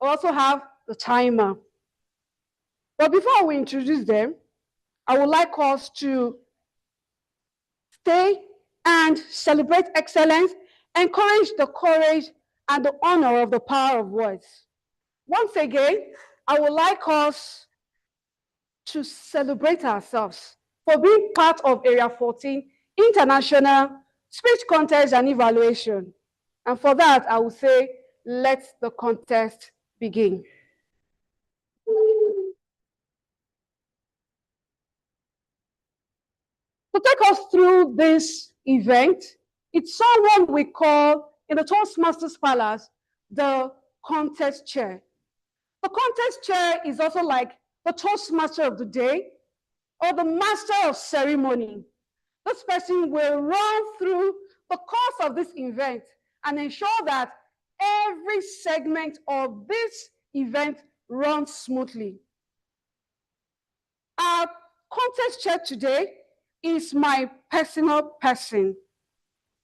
I also have the timer. But before we introduce them, I would like us to stay and celebrate excellence, encourage the courage and the honor of the power of words. Once again, I would like us to celebrate ourselves for being part of Area 14 International Speech Contest and Evaluation. And for that, I will say, let the contest begin. To take us through this event, it's someone we call in the Toastmasters Palace the contest chair. The contest chair is also like the Toastmaster of the day or the master of ceremony. This person will run through the course of this event and ensure that every segment of this event runs smoothly. Our contest chair today is my personal person.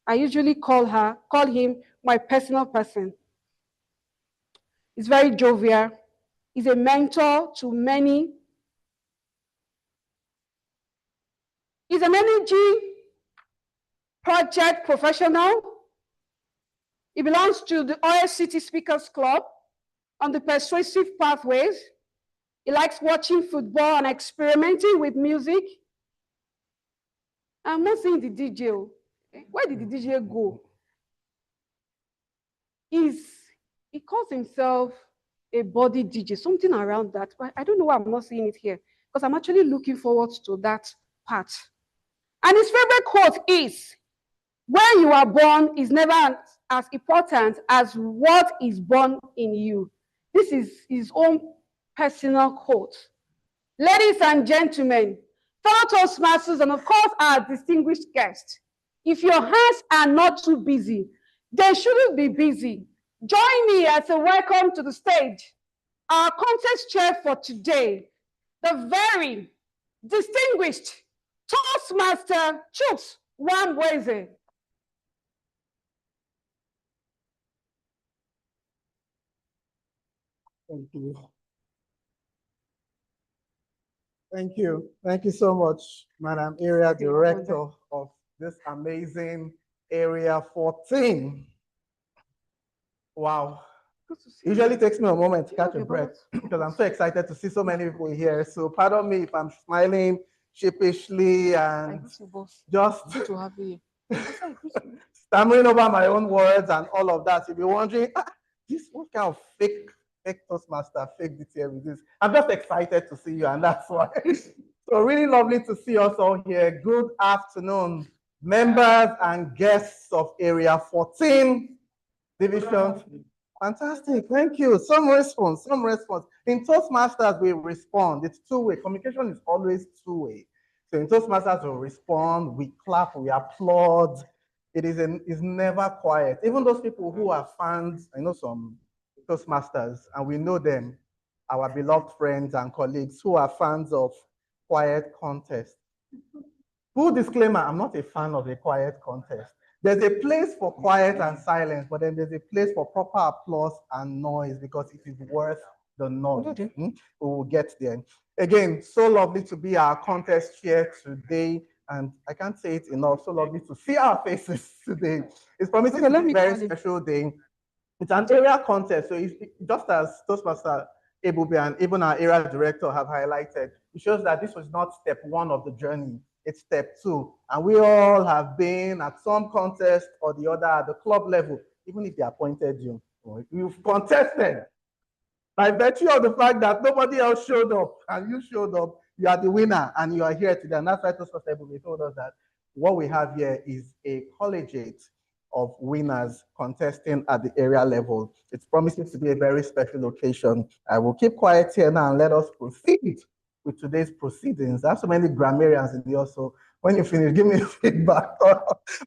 I usually call him my personal person. He's very jovial. He's a mentor to many. He's an energy project professional. He belongs to the Oil City Speakers Club on the persuasive pathways. He likes watching football and experimenting with music. I'm not saying the DJ. Where did the DJ go? He calls himself a body DJ, something around that. But I don't know why I'm not seeing it here, because I'm actually looking forward to that part. And his favorite quote is, "Where you are born is never as important as what is born in you." This is his own personal quote. Ladies and gentlemen, fellow Toastmasters, and of course our distinguished guests, if your hands are not too busy, they shouldn't be busy. Join me as a welcome to the stage, our contest chair for today, the very distinguished Toastmaster Chuks Wambweze. Thank you. Thank you. Thank you so much, Madam Area Director of this amazing Area 14. Wow. Usually takes me a moment to catch a breath because I'm so excited to see so many people here. So pardon me if I'm smiling sheepishly and just stammering over my own words and all of that. You'll be wondering, what kind of fake Toastmaster, fake DTM is this? I'm just excited to see you, and that's why. So really lovely to see us all here. Good afternoon, members and guests of Area 14 Division. Fantastic, thank you. Some response. In Toastmasters, we respond. It's two-way. Communication is always two-way. So in Toastmasters, we respond, we clap, we applaud. It is never quiet. Even those people who are fans, I know some Toastmasters, and we know them, our beloved friends and colleagues who are fans of quiet contest. Full disclaimer, I'm not a fan of a quiet contest. There's a place for quiet and silence, but then there's a place for proper applause and noise because it is worth the noise. We will get there. Again, so lovely to be our contest here today, and I can't say it enough, so lovely to see our faces today. It's promising to be a very special day. It's an area contest, so just as Toastmaster Ebube and even our area director have highlighted, it shows that this was not step one of the journey. It's step two. And we all have been at some contest or the other at the club level, even if they appointed you. You've contested. By virtue of the fact that nobody else showed up and you showed up, you are the winner and you are here today. And that's why Toastmaster Ebube told us that what we have here is a collegiate of winners contesting at the area level. It promises to be a very special occasion. I will keep quiet here now and let us proceed with today's proceedings. There are so many grammarians in here, so when you finish, give me feedback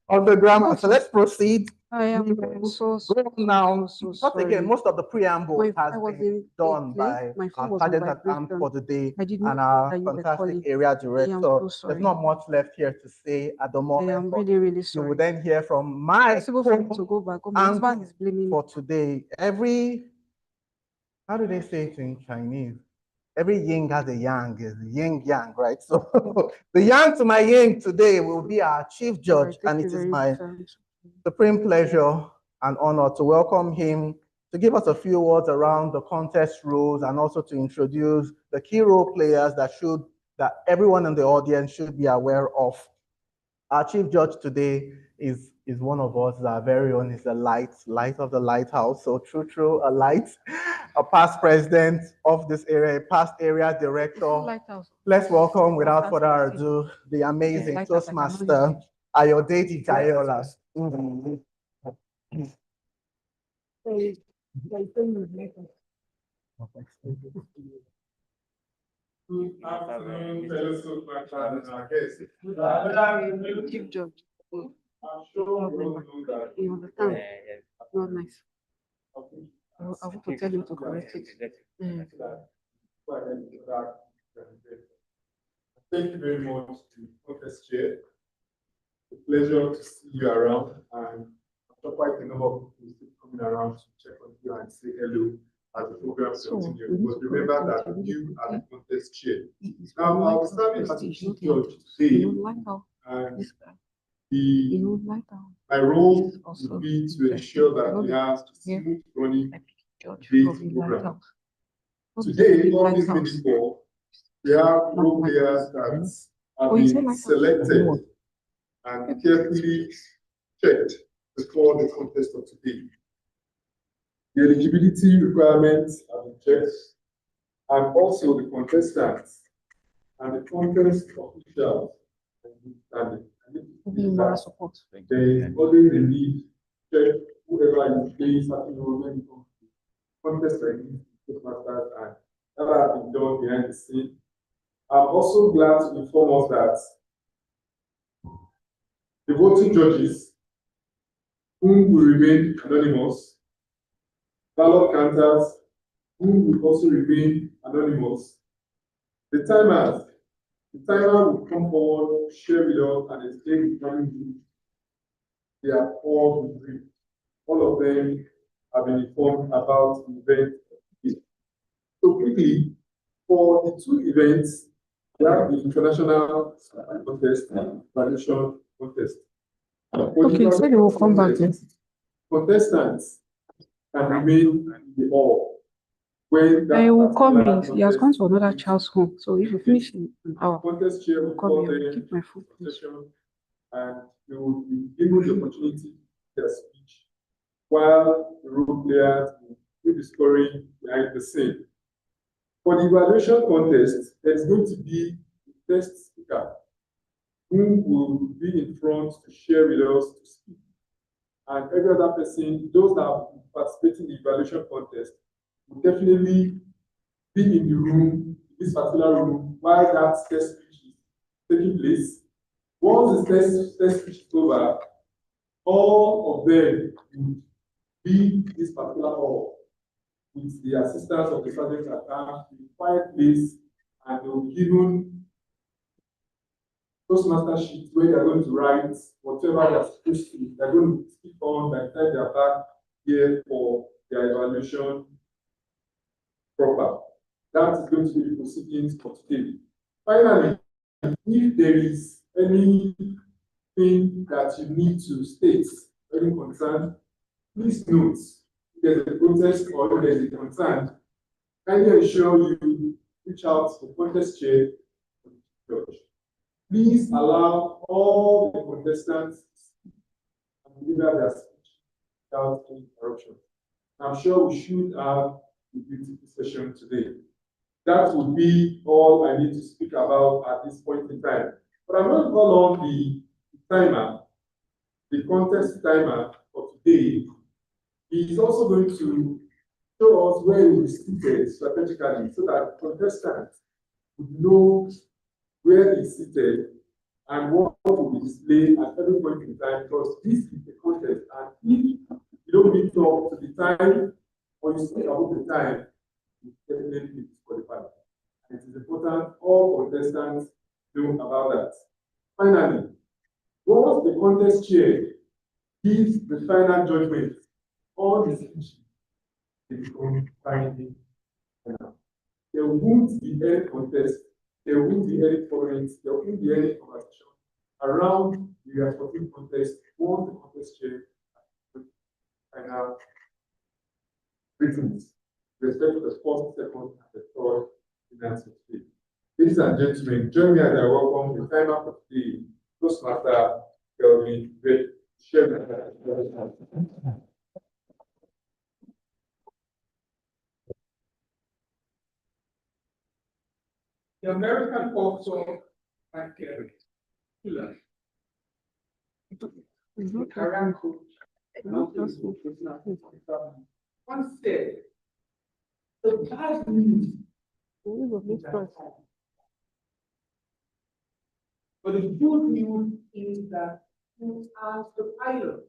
on the grammar. So let's proceed. I am so sorry. Now, not again, most of the preamble has been done by our sergeant at arms for the day and our fantastic area director. There's not much left here to say at the moment. I am really, really sorry. You will then hear from my to go back. My husband is blaming for today. how do they say it in Chinese? Every yin has a yang, is yin yang, right? So the yang to my yin today will be our chief judge, and it is my supreme pleasure and honor to welcome him to give us a few words around the contest rules and also to introduce the key role players that everyone in the audience should be aware of. Our chief judge today is one of us, our very own, is the light of the lighthouse. So true, a light, a past president of this area, a past area director. Let's welcome, without further ado, the amazing Toastmaster, Ayodele Jayola. Good afternoon, fellow Toastmasters and our guests. Chief Judge. I'm sure we all know that. You understand? Not nice. I want to tell you to correct it. Thank you very much to Contest Chair. It's a pleasure to see you around, and I'm sure quite a number of people still coming around to check on you and say hello as the program continues. But remember that you are the Contest Chair. Now, I'll be serving as the Chief Judge today, and my role will be to ensure that we have a smooth running date program. Today, on this mini board, we have role players that have been selected and carefully checked before the contest of today. The eligibility requirements have been checked, and also the contestants and the contest officials have been Support. there is always a need to check whoever is playing certain role when it comes to contest like this, Toastmasters, and that has been done behind the scene. I'm also glad to inform us that the voting judges, whom will remain anonymous, ballot counters, whom will also remain anonymous, the timer will come forward, share with us, and explain the timing. They are all brief. All of them have been informed about the event. So quickly, for the two events, we have the international contest and traditional contest. Okay, so you will come back then. Contestants can remain in the hall. When I will come in. He has gone to another child's home. So if you finish in an hour, contest chair will come call here. them Keep my food. session, and they will be given the opportunity to their speech, while the role players will be scoring behind the scene. For the evaluation contest, there's going to be a test speaker who will be in front to share with us to speak. And every other person, those that participate in the evaluation contest, will definitely be in the room, this particular room, while that test speech is taking place. Once the test speech is over, all of them will be in this particular hall with the assistance of the sergeant at arms in a quiet place, and they will be given Toastmaster sheets where they are going to write whatever they are supposed to. They are going to speak on by the time they are back here for their evaluation proper. That is going to be the proceedings for today. Finally, if there is anything that you need to state, any concern, please note. If there's a protest or if there's a concern, kindly ensure you reach out to the contest chair or the judge. Please allow all the contestants to deliver their speech without any interruption. I'm sure we should have a beautiful session today. That would be all I need to speak about at this point in time. But I'm going to call on the timer, the contest timer for today. He is also going to show us where we will seated strategically so that contestants would know where he's seated and what will be displayed at every point in time, because this is the contest. And if you don't meet up to the time or you speak about the time, you definitely disqualified. And it is important all contestants know about that. Finally, once the contest chair gives the final judgment on the speech, they become binding won't be any contest, there won't be any tolerance, there won't be any conversation around the respective contest once the contest chair final reasons with respect to the first, second, and the third finance of the day. Ladies and gentlemen, join me as I welcome the timer of the Toastmaster Kelvin with the American pop song Michael Killer. The Korean coach. One said, the bad news. But the good news is that you are the pilot.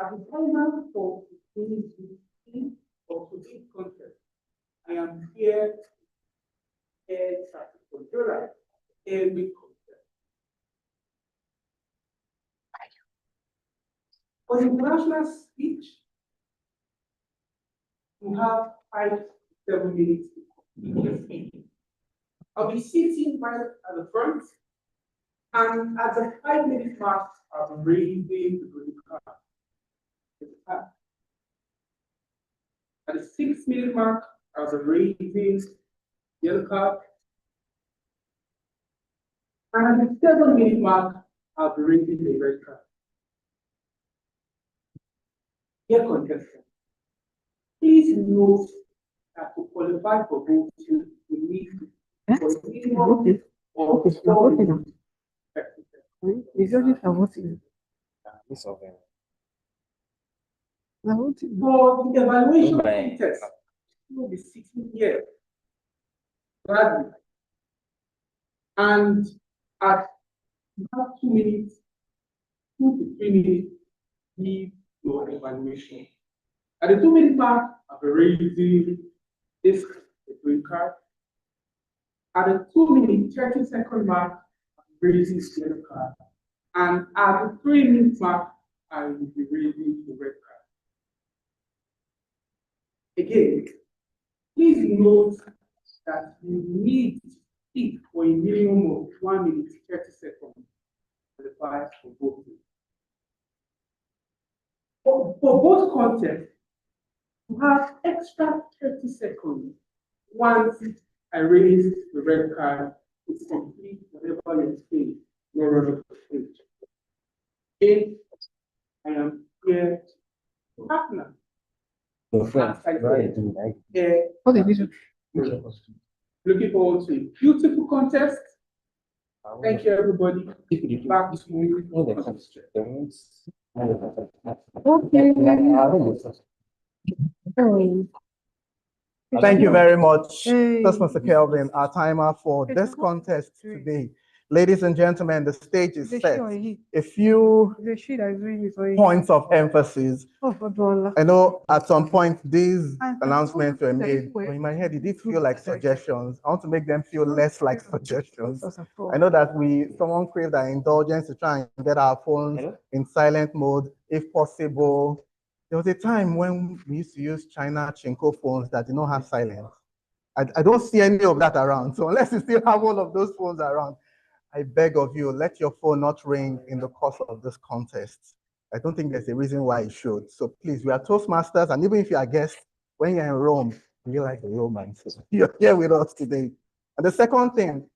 At the time for today's contest, I am here air traffic controller, airway contest. For the international speech, you have 5 to 7 minutes to complete your speech. I'll be sitting right at the front, and at the 5-minute mark, I'll be raising the green card. At the 6-minute mark, I'll be raising yellow card. And at the 7-minute mark, I'll be raising the red card. Dear contestants, please note that to qualify for voting, you need to for the evaluation test, you will be sitting here gladly. And at about 2 minutes, 2 to 3 minutes, leave your evaluation. At the 2-minute mark, I'll be raising this green card. At the 2-minute, 30-second mark, I'm raising the yellow card. And at the 3-minute mark, I will be raising the red card. Again, please note that you need to speak for a minimum of 1 minute, 30 seconds for the bias for voting. For both contests, you have extra 30 seconds once I raise the red card to complete whatever you say, your run of the stage. Okay, I am here to partner. Looking forward to a beautiful contest. Thank you, everybody. Back to you. Thank you very much. That's Mr. Kelvin, our timer for this contest today. Ladies and gentlemen, the stage is set. A few points of emphasis. I know at some point these announcements were made, but in my head it did feel like suggestions. I want to make them feel less like suggestions. I know that someone craved our indulgence to try and get our phones in silent mode, if possible. There was a time when we used to use China Chinko phones that did not have silence. I don't see any of that around. So unless you still have one of those phones around, I beg of you, let your phone not ring in the course of this contest. I don't think there's a reason why it should. So please, we are Toastmasters, and even if you are guests, when you're in Rome, be like a Roman. So you're here with us today. And the second thing,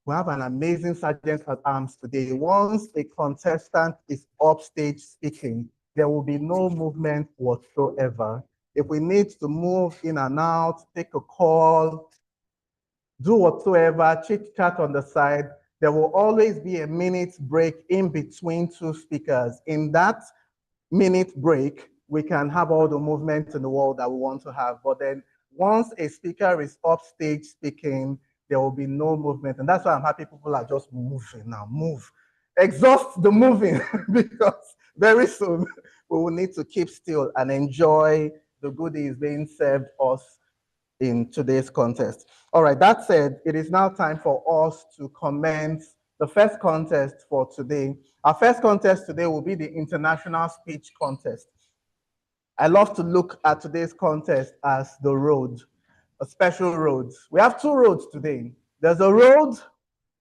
we have an amazing sergeant at arms today. Once a contestant is upstage speaking, there will be no movement whatsoever. If we need to move in and out, take a call, do whatsoever, chit chat on the side, there will always be a minute break in between two speakers. In that minute break, we can have all the movement in the world that we want to have. But then once a speaker is upstage speaking, there will be no movement. And that's why I'm happy people are just moving now. Move. Exhaust the moving because very soon we will need to keep still and enjoy the goodies being served us in today's contest. All right, that said, it is now time for us to commence the first contest for today. Our first contest today will be the International Speech Contest. I love to look at today's contest as the road, a special road. We have two roads today. There's a road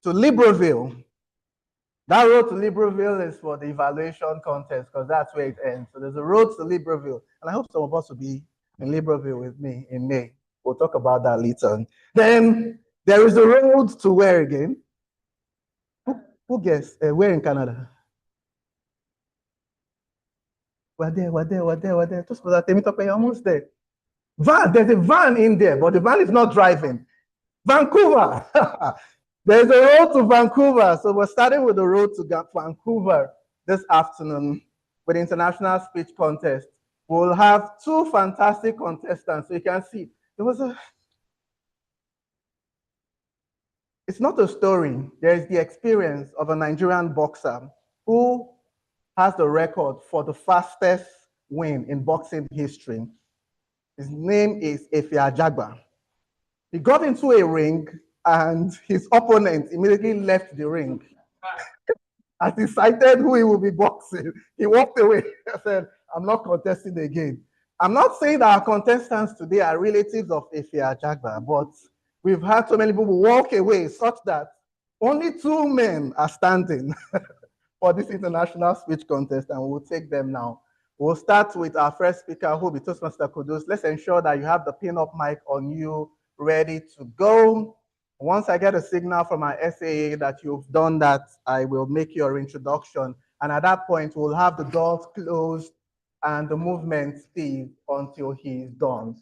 to Libreville. That road to Libreville is for the evaluation contest because that's where it ends. So there's a road to Libreville. And I hope some of us will be in Libreville with me in May. We'll talk about that later. Then there is a road to where again? Who guessed? Where in Canada? We're there. Just for that, you're almost there. Van, there's a van in there, but the van is not driving. Vancouver. There's a road to Vancouver. So we're starting with the road to Vancouver this afternoon with the International Speech Contest. We'll have two fantastic contestants. So you can see, it's not a story. There is the experience of a Nigerian boxer who has the record for the fastest win in boxing history. His name is Efe Ajagba. He got into a ring and his opponent immediately left the ring. As he cited who he will be boxing, he walked away and said, I'm not contesting again. I'm not saying that our contestants today are relatives of Efe Ajagba, but we've had so many people walk away such that only two men are standing for this international speech contest, and we'll take them now. We'll start with our first speaker, who will be Toastmaster Kudus. Let's ensure that you have the pin-up mic on you, ready to go. Once I get a signal from our SAA that you've done that, I will make your introduction. And at that point, we'll have the doors closed and the movement cease until he's done.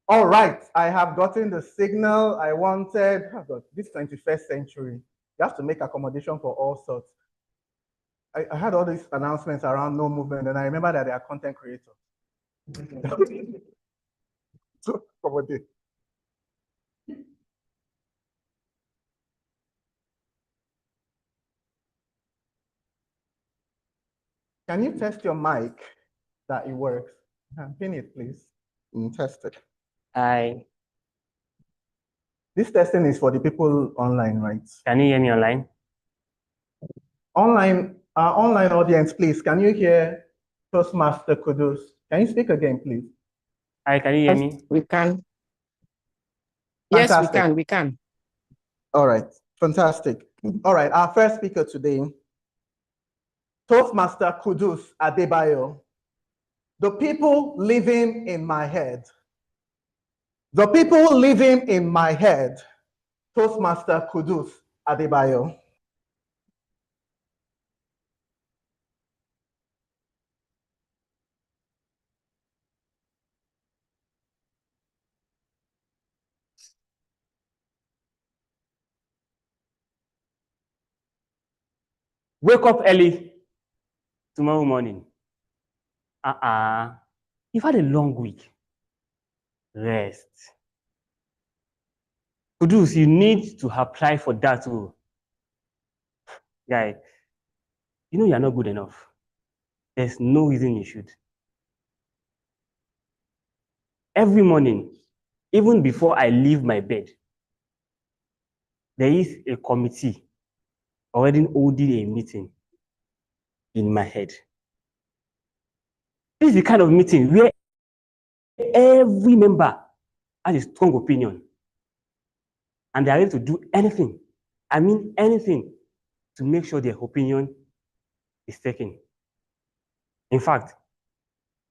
All right, I have gotten the signal I wanted. Oh God, this 21st century, you have to make accommodation for all sorts. I had all these announcements around no movement, and I remember that they are content creators. So, accommodate. Can you test your mic that it works? Pin it, please. Test it. This testing is for the people online, right? Can you hear me online? Online audience, please. Can you hear Toastmaster Kudus? Can you speak again, please? Hi, can you hear me? We can. Fantastic. Yes, we can. All right, fantastic. All right, our first speaker today, Toastmaster Kudus Adebayo. The people living in my head. The people living in my head. Toastmaster Kudus Adebayo. Wake up early tomorrow morning. You've had a long week. Rest. Kudus, you need to apply for that role. Guy, you know you're not good enough. There's no reason you should. Every morning, even before I leave my bed, there is a committee already holding a meeting in my head. This is the kind of meeting where every member has a strong opinion and they are ready to do anything, I mean anything, to make sure their opinion is taken. In fact,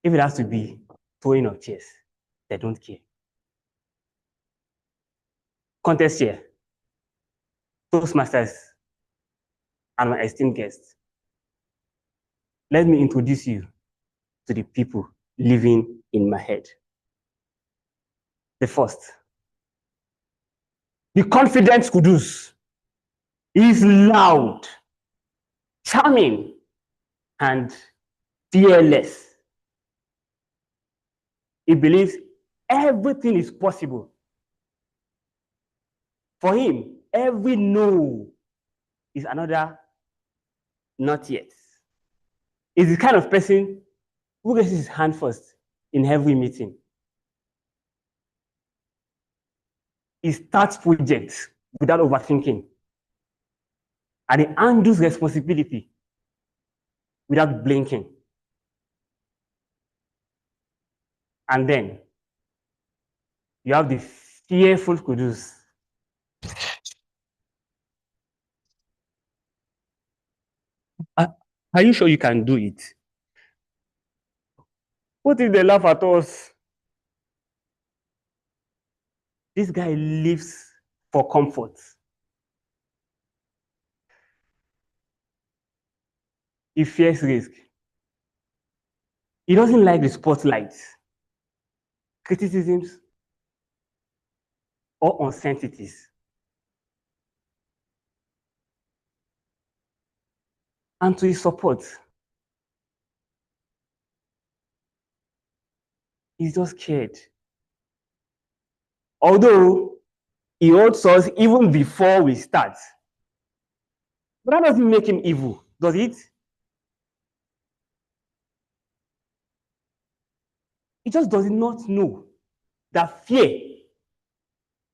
if it has to be throwing of chairs, they don't care. Contest chair, Toastmasters, and my esteemed guests, let me introduce you to the people living in my head. The first, the confident Kudus is loud, charming, and fearless. He believes everything is possible. For him, every no is another not yet. He's the kind of person who raises his hand first in every meeting. He starts projects without overthinking. And he handles responsibility without blinking. And then you have the fearful Kudus. Are you sure you can do it? What if they laugh at us? This guy lives for comfort. He fears risk. He doesn't like the spotlight, criticisms, or uncertainties. And to his support, he's just scared. Although he holds us even before we start. But that doesn't make him evil, does it? He just does not know that fear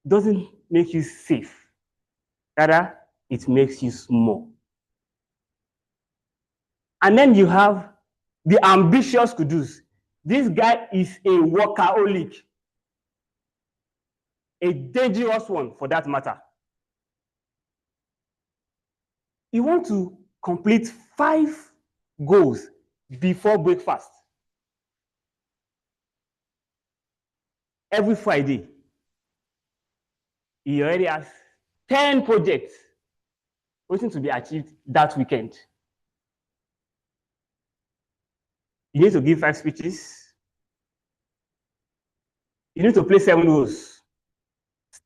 doesn't make you safe. Rather, it makes you small. And then you have the ambitious Kudus. This guy is a workaholic. A dangerous one for that matter. You want to complete 5 goals before breakfast. Every Friday, he already has 10 projects waiting to be achieved that weekend. You need to give 5 speeches. You need to play 7 roles.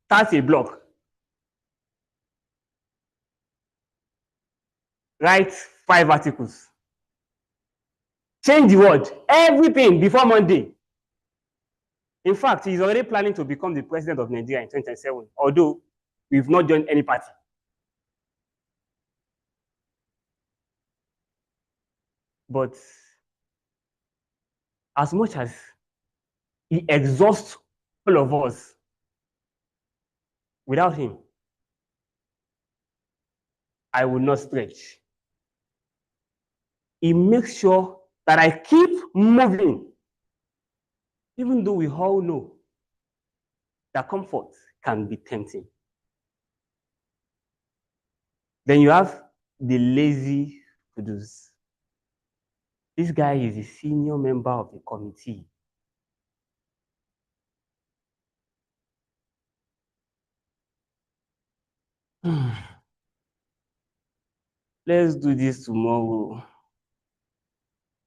Start a blog. Write 5 articles. Change the world. Everything before Monday. In fact, he's already planning to become the president of Nigeria in 2027, although we've not joined any party. But as much as he exhausts all of us, without him, I will not stretch. He makes sure that I keep moving, even though we all know that comfort can be tempting. Then you have the lazy Kudus. This guy is a senior member of the committee. Let's do this tomorrow.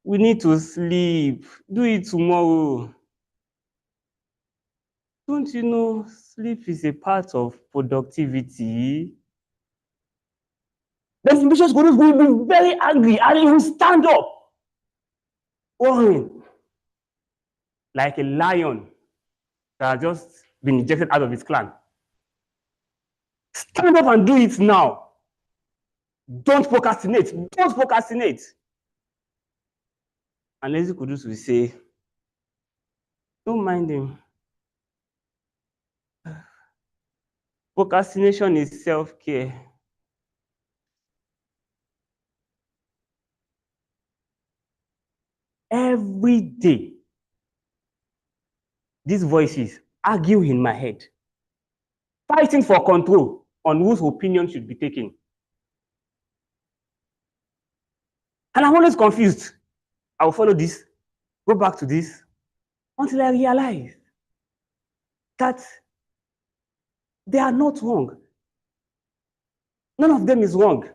We need to sleep. Do it tomorrow. Don't you know sleep is a part of productivity? The ambitious Kudus will be very angry and he will stand up, roaring like a lion that has just been ejected out of his clan. Stand up and do it now. Don't procrastinate. Don't procrastinate. And lazy Kudus will say, don't mind him. Procrastination is self-care. Every day, these voices argue in my head, fighting for control on whose opinion should be taken. And I'm always confused. I'll follow this, go back to this, until I realize that they are not wrong. None of them is wrong.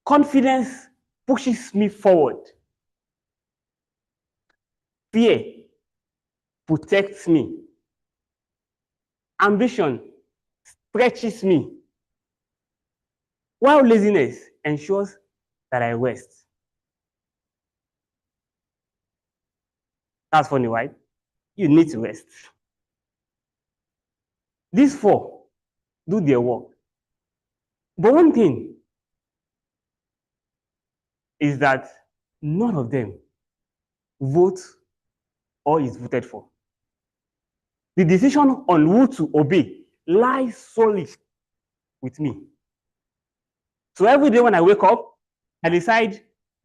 Confidence pushes me forward. Fear protects me. Ambition stretches me. While laziness ensures that I rest. That's funny, right? You need to rest. These 4 do their work. But one thing is that none of them vote or is voted for. The decision on who to obey lies solely with me. So every day when I wake up, I decide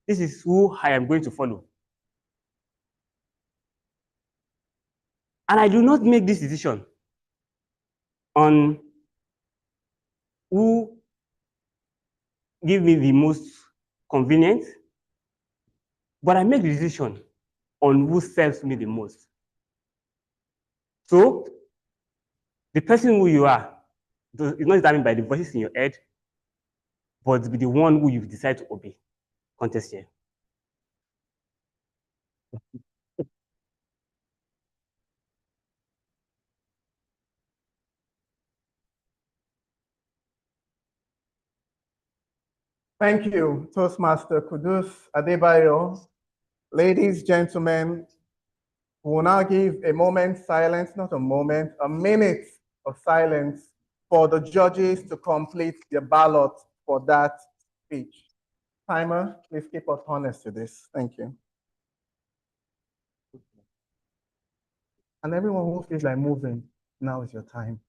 this is who I am going to follow. And I do not make this decision on who give me the most convenient, but I make the decision on who serves me the most. So the person who you are is not determined by the voices in your head, but be the one who you decide to obey. Contest here. Thank you, Toastmaster Kudus Adebayo. Ladies, gentlemen, we will now give a moment's silence, not a moment, a minute of silence for the judges to complete the ballot for that speech. Timer, please keep us honest to this. Thank you. And everyone who feels like moving, now is your time.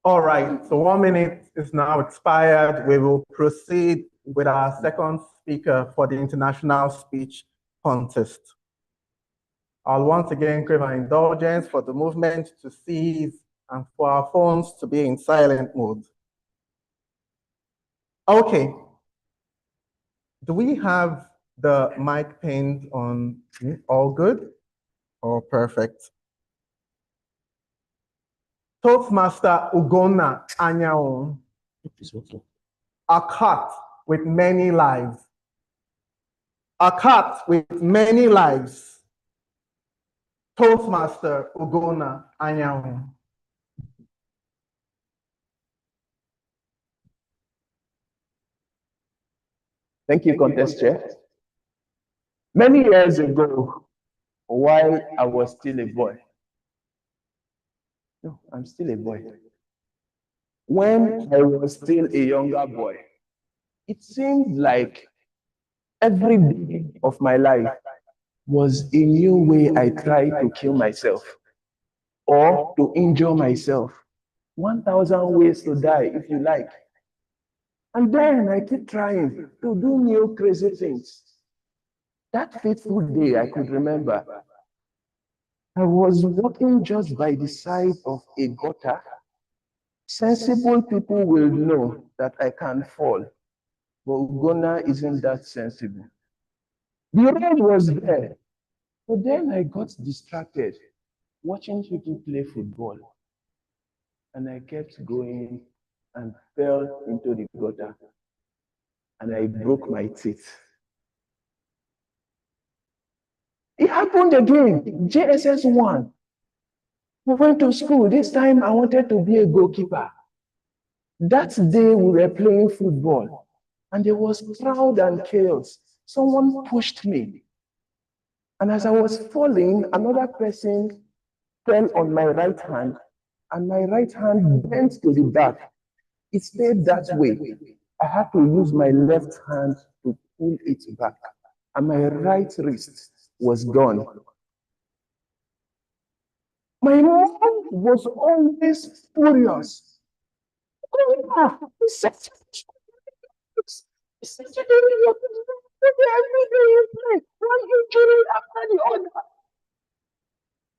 All right, so 1 minute is now expired. We will proceed with our second speaker for the international speech contest. I'll once again crave an indulgence for the movement to cease and for our phones to be in silent mode. Okay. Do we have the mic pinned on? All good? Oh, perfect. Toastmaster Ugonna Anyao, a cat with many lives. A cat with many lives. Toastmaster Ugonna Anyao. Thank you, Contest Chair. Many years ago, while I was still a boy, no, I'm still a boy. When I was still a younger boy, it seemed like every day of my life was a new way I tried to kill myself or to injure myself. 1,000 ways to die, if you like. And then I keep trying to do new crazy things. That fateful day I could remember, I was walking just by the side of a gutter. Sensible people will know that I can fall, but Ugonna isn't that sensible. The road was there, but then I got distracted watching people play football. And I kept going and fell into the gutter. And I broke my teeth. It happened again, JSS 1. We went to school. This time I wanted to be a goalkeeper. That day we were playing football and there was crowd and chaos. Someone pushed me. And as I was falling, another person fell on my right hand and my right hand bent to the back. It stayed that way. I had to use my left hand to pull it back and my right wrist was gone. My mom was always furious. One injury after the other.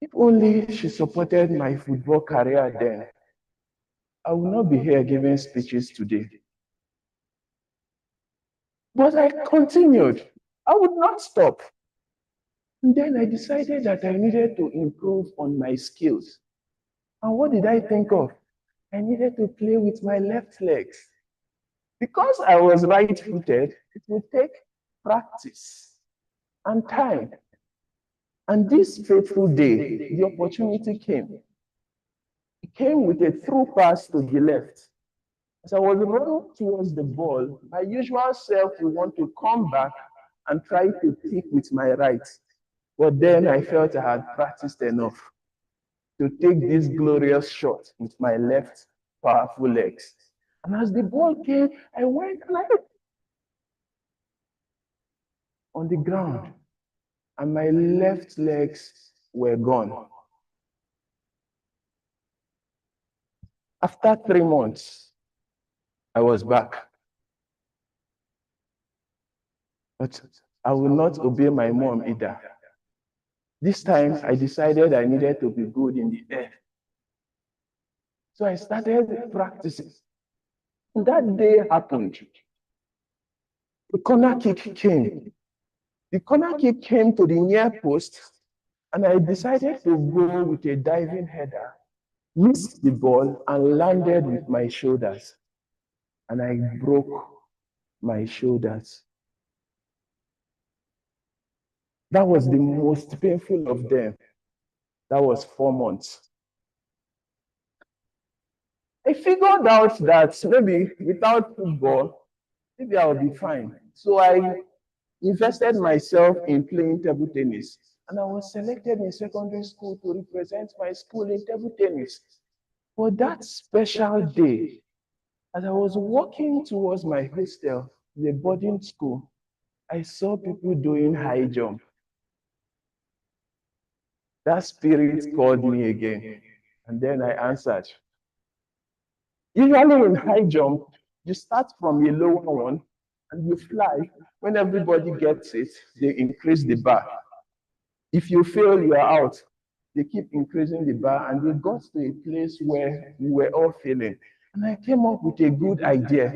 If only she supported my football career then, I would not be here giving speeches today. But I continued. I would not stop. And then I decided that I needed to improve on my skills. And what did I think of? I needed to play with my left legs. Because I was right-footed, it would take practice and time. And this fateful day, the opportunity came. It came with a through pass to the left. As I was running towards the ball, my usual self would want to come back and try to pick with my right. But then I felt I had practiced enough to take this glorious shot with my left powerful legs. And as the ball came, I went and I on the ground, and my left legs were gone. After 3 months, I was back. But I will not obey my mom either. This time, I decided I needed to be good in the air. So I started practicing. And that day happened. The corner kick came. The corner kick came to the near post, and I decided to go with a diving header, missed the ball, and landed with my shoulders. And I broke my shoulders. That was the most painful of them. That was 4 months. I figured out that maybe without football, maybe I'll be fine. So I invested myself in playing table tennis. And I was selected in secondary school to represent my school in table tennis. For that special day, as I was walking towards my hostel, the boarding school, I saw people doing high jump. That spirit called me again, and then I answered. Usually in high jump, you start from a lower one and you fly. When everybody gets it, they increase the bar. If you fail, you are out. They keep increasing the bar, and we got to a place where we were all failing. And I came up with a good idea.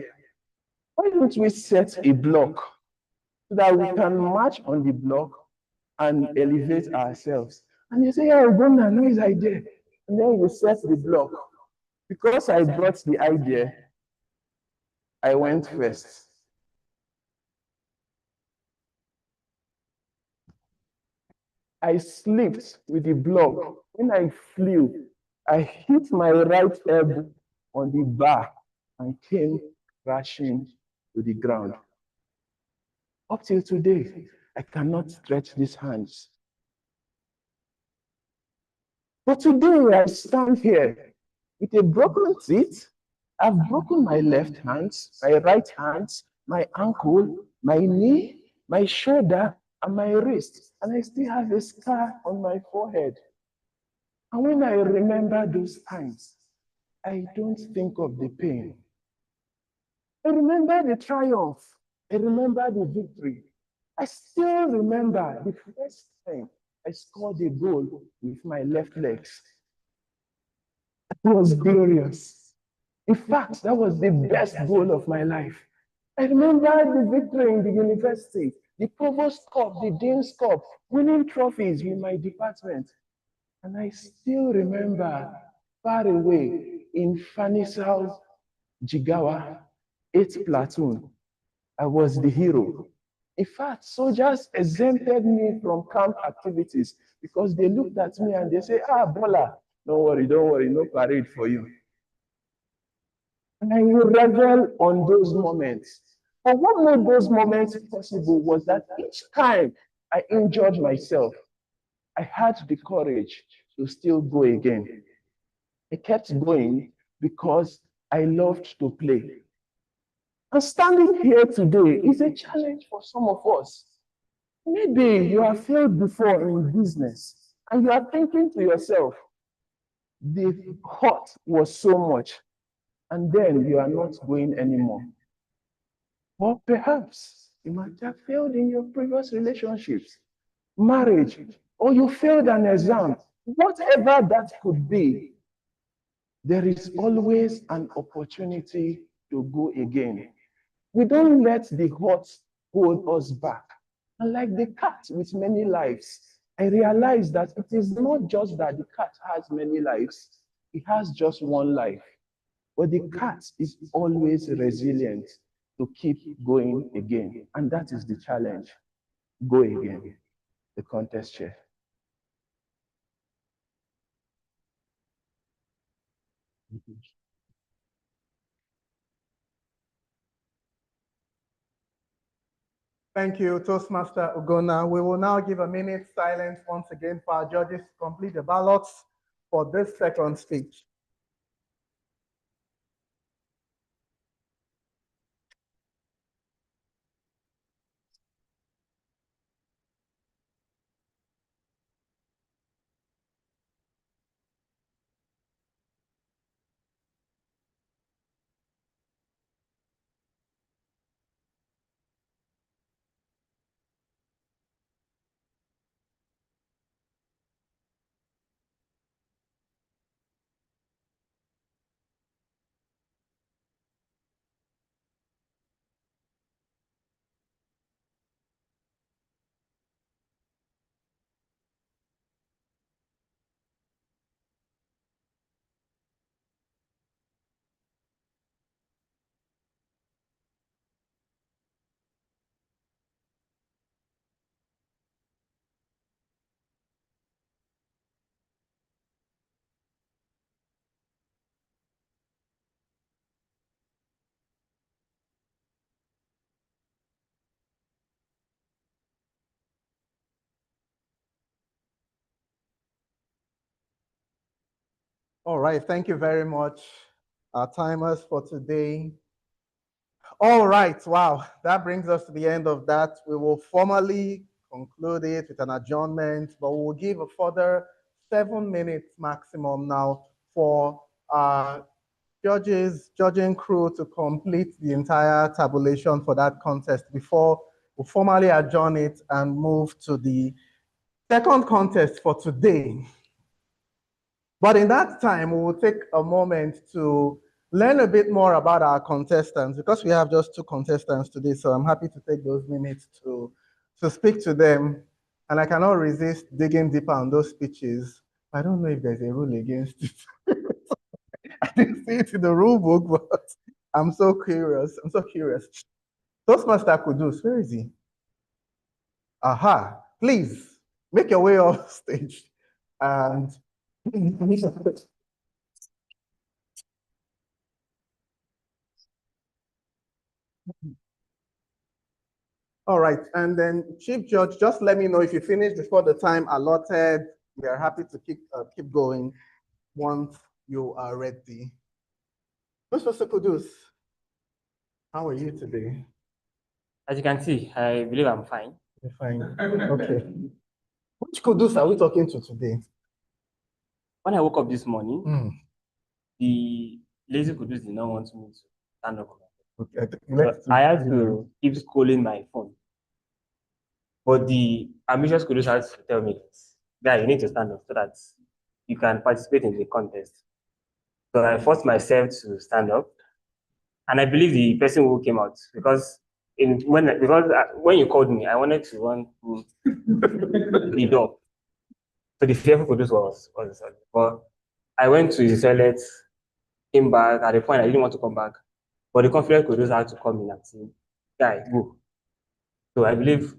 Why don't we set a block so that we can march on the block and elevate ourselves? And they say, yeah, we're going to nice idea. And then we set the block. Because I brought the idea, I went first. I slipped with the block. When I flew, I hit my right elbow on the bar and came crashing to the ground. Up till today, I cannot stretch these hands. But today I stand here with a broken teeth. I've broken my left hand, my right hand, my ankle, my knee, my shoulder, and my wrist. And I still have a scar on my forehead. And when I remember those times, I don't think of the pain. I remember the triumph. I remember the victory. I still remember the first time I scored a goal with my left legs. It was glorious. In fact, that was the best goal of my life. I remember the victory in the university, the Provost Cup, the Dean's Cup, winning trophies with my department. And I still remember far away in Fanisau, Jigawa, 8th Platoon, I was the hero. In fact, soldiers exempted me from camp activities because they looked at me and they say, Bola, don't worry, no parade for you. And I will revel on those moments. But what made those moments possible was that each time I injured myself, I had the courage to still go again. I kept going because I loved to play. And standing here today is a challenge for some of us. Maybe you have failed before in business and you are thinking to yourself, the hurt was so much, and then you are not going anymore. Or perhaps you might have failed in your previous relationships, marriage, or you failed an exam whatever that could be, there is always an opportunity to go again. We don't let the hurt hold us back. And like the cat with many lives, I realize that it is not just that the cat has many lives, it has just one life. But the cat is always resilient to keep going again. And that is the challenge. Go again. The contest chair. Thank you, Toastmaster Ugonna. We will now give a minute silence once again for our judges to complete the ballots for this second speech. All right, thank you very much, our timers for today. All right, wow, that brings us to the end of that. We will formally conclude it with an adjournment, but we'll give a further 7 minutes maximum now for our judging crew to complete the entire tabulation for that contest before we formally adjourn it and move to the second contest for today. But in that time, we will take a moment to learn a bit more about our contestants because we have just 2 contestants today. So I'm happy to take those minutes to speak to them. And I cannot resist digging deeper on those speeches. I don't know if there's a rule against it. I didn't see it in the rule book, but I'm so curious. I'm so curious. Toastmaster Kudus, where is he? Aha, please make your way off stage. And all right, and then Chief Judge, just let me know if you finish before the time allotted. We are happy to keep going once you are ready. Mr. Kudus, how are you today? As you can see, I believe I'm fine. You're fine. Okay. Which Kudus are we talking to today? When I woke up this morning, Hmm. the lazy Kudus did not want me to stand up. Okay. So I had to keep scrolling my phone. But the ambitious Kudus has to tell me, guy, you need to stand up so that you can participate in the contest. So I forced myself to stand up. And I believe the person who came out because when you called me, I wanted to run through the door. So the fearful Kudus was but I went to the toilet, came back. At the point, I didn't want to come back. But the confident Kudus had to come in and say, guy, go. So I believe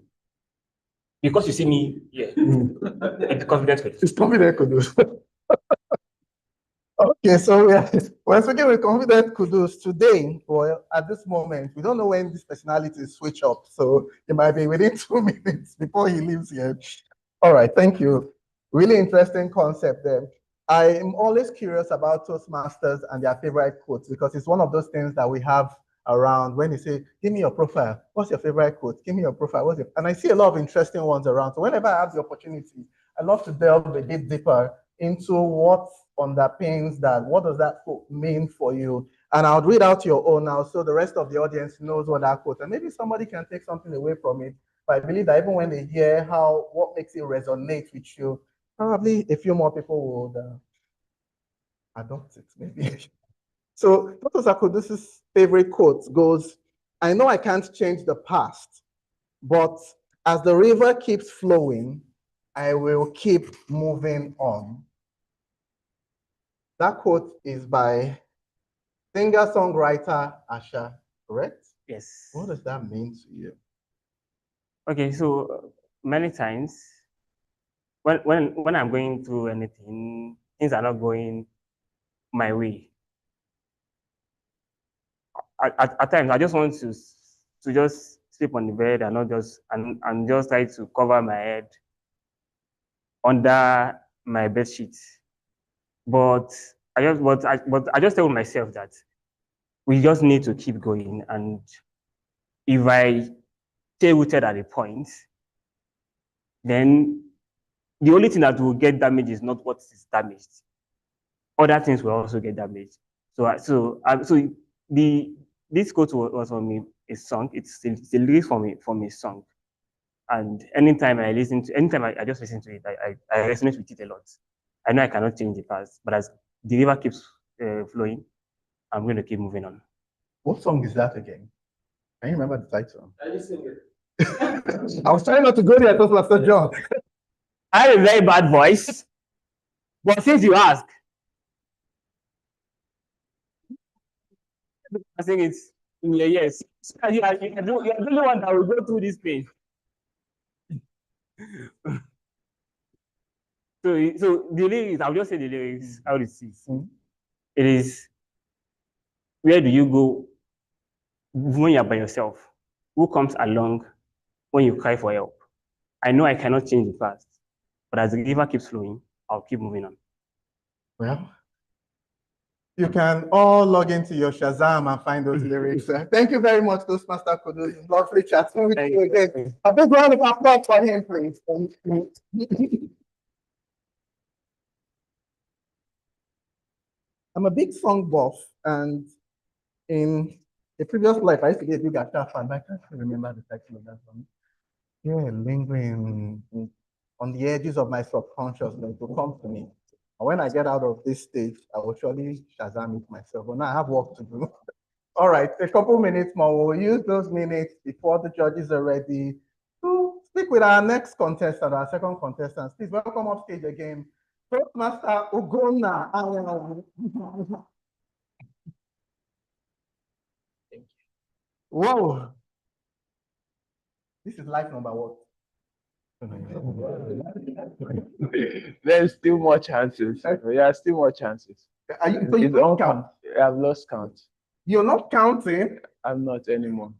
because you see me here, it's confident Kudus. It's confident Kudus. Okay, so we're speaking with confident Kudus today. Well, at this moment, we don't know when this personality switch up, so it might be within 2 minutes before he leaves here. All right, thank you. Really interesting concept there. I am always curious about Toastmasters and their favorite quotes because it's one of those things that we have around when you say, give me your profile, what's your favorite quote? Give me your profile, and I see a lot of interesting ones around. So whenever I have the opportunity, I love to delve a bit deeper into what underpins that, what does that quote mean for you? And I'll read out your own now so the rest of the audience knows what that quote, and maybe somebody can take something away from it. But I believe that even when they hear what makes it resonate with you, probably a few more people would adopt it, maybe. So Dr. Sakoudis' favorite quote goes, "I know I can't change the past, but as the river keeps flowing, I will keep moving on." That quote is by singer-songwriter Asha, correct? Yes. What does that mean to you? Okay, so many times when I'm going through anything, things are not going my way. At times, I just want to just sleep on the bed and not just and just try to cover my head under my bed sheets. But I just tell myself that we just need to keep going. And if I stay rooted at a point, then the only thing that will get damaged is not what is damaged. Other things will also get damaged. So the this quote was from a song. It's a lyric from a song. And anytime I just listen to it, I resonate with it a lot. I know I cannot change the past, but as the river keeps flowing, I'm going to keep moving on. What song is that again? Can you remember the title? Can you sing it? I was trying not to go there, I thought Pastor John. I have a very bad voice, but since you ask, I think it's yes. You're the only one that will go through this pain. So the lyrics, I'll just say the lyrics, how it is. It is, where do you go when you're by yourself? Who comes along when you cry for help? I know I cannot change the past, but as the river keeps flowing, I'll keep moving on. Well, you can all log into your Shazam and find those lyrics. Thank you very much, Toastmaster Kudus. It's lovely chatting with you again. A big round of applause for him, please. I'm a big song buff, and in a previous life, I used to be a big Asha fan, but I can't remember the title of that song. Yeah, lingering on the edges of my subconsciousness to come to me. And when I get out of this stage, I will surely Shazam it myself. But now I have work to do. All right, a couple minutes more. We'll use those minutes before the judges are ready to speak with our next contestant, our second contestant. Please welcome up stage again, Toastmaster Ugonna. Whoa. This is life number what? There's still more chances. There are still more chances. So you don't count? I've lost count. You're not counting? I'm not anymore.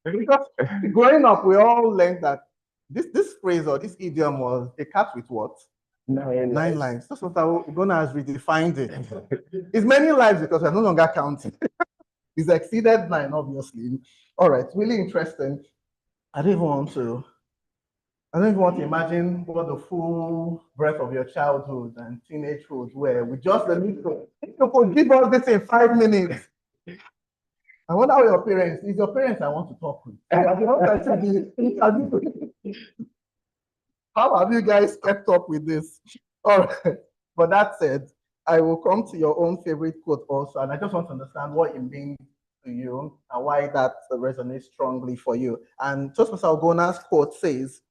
Because growing up, we all learned that this phrase or this idiom was a cat with what? 9 lives. That's what Ugonna has redefined it. It's many lives because we're no longer counting. It's exceeded 9, obviously. All right, really interesting. I don't even want to imagine what the full breadth of your childhood and teenagehood were with just the little. If you could give us this in 5 minutes. I wonder how your parents, it's your parents I want to talk with. How have you guys kept up with this? All right. But that said, I will come to your own favorite quote also, and I just want to understand what it means to you and why that resonates strongly for you. And Toastmaster Ugonna's quote says,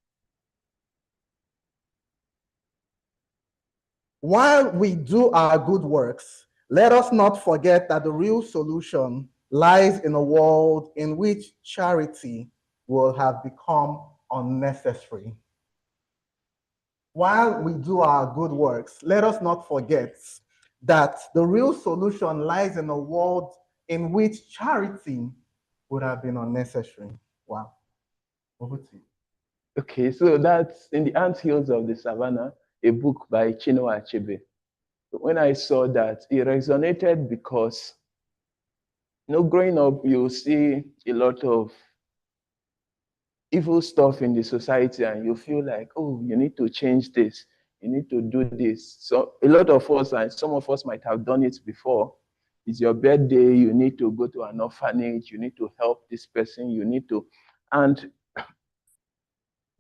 "While we do our good works, let us not forget that the real solution lies in a world in which charity will have become unnecessary." While we do our good works, let us not forget that the real solution lies in a world in which charity would have been unnecessary. Wow. Over to you. Okay, so that's In the Anthills of the Savannah, a book by Chinua Achebe. When I saw that, it resonated because, growing up, you see a lot of evil stuff in the society and you feel like, oh, you need to change this, you need to do this. So a lot of us, and some of us might have done it before, it's your birthday, you need to go to an orphanage, you need to help this person, you need to, and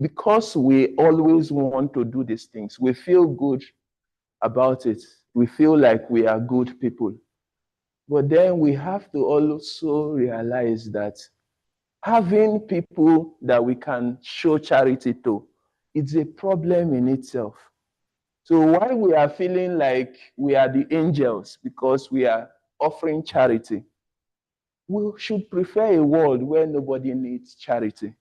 because we always want to do these things, we feel good about it. We feel like we are good people. But then we have to also realize that having people that we can show charity to, it's a problem in itself. So while we are feeling like we are the angels because we are offering charity, we should prefer a world where nobody needs charity,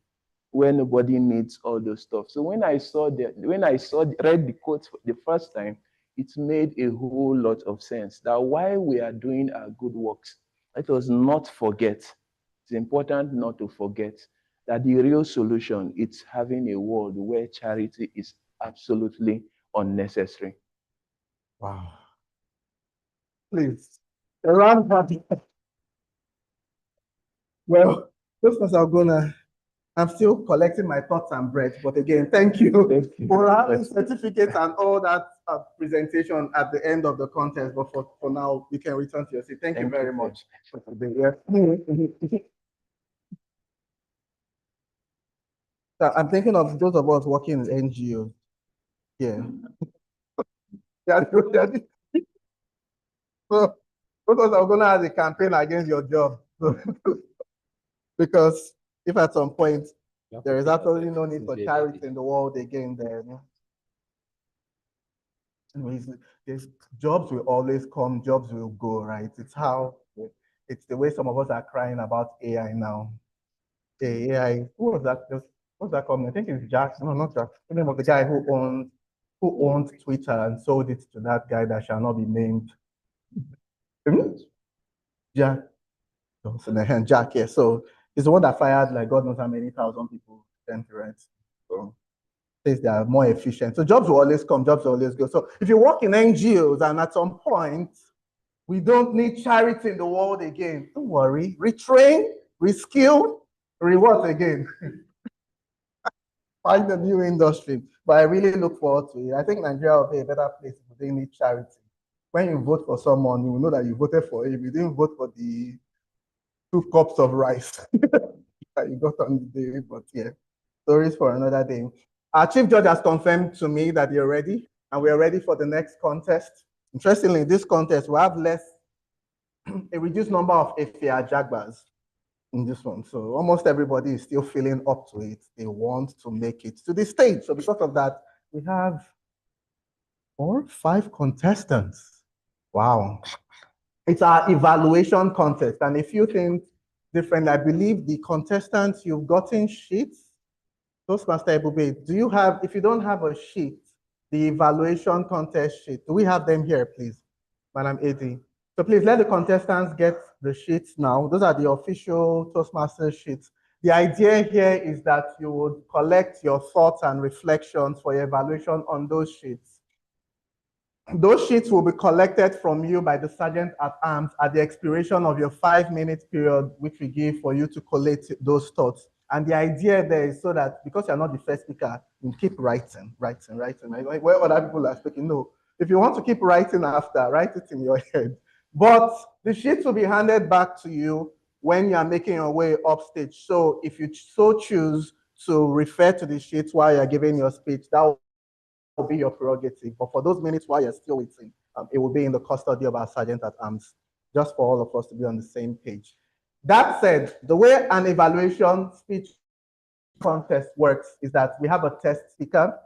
where nobody needs all those stuff. So when I read the quote for the first time, it made a whole lot of sense that while we are doing our good works, let us not forget. It's important not to forget that the real solution is having a world where charity is absolutely unnecessary. Wow. Please. A round of applause. Well, those ones are gonna, I'm still collecting my thoughts and breath, but again, thank you for having certificates and all that presentation at the end of the contest. But for now, we can return to your seat. Thank you very much for being here. So I'm thinking of those of us working in NGOs. Yeah. Yeah, so those of us are going to have a campaign against your job. Because if at some point there is absolutely no need for charity in the world again, then anyways, there's jobs will always come, jobs will go, right? It's the way some of us are crying about AI now. AI, who was that? What's that company? I think it's Jack. No, not Jack. The name of the guy who owns Twitter and sold it to that guy that shall not be named. Jack. So Jack, yeah. So he's the one that fired like God knows how many thousand people right? So says they are more efficient. So jobs will always come, jobs will always go. So if you work in NGOs and at some point we don't need charity in the world again, don't worry. Retrain, reskill, reward again. Find a new industry. But I really look forward to it. I think Nigeria will be a better place if they need charity. When you vote for someone, you will know that you voted for him. You didn't vote for the 2 cups of rice that you got on the day. But yeah, stories for another day. Our chief judge has confirmed to me that you're ready, and we are ready for the next contest. Interestingly, this contest will have a reduced number of AFIA Jaguars in this one. So almost everybody is still feeling up to it. They want to make it to the stage. So because of that, we have 4 or 5 contestants. Wow. It's our evaluation contest, and a few things different. I believe the contestants, you've gotten sheets. Toastmaster Ebube, do you have, if you don't have a sheet, the evaluation contest sheet, do we have them here, please? Madam AD. So please let the contestants get the sheets now. Those are the official Toastmasters sheets. The idea here is that you would collect your thoughts and reflections for your evaluation on those sheets. Those sheets will be collected from you by the Sergeant at Arms at the expiration of your 5-minute period, which we give for you to collate those thoughts. And the idea there is so that because you're not the first speaker, you keep writing. Like where other people are speaking, no. If you want to keep writing after, write it in your head. But the sheets will be handed back to you when you are making your way upstage. So if you so choose to refer to the sheets while you're giving your speech, that will be your prerogative. But for those minutes while you're still waiting, it will be in the custody of our Sergeant at Arms, just for all of us to be on the same page. That said, the way an evaluation speech contest works is that we have a test speaker.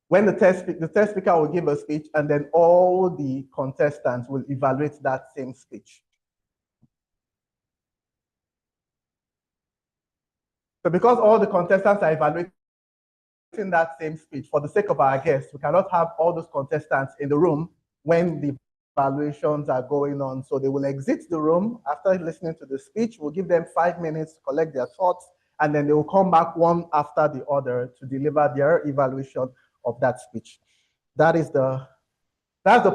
When the test speaker will give a speech, and then all the contestants will evaluate that same speech. So because all the contestants are evaluating that same speech, for the sake of our guests, we cannot have all those contestants in the room when the evaluations are going on. So they will exit the room after listening to the speech. We'll give them 5 minutes to collect their thoughts, and then they will come back one after the other to deliver their evaluation of that speech. That's the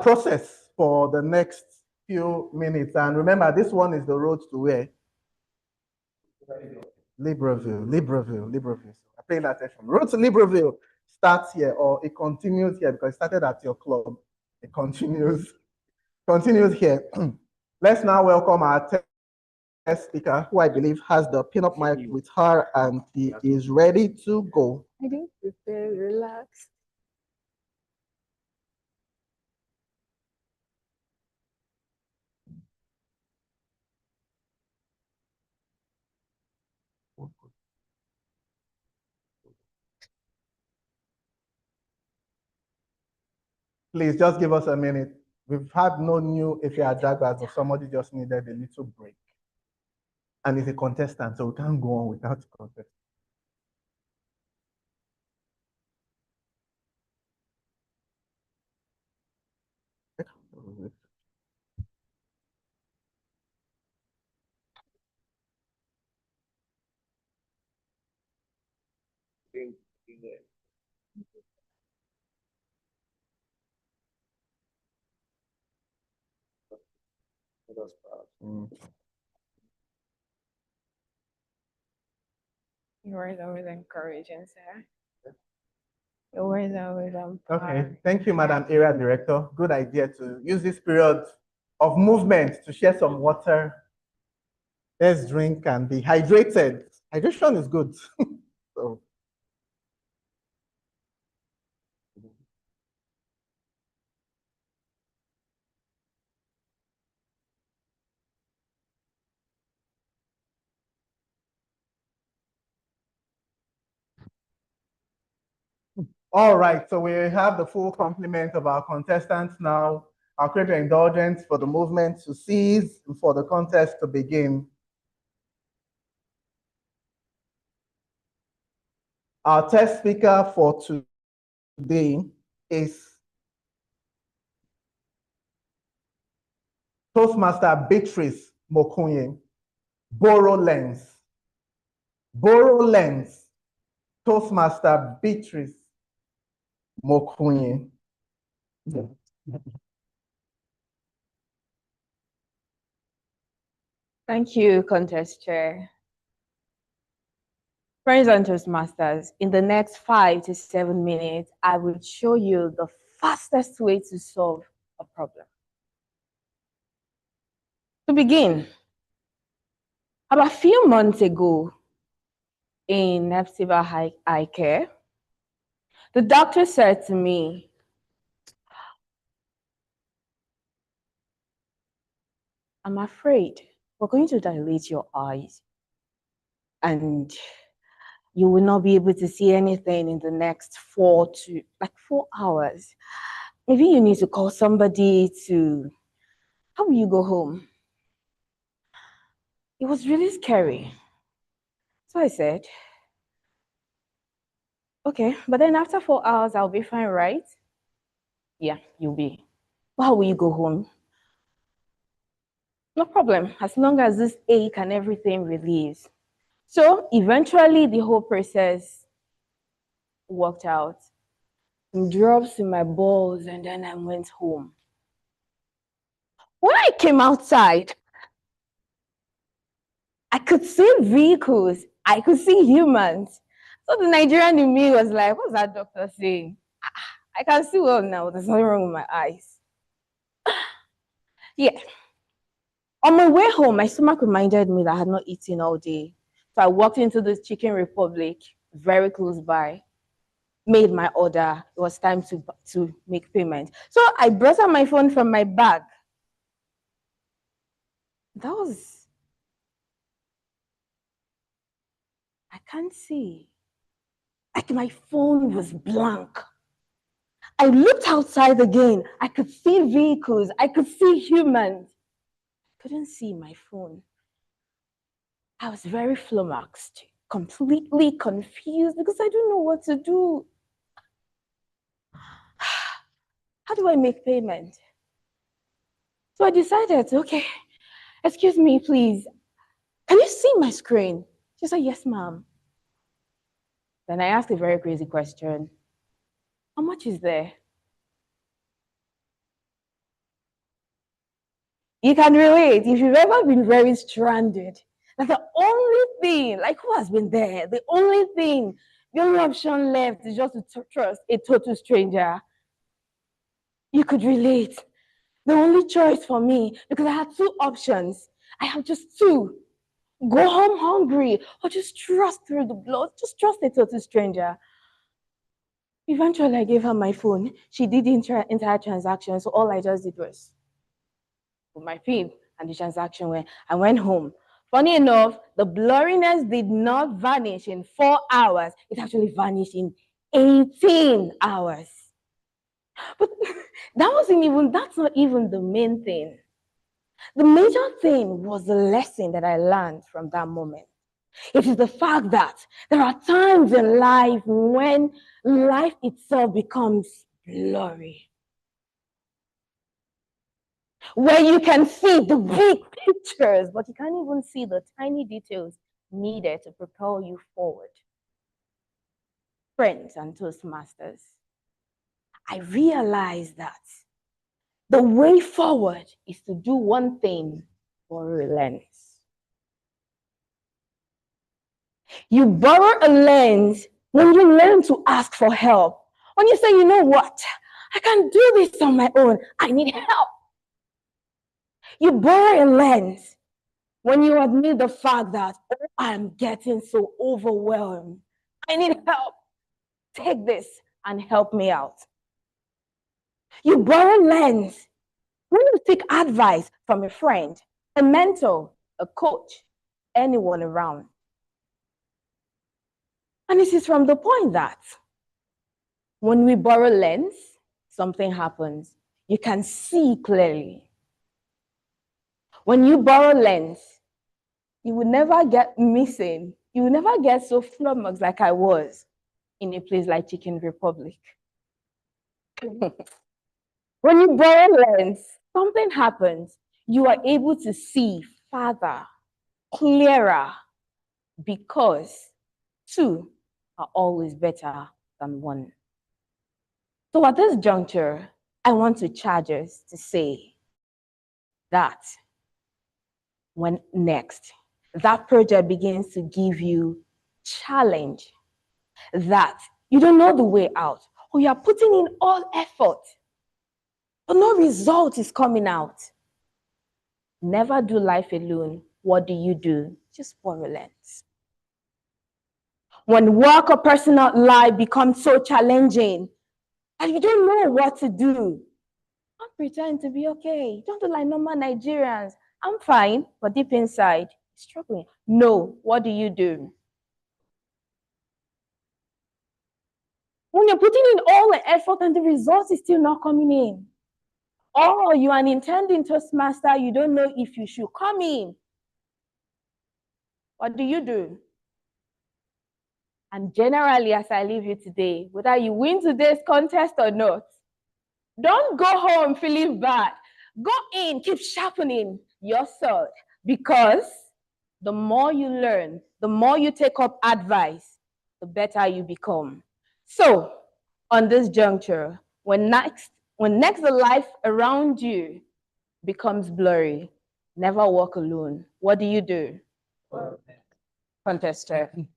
process for the next few minutes. And remember, this one is the road to where? Libreville. I'm paying attention. Road to Libreville starts here, or it continues here because it started at your club. It continues here. Let's now welcome our speaker, who I believe has the pin-up mic with her, and he is ready to go. I didn't prepare, relax. Please just give us a minute. We've had no new APR Jaguars, but somebody just needed a little break. And he's a contestant, so we can't go on without a contestant. Your words are always encouraging, sir. Your words are always Okay, thank you, Madam Area Director. Good idea to use this period of movement to share some water. Let's drink and be hydrated. Hydration is good. So. All right, so we have the full complement of our contestants now. I'll create an indulgence for the movement to cease and for the contest to begin. Our test speaker for today is Toastmaster Beatrice Mokunye. Borrow lens. Borrow lens. Toastmaster Beatrice Mokunye. Thank you, contest chair. Friends and Toastmasters, in the next 5 to 7 minutes, I will show you the fastest way to solve a problem. To begin, about a few months ago in Nepsiva Eye Care, the doctor said to me, I'm afraid we're going to dilate your eyes and you will not be able to see anything in the next 4 hours. Maybe you need to call somebody to, how will you go home? It was really scary. So I said, okay, but then after 4 hours, I'll be fine, right? Yeah, you'll be. But how will you go home? No problem, as long as this ache and everything relieves. So eventually the whole process worked out. Some drops in my balls, and then I went home. When I came outside, I could see vehicles, I could see humans. So the Nigerian in me was like, what's that doctor saying? I can see well now, there's nothing wrong with my eyes. Yeah. On my way home, my stomach reminded me that I had not eaten all day. So I walked into this Chicken Republic, very close by, made my order. It was time to make payment. So I brought out my phone from my bag. I can't see. Like my phone was blank. I looked outside again. I could see vehicles. I could see humans. I couldn't see my phone. I was very flummoxed, completely confused because I don't know what to do. How do I make payment? So I decided, okay, excuse me, please. Can you see my screen? She said, yes, ma'am. Then I asked a very crazy question. How much is there? You can relate if you've ever been very stranded. That's the only thing, like who has been there? The only option left is just to trust a total stranger. You could relate. The only choice for me, because I had 2 options. I have just 2. go home hungry, or just trust through the blood, just trust a total stranger. Eventually, I gave her my phone. She did the entire transaction, so all I just did was put my PIN and the transaction went. I went home. Funny enough, the blurriness did not vanish in 4 hours. It actually vanished in 18 hours. But that's not even the main thing. The major thing was the lesson that I learned from that moment. It is the fact that there are times in life when life itself becomes blurry, where you can see the big pictures, but you can't even see the tiny details needed to propel you forward. Friends and Toastmasters, I realized that the way forward is to do one thing or relent. You borrow a lens when you learn to ask for help. When you say, you know what, I can't do this on my own, I need help. You borrow a lens when you admit the fact that, oh, I'm getting so overwhelmed. I need help. Take this and help me out. You borrow lens when you seek advice from a friend, a mentor, a coach, anyone around. And this is from the point that when we borrow lens, something happens. You can see clearly. When you borrow lens, you will never get missing. You will never get so flummoxed like I was in a place like Chicken Republic. When you borrow lens, something happens. You are able to see farther, clearer, because two are always better than one. So at this juncture, I want to charge us to say that when next that project begins to give you challenge, that you don't know the way out, or you are putting in all effort, but no result is coming out. Never do life alone. What do? Just borrow lens. When work or personal life becomes so challenging and you don't know what to do, don't pretend to be okay. Don't do like normal Nigerians. I'm fine, but deep inside, struggling. No, what do? When you're putting in all the effort and the result is still not coming in, or you are an intending Toastmaster, you don't know if you should come in, what do? And generally, as I leave you today, whether you win today's contest or not, don't go home feeling bad. Go in, keep sharpening your sword, because the more you learn, the more you take up advice, the better you become. So, on this juncture, when next the life around you becomes blurry, never walk alone. What do? Contester.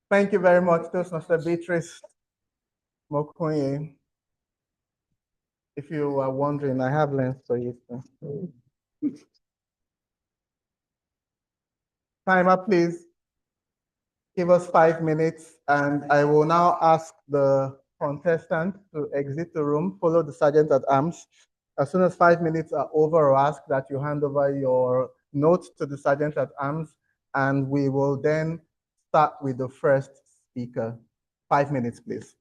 Thank you very much, Toastmaster Beatrice Mokoye. If you are wondering, I have lens for you. Timer, please. Give us 5 minutes, and I will now ask the contestant to exit the room, follow the sergeant at arms. As soon as 5 minutes are over, I'll ask that you hand over your notes to the sergeant at arms, and we will then start with the first speaker. 5 minutes, please.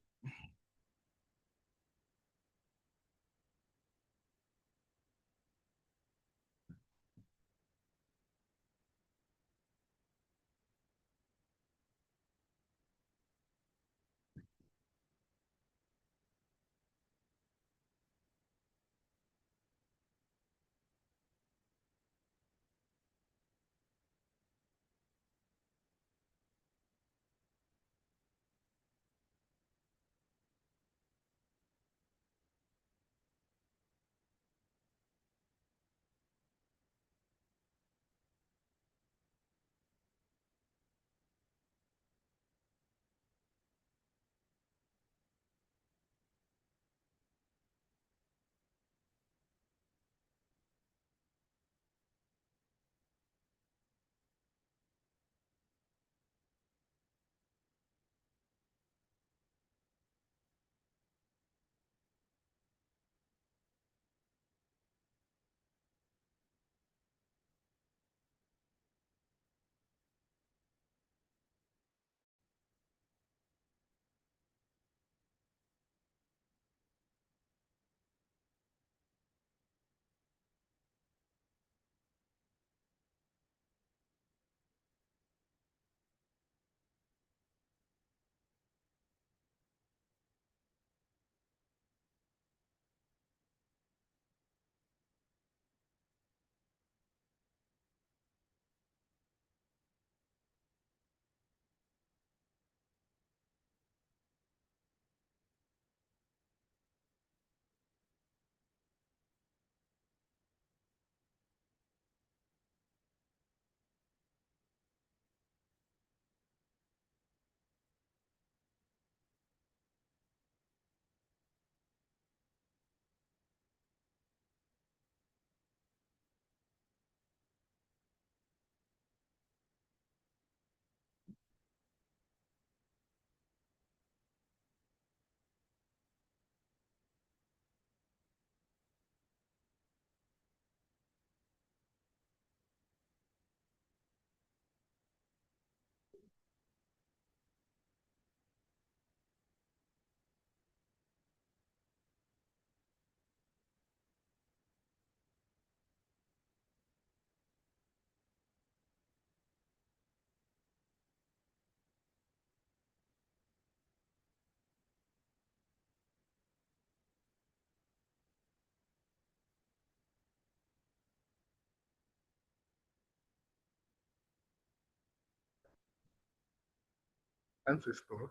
Ancestor.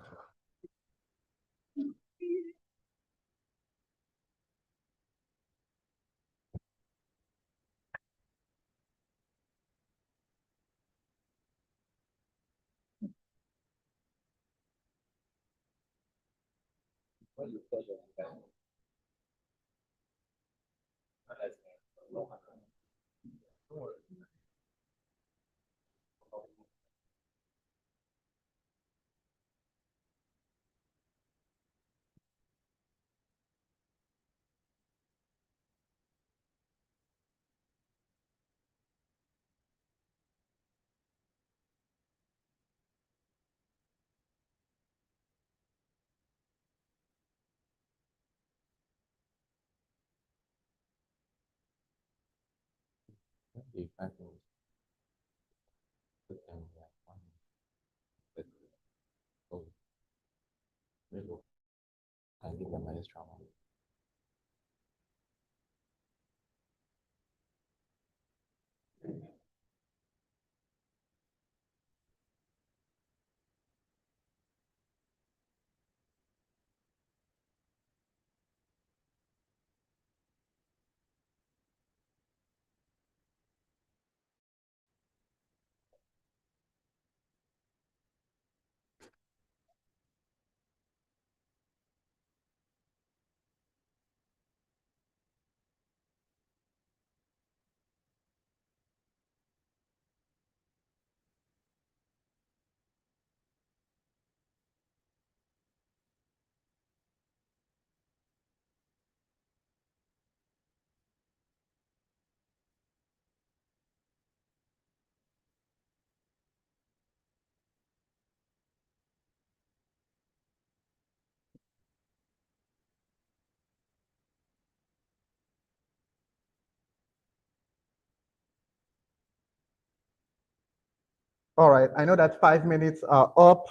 All right, I know that 5 minutes are up,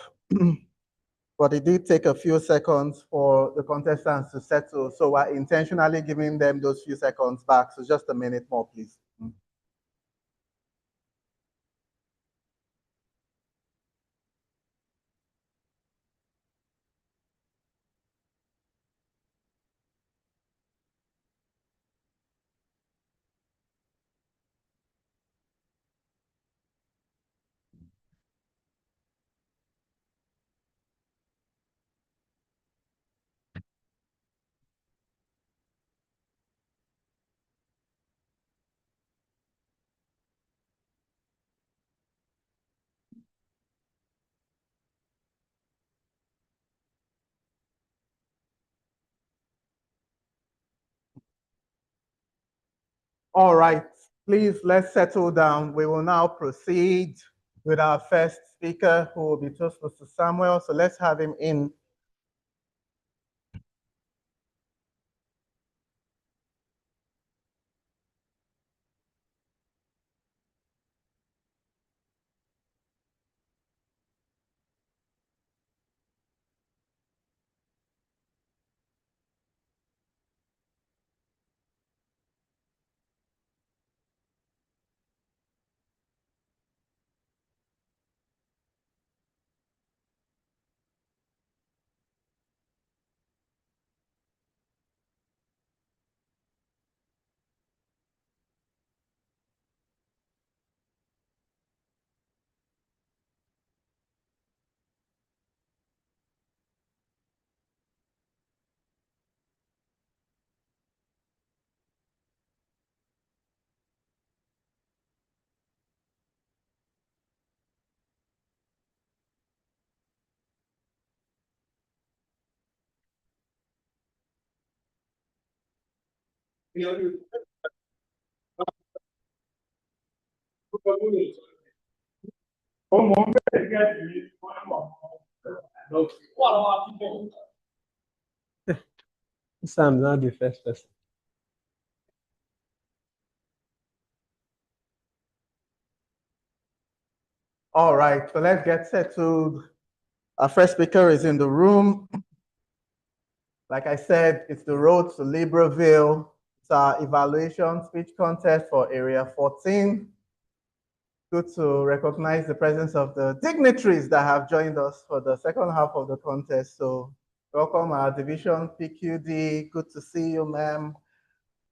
but it did take a few seconds for the contestants to settle. So we're intentionally giving them those few seconds back. So just a minute more, please. All right, please let's settle down. We will now proceed with our first speaker, who will be Toastmaster Samuel. So let's have him in. Sam, not the first person. All right, so let's get settled. Our first speaker is in the room. Like I said, it's the road to Libreville. It's our evaluation speech contest for Area 14. good to recognize the presence of the dignitaries that have joined us for the second half of the contest. So welcome our division PQD. Good to see you, ma'am.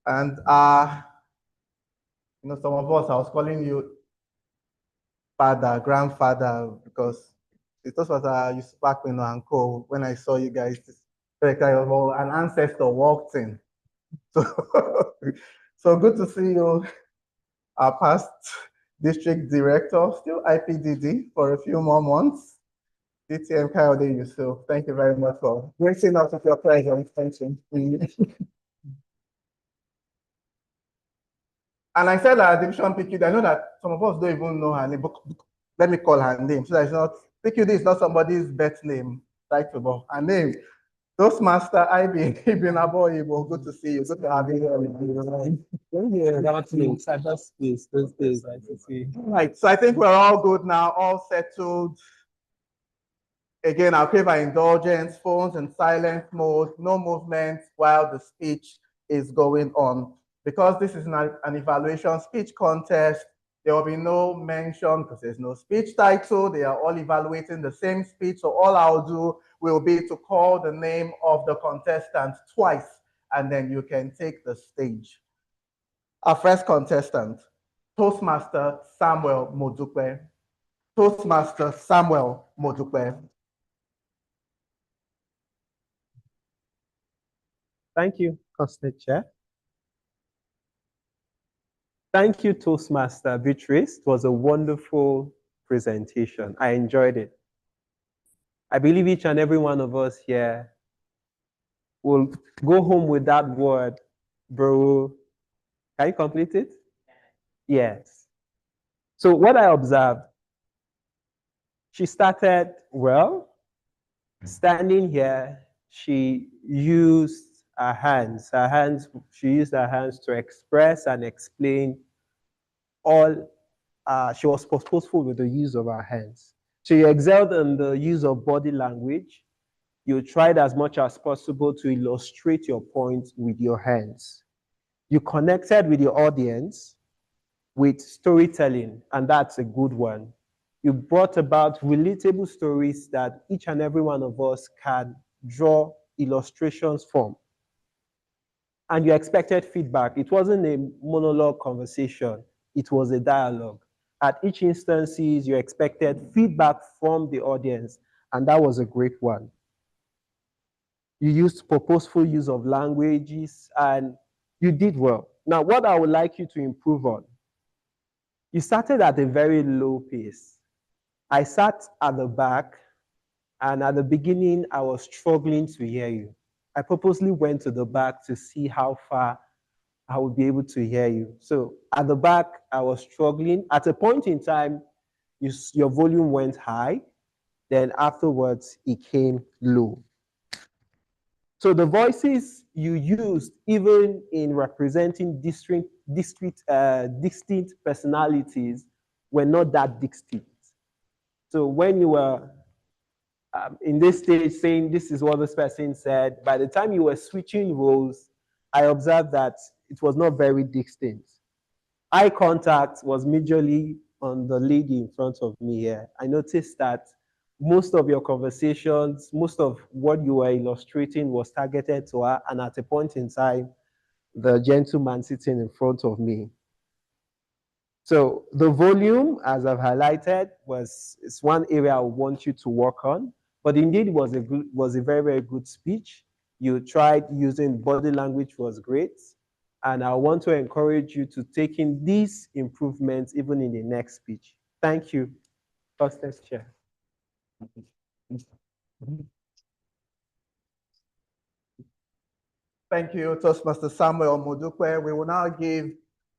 And some of us, I was calling you father, grandfather, because it was what I used to back when and co. When I saw you guys, like an ancestor walked in. So, so good to see you, our past district director, still IPDD for a few more months. DTM Kayode Yusuf, thank you very much for gracing us with your presence. Thank you. And I said that division PQD, I know that some of us don't even know her name, but let me call her name. So that it's not, PQD is not somebody's birth name, title, but her name. Toastmaster IB, Ibn Aboyibo, good to see you. Good to have you here. Yeah, that place. That's place. Those days, I can see. Right, so I think we're all good now, all settled. Again, I'll crave our indulgence, phones in silent mode, no movement while the speech is going on. Because this is an evaluation speech contest, there will be no mention because there's no speech title. They are all evaluating the same speech. So all I'll do will be to call the name of the contestant twice, and then you can take the stage. Our first contestant, Toastmaster Samuel Modukwe. Toastmaster Samuel Modukwe. Thank you, Constant Chair. Thank you, Toastmaster Beatrice. It was a wonderful presentation. I enjoyed it. I believe each and every one of us here will go home with that word, bro. Can you complete it? Yes. So what I observed, she started well, standing here, she used her hands. She used her hands to express and explain all. She was purposeful with the use of her hands. So you excelled in the use of body language. You tried as much as possible to illustrate your point with your hands. You connected with your audience with storytelling, and that's a good one. You brought about relatable stories that each and every one of us can draw illustrations from. And you expected feedback. It wasn't a monologue conversation, it was a dialogue. At each instances, you expected feedback from the audience, and that was a great one. You used purposeful use of languages, and you did well. Now, what I would like you to improve on, you started at a very low pace. I sat at the back, and at the beginning, I was struggling to hear you. I purposely went to the back to see how far I would be able to hear you. So at the back, I was struggling. At a point in time, your volume went high. Then afterwards, it came low. So the voices you used, even in representing distinct personalities, were not that distinct. So when you were in this stage saying this is what this person said, by the time you were switching roles, I observed that it was not very distinct. Eye contact was majorly on the lady in front of me here. I noticed that most of your conversations, most of what you were illustrating was targeted to her, and at a point in time, the gentleman sitting in front of me. So the volume, as I've highlighted, is one area I want you to work on. But indeed, it was a very, very good speech. You tried using body language, was great. And I want to encourage you to take in these improvements even in the next speech. Thank you. Fastest Chair. Thank you, Toastmaster Samuel Modukwe. We will now give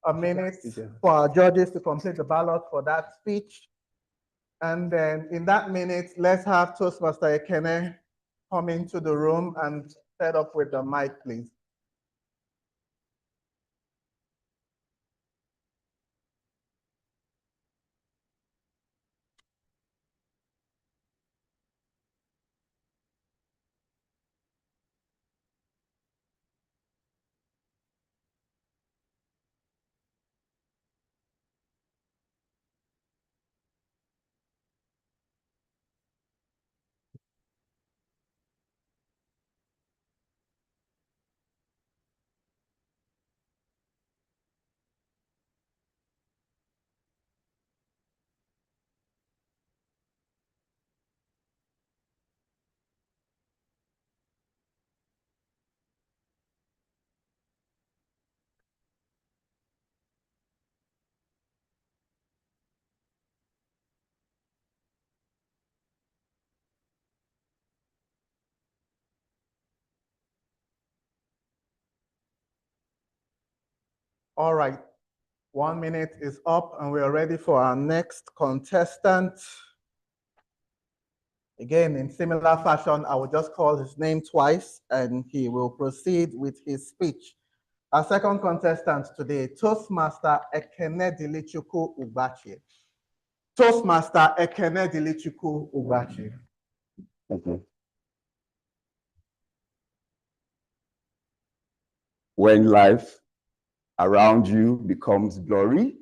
a minute for our judges to complete the ballot for that speech. And then in that minute, let's have Toastmaster Ekene come into the room and set up with the mic, please. All right, 1 minute is up and we are ready for our next contestant. Again, in similar fashion, I will just call his name twice and he will proceed with his speech. Our second contestant today, Toastmaster Ekene Dilichukwu Ugbachi. Toastmaster Ekene Dilichukwu Ugbachi. Okay. When life around you becomes blurry,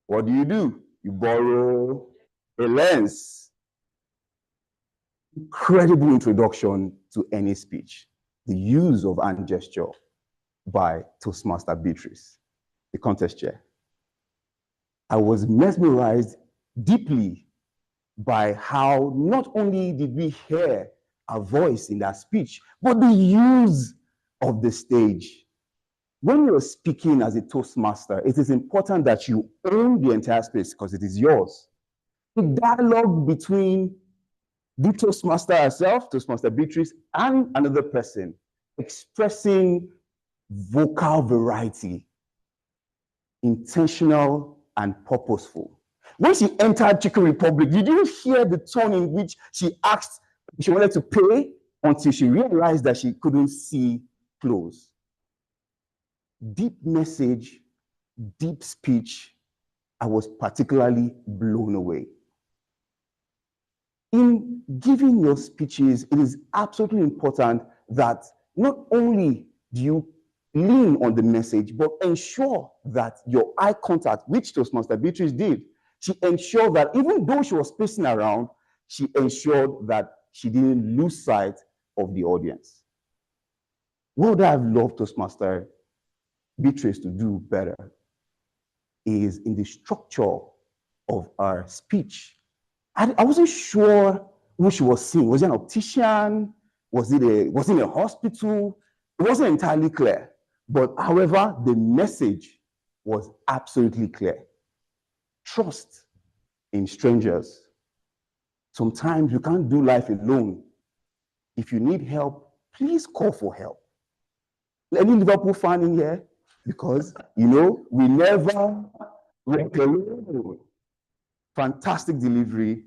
what do? You borrow a lens. Incredible introduction to any speech. The use of hand gesture by Toastmaster Beatrice, the contest chair. I was mesmerized deeply by how not only did we hear a voice in that speech, but the use of the stage. When you're speaking as a Toastmaster, it is important that you own the entire space because it is yours. The dialogue between the Toastmaster herself, Toastmaster Beatrice, and another person, expressing vocal variety, intentional and purposeful. When she entered Chicken Republic, did you hear the tone in which she asked if she wanted to pay until she realized that she couldn't see close? Deep message, deep speech. I was particularly blown away. In giving your speeches, it is absolutely important that not only do you lean on the message, but ensure that your eye contact, which Toastmaster Beatrice did, she ensured that even though she was pacing around, she ensured that she didn't lose sight of the audience. What would I have loved Toastmaster Beatrice to do better is in the structure of her speech. I wasn't sure who she was seeing. Was it an optician? Was it a hospital? It wasn't entirely clear. But however, the message was absolutely clear. Trust in strangers. Sometimes you can't do life alone. If you need help, please call for help. Any Liverpool fan in here? Because, we never went alone. Fantastic delivery.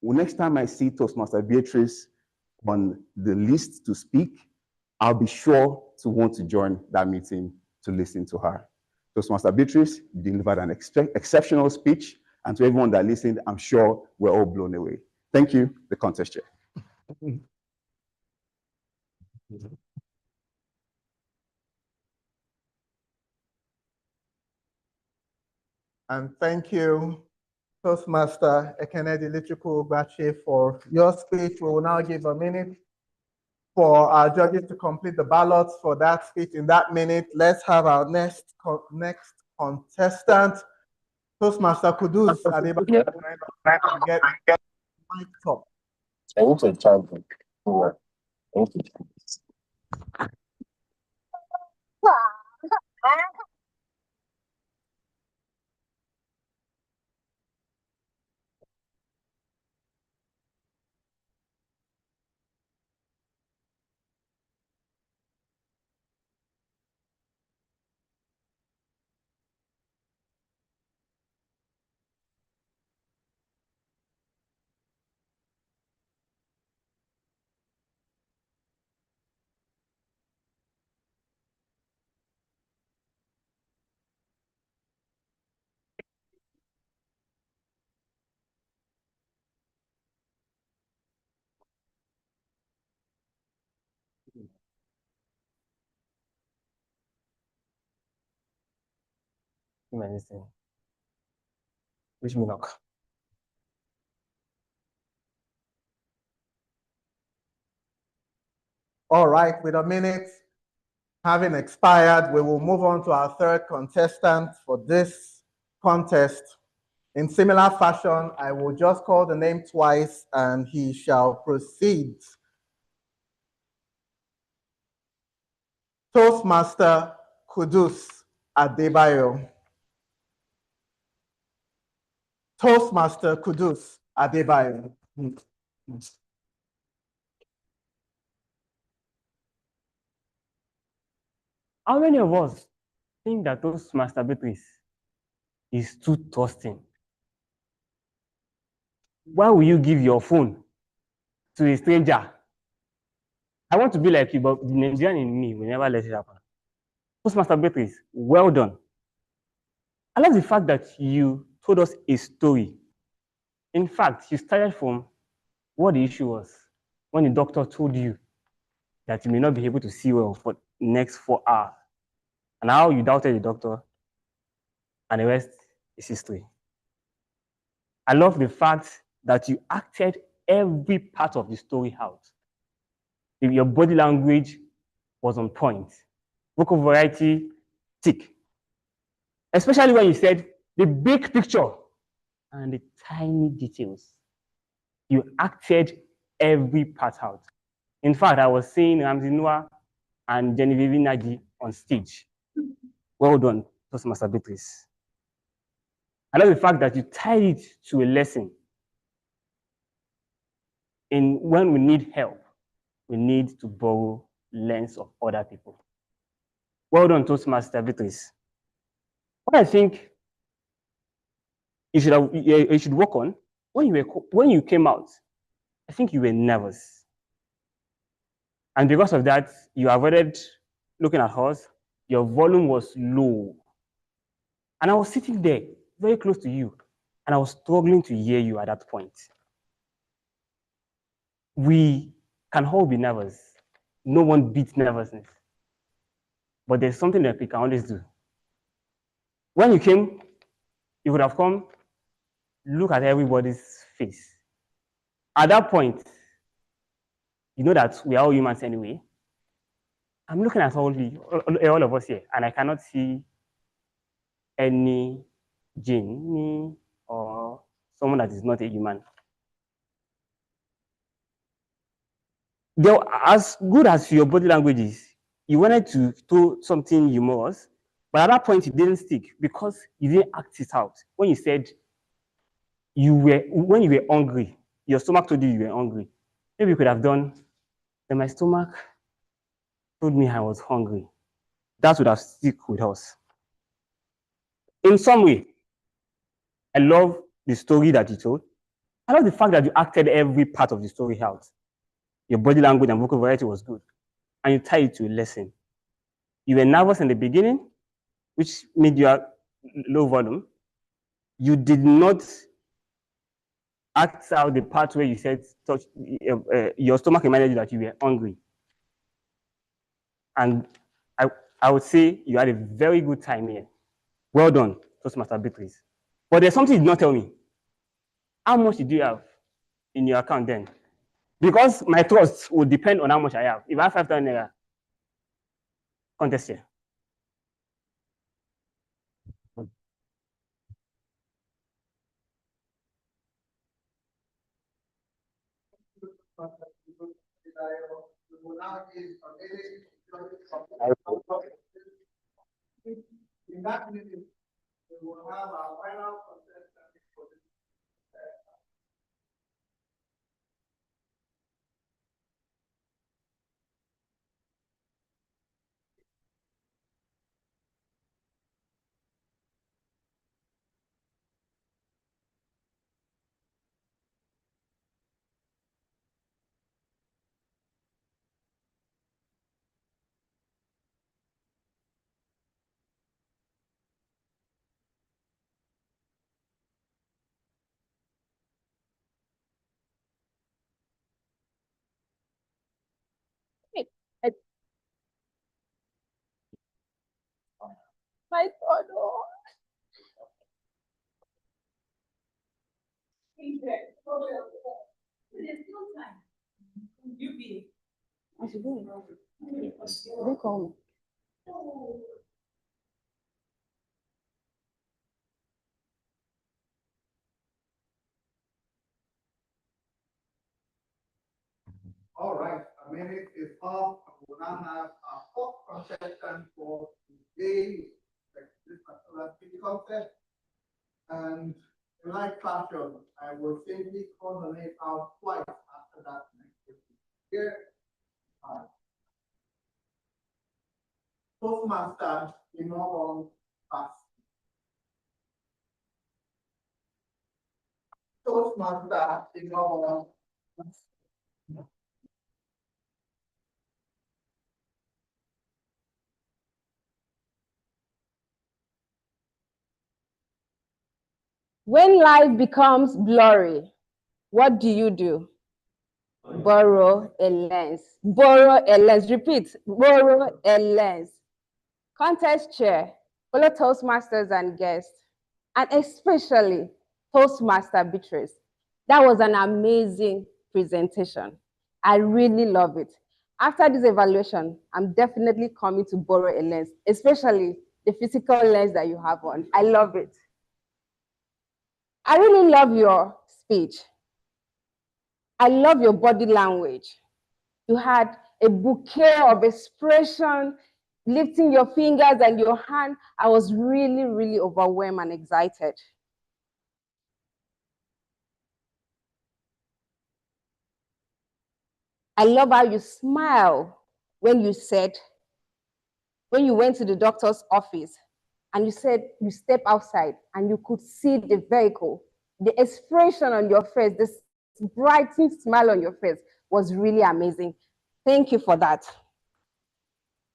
Well, next time I see Toastmaster Beatrice on the list to speak, I'll be sure to want to join that meeting to listen to her. Toastmaster Beatrice delivered an exceptional speech, and to everyone that listened, I'm sure we're all blown away. Thank you, the contest chair. And thank you, Toastmaster Ekene Dilichukwu Ugbachi, for your speech. We will now give a minute for our judges to complete the ballots for that speech. In that minute, let's have our next contestant, Toastmaster Kudus Adebayo, get mic'd up. I need to charge them. I need to charge them. Wish me luck. All right, with a minute having expired, we will move on to our third contestant for this contest. In similar fashion, I will just call the name twice and he shall proceed. Toastmaster Kudus Adebayo. Toastmaster Kudus Adebayo. How many of us think that those masturbatories is too trusting. Why will you give your phone to a stranger? I want to be like you, but the Nigerian in me will never let it happen. Those masturbatories, well done. I love the fact that you told us a story. In fact, you started from what the issue was when the doctor told you that you may not be able to see well for the next 4 hours. And how you doubted the doctor, and the rest is history. I love the fact that you acted every part of the story out. Your body language was on point. Vocal variety, tick. Especially when you said the big picture and the tiny details. You acted every part out. In fact, I was seeing Ramsey Noah and Genevieve Nagy on stage. Well done, Toastmaster Beatrice. I love the fact that you tied it to a lesson. In when we need help, we need to borrow lens of other people. Well done, Toastmaster Beatrice. What I think you should work on when you came out, I think you were nervous. And because of that, you avoided looking at us. Your volume was low. And I was sitting there very close to you, and I was struggling to hear you at that point. We can all be nervous. No one beats nervousness. But there's something that we can always do. When you came, you would have come, look at everybody's face. At that point, you know that we are all humans anyway. I'm looking at all of us here, and I cannot see any genie or someone that is not a human. As good as your body language is, you wanted to do something humorous, but at that point it didn't stick because you didn't act it out. When you said when you were hungry, your stomach told you were hungry. Maybe you could have done, and my stomach told me I was hungry. That would have stuck with us. In some way, I love the story that you told. I love the fact that you acted every part of the story out. Your body language and vocal variety was good. And you tied it to a lesson. You were nervous in the beginning, which made you low volume. You did not act out the part where you said your stomach reminded you that you were hungry. And I would say you had a very good time here. Well done, Toastmaster Beatrice. But there's something you did not tell me. How much did you have in your account then? Because my trust will depend on how much I have. If I have 5,000 naira, contest here. In that meeting, we will have our final contestant for this. My God, oh. I should do it. They call me. All right, a minute is up. We will now have our fourth contestant for today, this particular city contest. And in like fashion, I will simply call the name out twice after that next. Here, Toastmaster involved us. Toastmaster involved us. When life becomes blurry, what do you do? Borrow a lens. Borrow a lens. Repeat. Borrow a lens. Contest chair. Fellow Toastmasters and guests, and especially Toastmaster Beatrice. That was an amazing presentation. I really love it. After this evaluation, I'm definitely coming to borrow a lens, especially the physical lens that you have on. I love it. I really love your speech. I love your body language. You had a bouquet of expression, lifting your fingers and your hand. I was really, really overwhelmed and excited. I love how you smile when you went to the doctor's office and you said you step outside and you could see the vehicle. The expression on your face, this brightening smile on your face was really amazing. Thank you for that.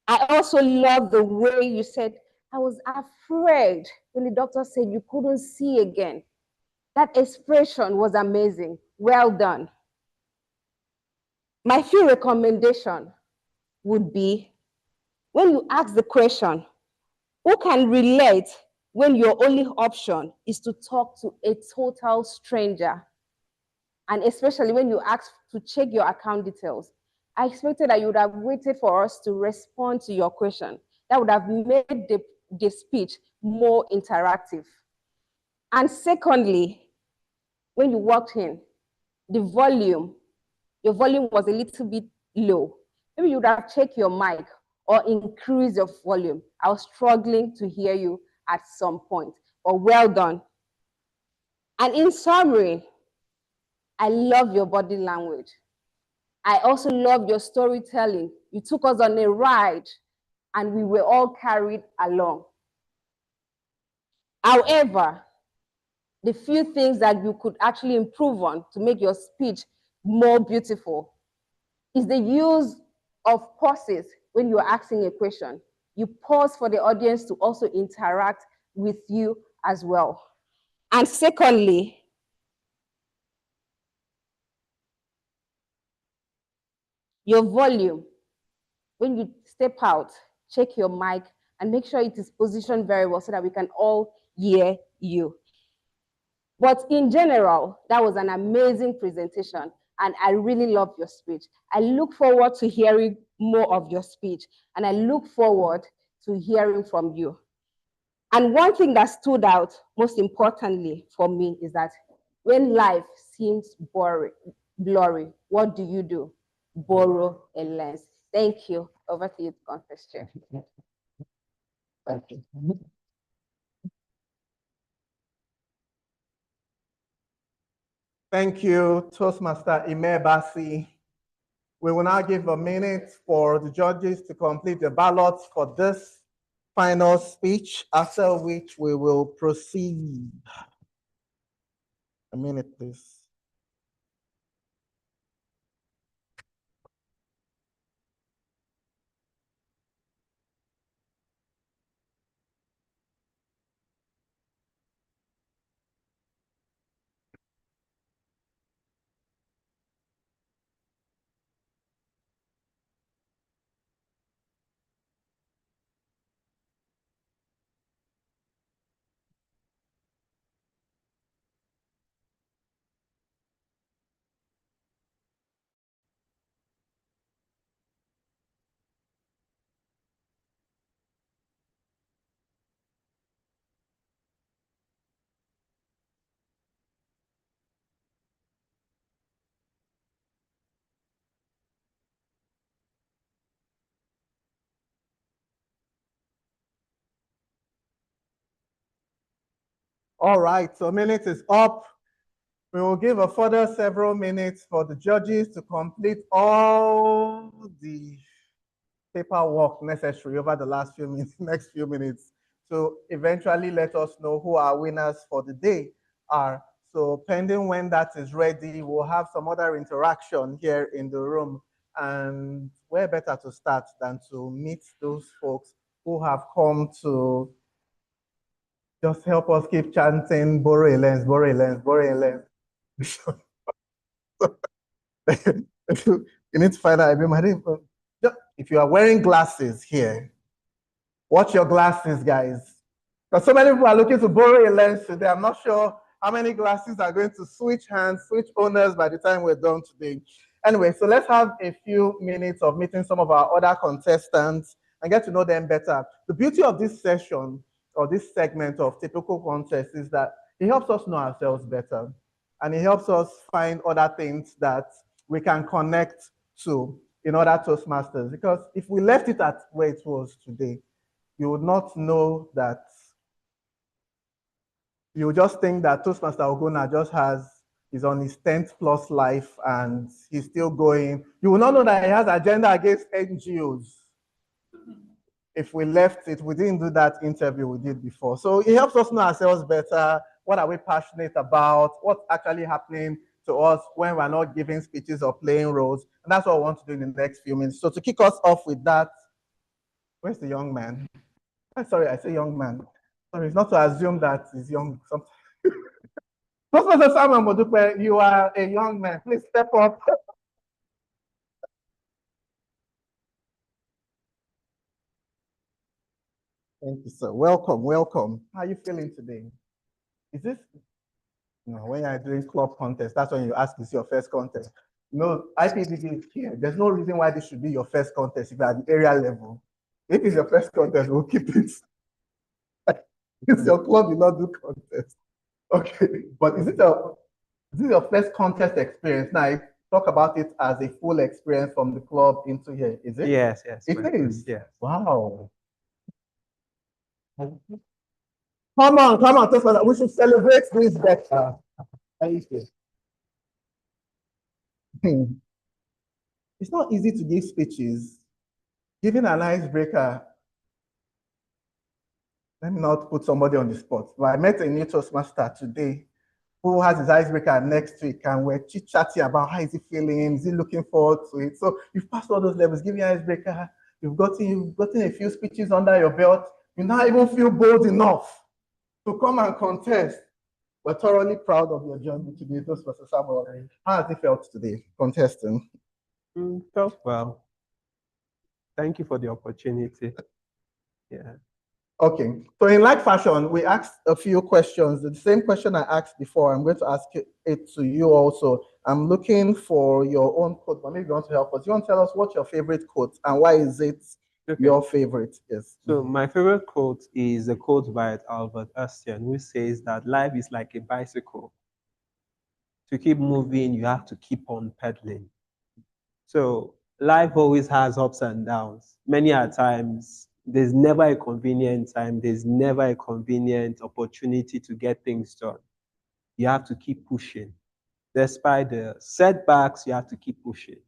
I also love the way you said, I was afraid when the doctor said you couldn't see again. That expression was amazing. Well done. My few recommendation would be, when you ask the question, who can relate when your only option is to talk to a total stranger? And especially when you ask to check your account details. I expected that you would have waited for us to respond to your question. That would have made the speech more interactive. And secondly, when you walked in, your volume was a little bit low. Maybe you would have checked your mic or increase your volume. I was struggling to hear you at some point, but well done. And in summary, I love your body language. I also love your storytelling. You took us on a ride and we were all carried along. However, the few things that you could actually improve on to make your speech more beautiful is the use of pauses when you're asking a question. You pause for the audience to also interact with you as well. And secondly, your volume. When you step out, check your mic and make sure it is positioned very well so that we can all hear you. But in general, that was an amazing presentation and I really love your speech. I look forward to hearing more of your speech and I look forward to hearing from you. And one thing that stood out most importantly for me is that when life seems blurry, what do? Borrow a lens. Thank you. Over to you, Conference Chair. Thank you. Thank you, Toastmaster Ime Basi. We will now give a minute for the judges to complete the ballots for this final speech, after which we will proceed. A minute, please. All right, so minute is up. We will give a further several minutes for the judges to complete all the paperwork necessary over the last few minutes, next few minutes, to eventually let us know who our winners for the day are. So pending when that is ready, we'll have some other interaction here in the room. And where better to start than to meet those folks who have come to just help us keep chanting, borrow a lens, borrow a lens, borrow a lens. You need to find out. If you are wearing glasses here, watch your glasses, guys. Because so many people are looking to borrow a lens today. I'm not sure how many glasses are going to switch hands, switch owners by the time we're done today. Anyway, so let's have a few minutes of meeting some of our other contestants and get to know them better. The beauty of this session or this segment of Typical Contest is that it helps us know ourselves better, and it helps us find other things that we can connect to in other Toastmasters. Because if we left it at where it was today, you would not know that. You would just think that Toastmaster Ogona just is on his 10th plus life and he's still going. You will not know that he has agenda against NGOs. If we left it, we didn't do that interview we did before. So it helps us know ourselves better. What are we passionate about? What's actually happening to us when we're not giving speeches or playing roles? And that's what I want to do in the next few minutes. So to kick us off with that, where's the young man? Sorry, I say young man. Sorry, it's not to assume that he's young. Professor Simon Modupe, you are a young man. Please step up. Thank you, sir. Welcome, welcome. How are you feeling today? Is this, when you're doing club contest, that's when you ask, is your first contest? No, IPDD is here. There's no reason why this should be your first contest if you're at the area level. If it's your first contest, we'll keep it. It's your club, you not do contest. Okay, but is it your first contest experience? Now, talk about it as a full experience from the club into here, is it? Yes, yes. It is? Yes. Wow. Come on, we should celebrate this better. Thank you. It's not easy to give speeches. Giving an icebreaker, let me not put somebody on the spot, but I met a new Toastmaster today who has his icebreaker next week, and we're chit-chatting about how is he feeling, is he looking forward to it. So you've passed all those levels, give your icebreaker, you've gotten a few speeches under your belt, you now even feel bold enough to come and contest. We're thoroughly proud of your journey today, Toastmaster Samuel. How has it felt today, contesting? Felt well. Thank you for the opportunity. Yeah. Okay, so in like fashion, we asked a few questions. The same question I asked before, I'm going to ask it to you also. I'm looking for your own quote, but maybe you want to help us. You want to tell us what's your favorite quote and why is it your favorite? Yes. So my favorite quote is a quote by Albert Einstein, who says that life is like a bicycle. To keep moving, you have to keep on pedaling. So life always has ups and downs. Many a times, there's never a convenient time. There's never a convenient opportunity to get things done. You have to keep pushing. Despite the setbacks, you have to keep pushing.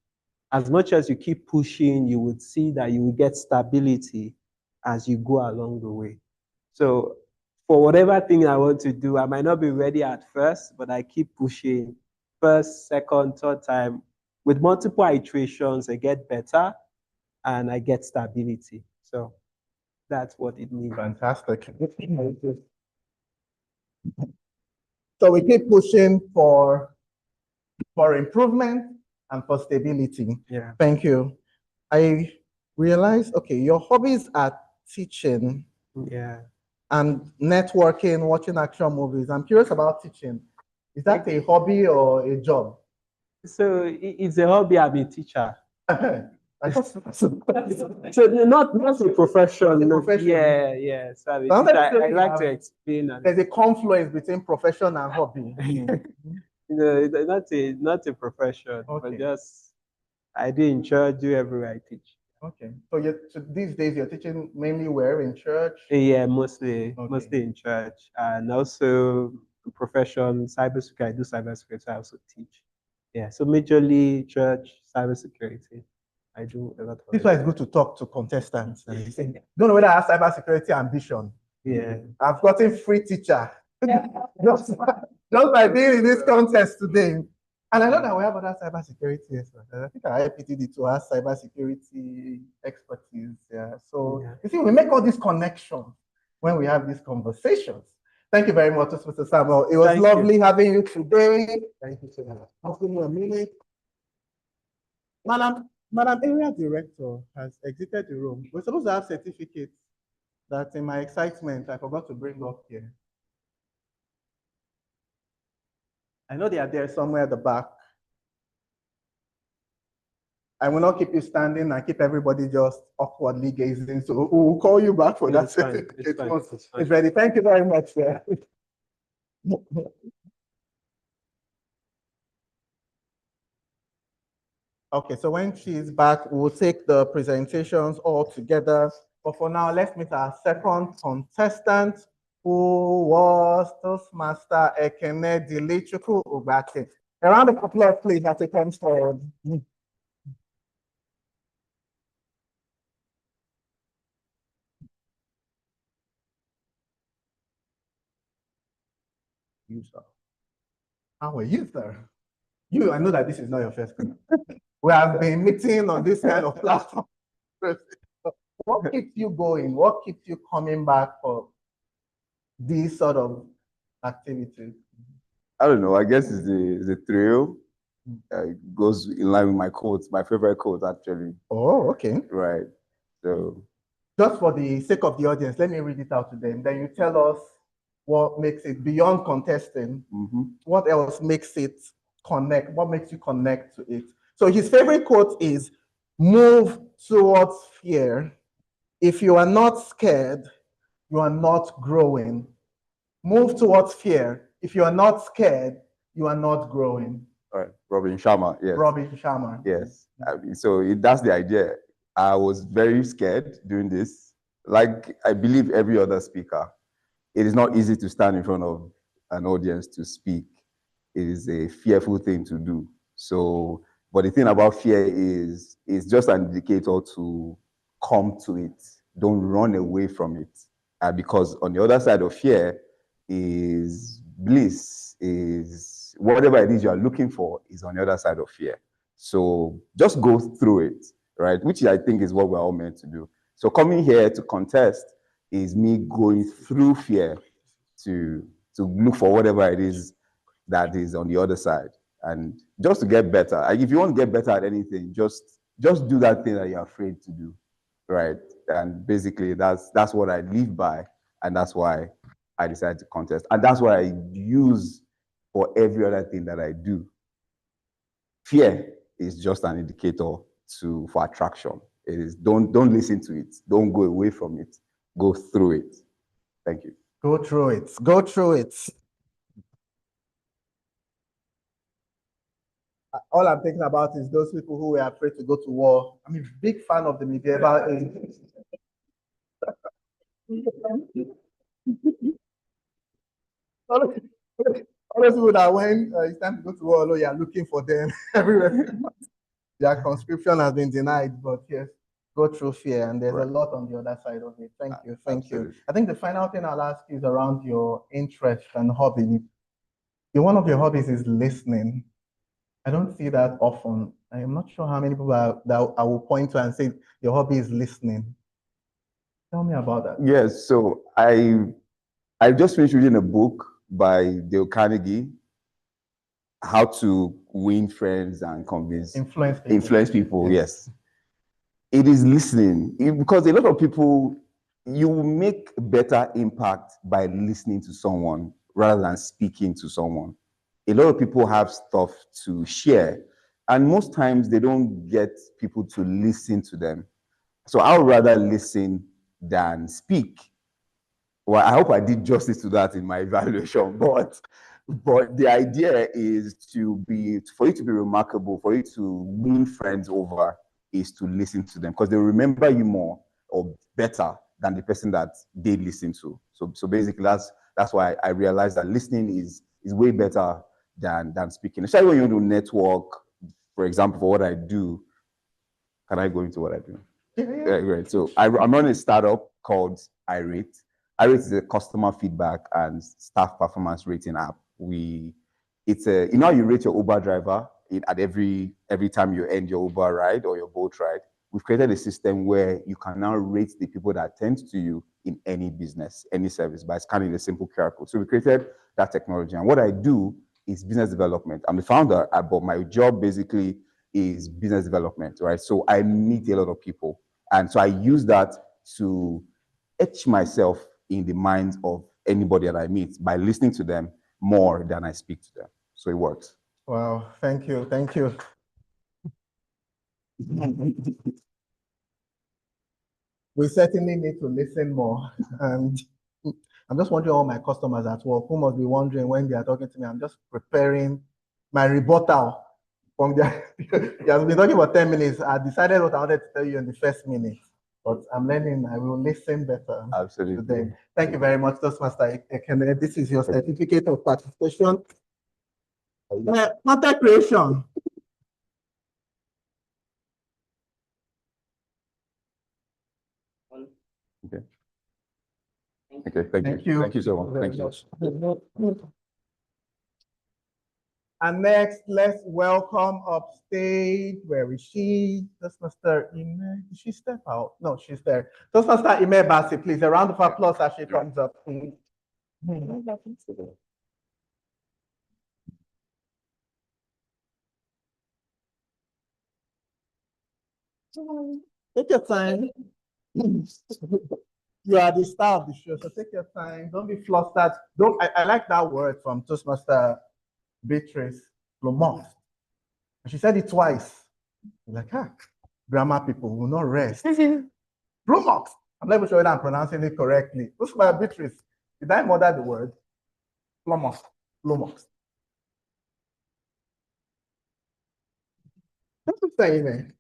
As much as you keep pushing, you would see that you will get stability as you go along the way. So for whatever thing I want to do, I might not be ready at first, but I keep pushing. First, second, third time. With multiple iterations, I get better and I get stability. So that's what it means. Fantastic. So we keep pushing for improvement and for stability. Yeah. Thank you. I realized, okay, your hobbies are teaching Yeah. and networking, watching action movies. I'm curious about teaching. Is that a hobby or a job? So it's a hobby. I'm a teacher. So not a profession. A profession. Yeah, yeah. So I like to explain. There's a confluence between profession and hobby. Not a profession, Okay. but just I do in church, do everywhere I teach. Okay. So these days you're teaching mainly where, in church? Yeah, mostly Okay. in church, and also profession cybersecurity. I do cybersecurity. I also teach. Yeah, so majorly church cybersecurity. I do a lot of This it. is why it's good to talk to contestants. Don't know whether I have cybersecurity ambition. Yeah. I've gotten free teacher just by being in this contest today. And I know that we have other cybersecurity experts. I think our IPTD too has cybersecurity expertise. Yeah. So you see, we make all these connections when we have these conversations. Thank you very much, Mr. Samuel. It was Thank lovely having you today. Thank you so much. I'll give you a minute. Madam Area Director has exited the room. We're supposed to have certificates that in my excitement, I forgot to bring up here. I know they are there somewhere at the back. I will not keep you standing and keep everybody just awkwardly gazing. So we'll call you back for that certificate once it's ready. Thank you very much, sir. Okay, so when she's back, we'll take the presentations all together. But for now, let's meet our second contestant, who was Toastmaster Ekene Dilichukwu Ubate. A round of applause, please, as he comes forward. You, sir. How are you, sir? I know that this is not your first time. We have been meeting on this kind of platform. What keeps you going? What keeps you coming back for these sort of activities? I don't know. I guess it's the thrill. It goes in line with my quotes, my favorite quote, actually. Oh, okay. Right. So, just for the sake of the audience, let me read it out to them. Then you tell us what makes it beyond contesting. What else makes it connect? What makes you connect to it? So his favorite quote is, "Move towards fear. If you are not scared, you are not growing. Move towards fear. If you are not scared, you are not growing." all right, Robin Sharma, yes. Robin Sharma. Yes. That's the idea. I was very scared doing this. Like I believe every other speaker, it is not easy to stand in front of an audience to speak. It is a fearful thing to do. So, but the thing about fear is it's just an indicator to come to it. Don't run away from it. Because on the other side of fear is bliss, is whatever it is you are looking for is on the other side of fear. So just go through it, right? Which I think is what we're all meant to do. So coming here to contest is me going through fear to look for whatever it is that is on the other side, and just to get better. Like if you want to get better at anything, just do that thing that you're afraid to do, right? And basically, that's what I live by, and that's why I decided to contest, and that's what I use for every other thing that I do. Fear is just an indicator for attraction. It is don't listen to it. Don't go away from it. Go through it. Thank you. Go through it. Go through it. All I'm thinking about is those people who were afraid to go to war. I'm a big fan of the medieval age. all those people that when it's time to go to war, you're looking for them everywhere. Their conscription has been denied, but yes, go through fear, and there's a lot on the other side of it. Thank you. Thank you. I think the final thing I'll ask is around your interest and hobby. One of your hobbies is listening. I don't see that often. I am not sure how many people that I will point to and say your hobby is listening. Tell me about that. Yes, so I just finished reading a book by Dale Carnegie, How to Win Friends and Influence People. Yes. It is listening, because a lot of people, you will make better impact by listening to someone rather than speaking to someone. A lot of people have stuff to share, and most times they don't get people to listen to them. So I would rather listen than speak. Well, I hope I did justice to that in my evaluation, but the idea is for you to be remarkable, for you to win friends over, is to listen to them, because they remember you more or better than the person that they listen to. So basically, that's why I realized that listening is way better than speaking. Especially when you do network, for example, for what I do, Can I go into what I do? Yeah. Great. So I'm running a startup called iRate. iRate is a customer feedback and staff performance rating app. It's a, you know how you rate your Uber driver at every time you end your Uber ride or your Bolt ride. We've created a system where you can now rate the people that attend to you in any business, any service by scanning a simple QR code. So we created that technology. And what I do is business development. I'm the founder, but my job basically is business development, right? So I meet a lot of people. And so I use that to etch myself in the minds of anybody that I meet by listening to them more than I speak to them. So it works. Wow, thank you, thank you. We certainly need to listen more. And I'm just wondering, all my customers at work who must be wondering when they are talking to me, I'm just preparing my rebuttal from their, he has been talking for 10 minutes. I decided what I wanted to tell you in the first minute, but I'm learning, I will listen better. Absolutely. Today. Thank you very much, Toastmaster Ekene. This is your certificate of participation. Content creation. Okay. Okay, thank you. Thank you so much. Thank you. And next, let's welcome upstage. Where is she? Toastmaster Ime. Did she step out? No, she's there. Toastmaster Ime Basi, please. A round of applause as she comes up. Take your time. You are the star of the show, so take your time. Don't be flustered. I like that word from Toastmaster Beatrice Lomont. She said it twice. I'm like, grammar people will not rest. Plumox. I'm not even sure whether I'm pronouncing it correctly. Toastmaster Beatrice, did I murder the word? Plumox. Plumox. Toastmaster Ime,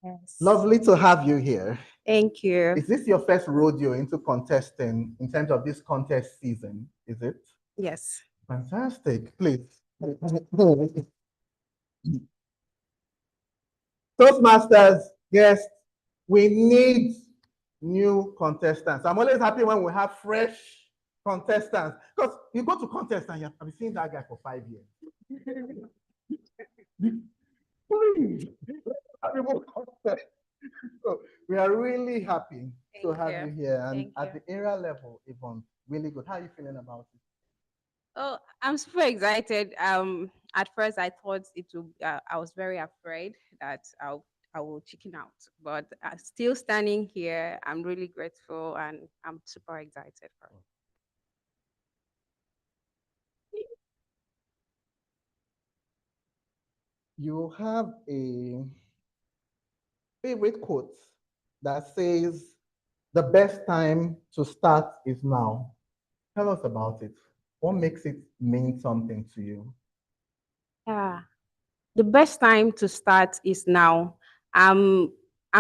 Yes. lovely to have you here. Thank you. Is this your first rodeo into contesting in terms of this contest season? Is it? Yes. Fantastic. Please. Toastmasters, yes, we need new contestants. I'm always happy when we have fresh contestants because you go to contest and I've been seeing that guy for 5 years. Please. So we are really happy to have you here. And at the area level, Yvonne, really good. How are you feeling about it? Oh, I'm super excited. At first I thought it would. I was very afraid that I will chicken out, but still standing here, I'm really grateful and I'm super excited for it. You have a favorite quote that says, "The best time to start is now." Tell us about it. What makes it mean something to you? Yeah. The best time to start is now. I'm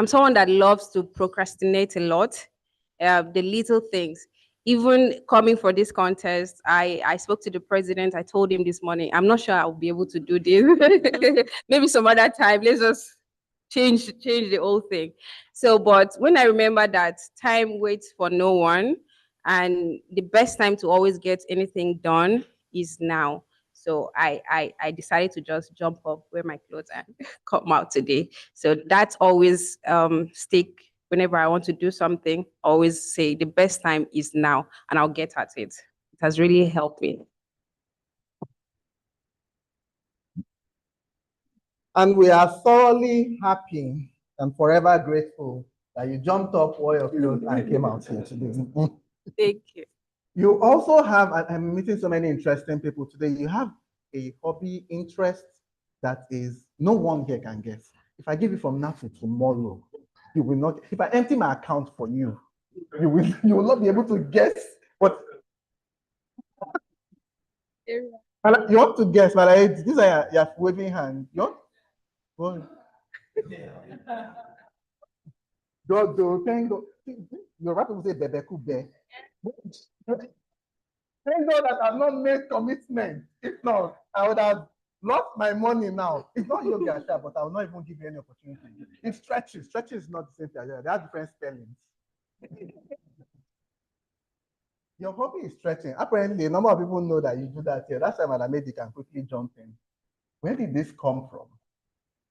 someone that loves to procrastinate a lot. The little things. Even coming for this contest, I spoke to the president. I told him this morning, I'm not sure I'll be able to do this. Maybe some other time. Let's just change the whole thing. So, but when I remember that time waits for no one, and the best time to always get anything done is now. So I decided to just jump up, wear my clothes, and come out today. So that's always stick whenever I want to do something. Always say the best time is now, and I'll get at it. It has really helped me. And we are thoroughly happy and forever grateful that you jumped up, wore your clothes, and came out here today. Thank you. You also have, I'm meeting so many interesting people today. You have a hobby interest that is no one here can guess. If I give you from now to tomorrow, you will not. If I empty my account for you, you will not be able to guess what. You want to guess, but these are your waving hand. You want? God, thank God. Your rapper will say Bebeku Be. Thank God that I've not made commitment. If not, I would have lost my money now. It's not yoga, but I will not even give you any opportunity. It's stretches. Stretches is not the same thing. They have different spellings. Your hobby is stretching. Apparently, a number of people know that you do that here. That's why Madam Eddie can quickly jump in. Where did this come from?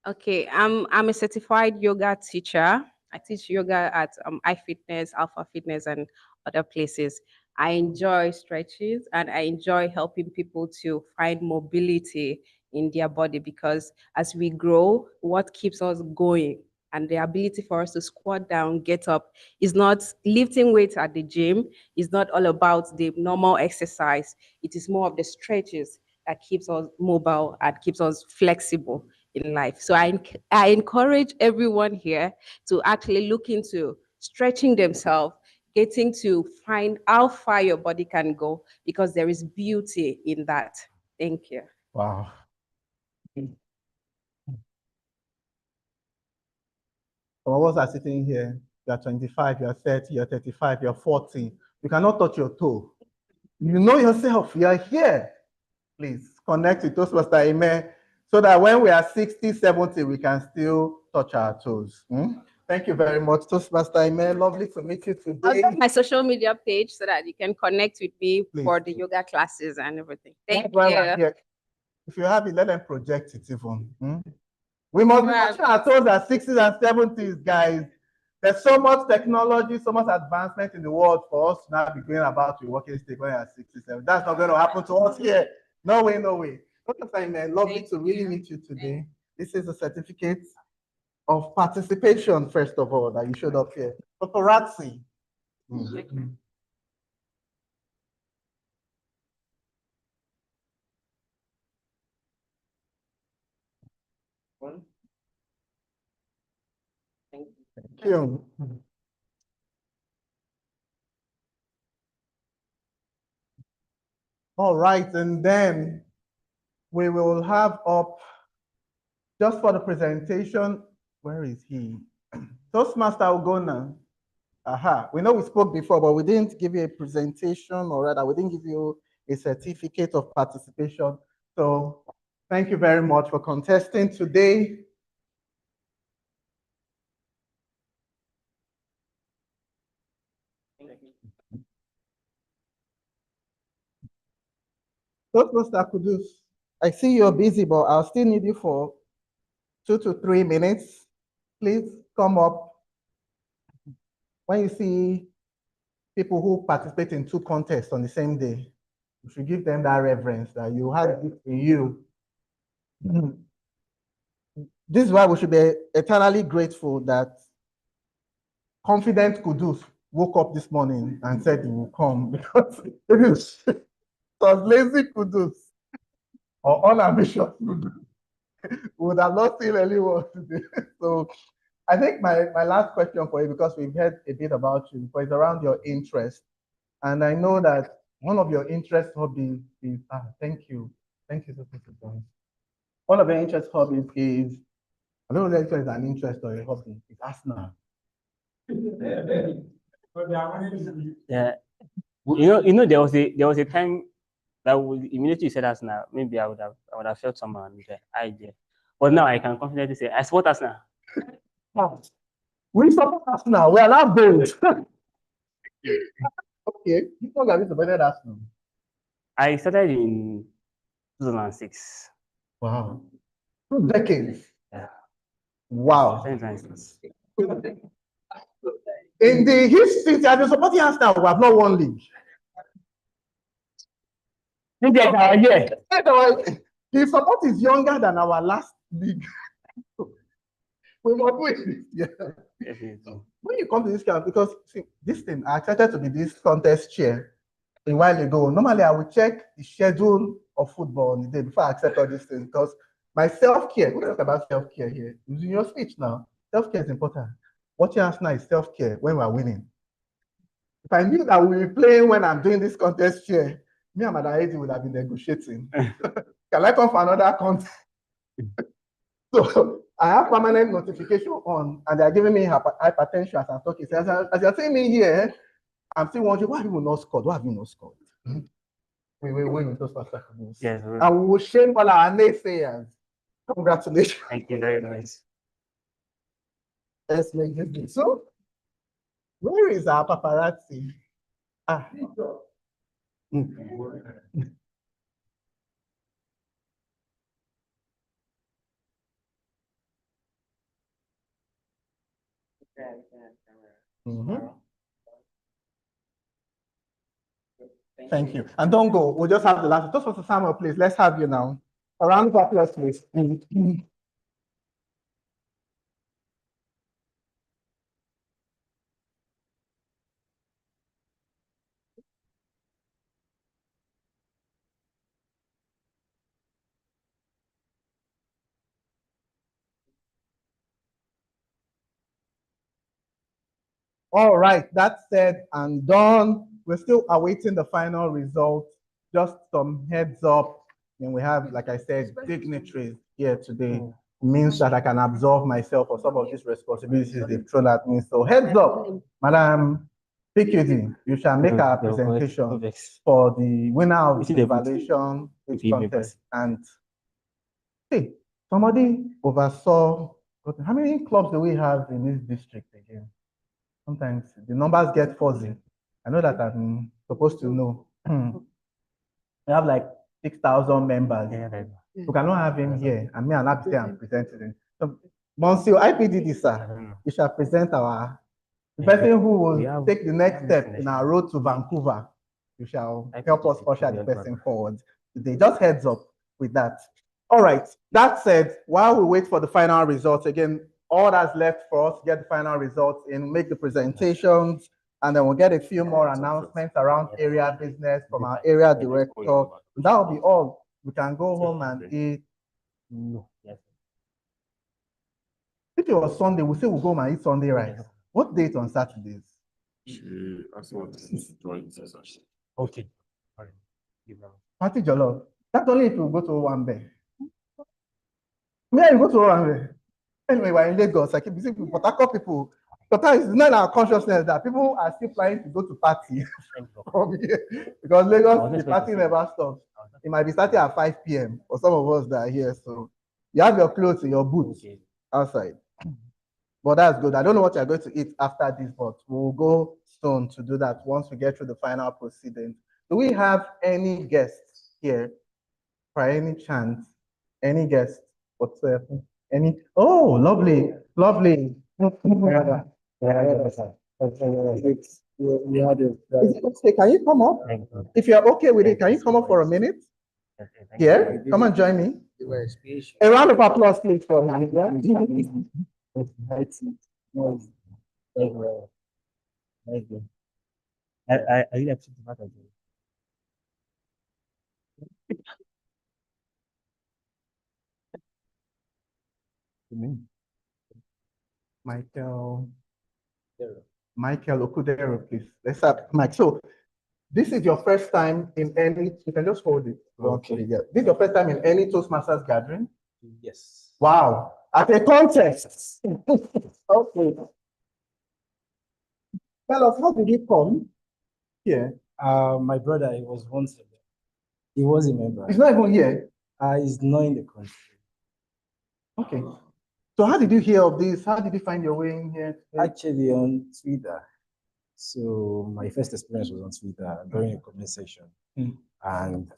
Okay, I'm a certified yoga teacher. I teach yoga at iFitness, Alpha Fitness, and other places. I enjoy stretches and I enjoy helping people to find mobility in their body because as we grow, what keeps us going and the ability for us to squat down, get up is not lifting weights at the gym, is not all about the normal exercise. It is more of the stretches that keeps us mobile and keeps us flexible in life. So I encourage everyone here to actually look into stretching themselves, getting to find how far your body can go because there is beauty in that. Thank you. Wow. Some of us are sitting here. You are 25, you are 30, you are 35, you are 40. You cannot touch your toe. You know yourself. You are here. Please connect with Toastmaster Amen so that when we are 60, 70, we can still touch our toes. Thank you very much, Toastmaster Amen. Lovely to meet you I'll today. get my social media page so that you can connect with me Please. for the yoga classes and everything. Thank That's why you. we're here. If you have it, let them project it even. We must be touching our toes at 60s and 70s, guys. There's so much technology, so much advancement in the world for us to now be going about with walking stick when you're 67. That's not going to happen to us here. No way, no way. Dr. Simon, lovely to really meet you today. This is a certificate of participation, first of all, that you showed up here. Paparazzi. Thank you. All right, and then we will have up, just for the presentation, where is he? Toastmaster Ogona. Aha, we know we spoke before, but we didn't give you a presentation, or rather, we didn't give you a certificate of participation. So thank you very much for contesting today. Toastmaster Kudus, I see you're busy, but I'll still need you for 2 to 3 minutes. Please come up. When you see people who participate in 2 contests on the same day, you should give them that reverence that you have it in you. This is why we should be eternally grateful that confident Kudus woke up this morning and said he will come, because if it was lazy Kudus or unambitious Kudus, we would have not seen anyone today. So I think my last question for you, because we've heard a bit about you, but it's around your interest. And I know that one of your interest hobbies is, thank you. Thank you so much. One of your interest hobbies is, I don't know if it's an interest or a hobby, it's Arsenal. Yeah. You know, there was a time that immediately said Arsenal, maybe I would have felt someone idea. But now I can confidently say I support Arsenal. We support Arsenal. We are not bold. Okay, you know that we supported Arsenal. I started in 2006. Wow. 2 decades. Yeah. Wow. 2006. In the history, they have been supporting Arsenal. We have not won league. Yeah. His support is younger than our last league. We must win. Yeah. When you come to this camp, because see, this thing, I expected to be this contest chair a while ago. Normally, I would check the schedule of football on the day before I accept all these things, because my self-care, we talk about self-care here. It's in your speech now. Self-care is important. Watching Arsenal is self-care when we're winning. If I knew that we were playing when I'm doing this contest chair, me and Madam Eddie would have been negotiating. Can I come for another contest? So I have permanent notification on, and they're giving me hypertension as I'm talking. So as you're seeing me here, I'm still wondering, why have you not scored? Why have you not scored? We will win Toastmasters Caboose. Yes. And we will shame all our naysayers. Congratulations. Thank you very much. Let's make this good. So, where is our paparazzi? Ah. Mhm. Thank you. And don't go. We'll just have the last. Just for Samuel, please. Let's have you now. A round of applause, please. All right, that said and done. We're still awaiting the final result. Just some heads up. And we have, like I said, dignitaries here today. Means that I can absolve myself of some of these responsibilities they've thrown at me. So heads up, Madam PQD, you shall make a presentation for the winner of the evaluation contest. And hey, somebody oversaw, how many clubs do we have in this district again? Sometimes the numbers get fuzzy. I know that I'm supposed to know. We have like 6,000 members. We cannot have him here. And me and Abby I'm presenting him. So, Monsieur IPDD, sir, we shall present the person who will take the next step in our road to Vancouver. You shall help us usher the person forward. They just heads up with that. All right. That said, while we wait for the final results, again, all that's left for us to get the final results in, make the presentations, and then we'll get a few more announcements around area business from our area director. That'll be all. We can go home and eat. No. Yes. If it was Sunday, we say we'll go home and eat Sunday rice. What date on Saturdays? Okay. Party Jollof. That's only if you go to Owambe. Yeah, you go to Owambe. Anyway, we're in Lagos. I keep seeing people, Port Harcourt people. Sometimes it's not in our consciousness that people are still planning to go to party from here. Because Lagos, the party never stops. It might be starting at 5 p.m. for some of us that are here. So you have your clothes in your boots outside. But that's good. I don't know what you're going to eat after this, but we'll go soon to do that once we get through the final proceedings. Do we have any guests here? By any chance? Any guests whatsoever? Any? Oh, lovely, lovely. Is it okay? Can you come up? If you're okay with it, can you come up for a minute? Here, come and join me. A round of applause, please, for him. Thank you. I really appreciate the fact that Michael Okudero, please. Let's have Mike. So this is your first time in any, you can just hold it. Okay. This is your first time in any Toastmasters gathering? Yes. Wow. At a contest. Okay. Tell us, how did you come here? My brother, he was once a he was a member. He's not even here. He's not in the country. Okay. So how did you hear of this? How did you find your way in here? Actually, on Twitter. So my first experience was on Twitter during a comment section. And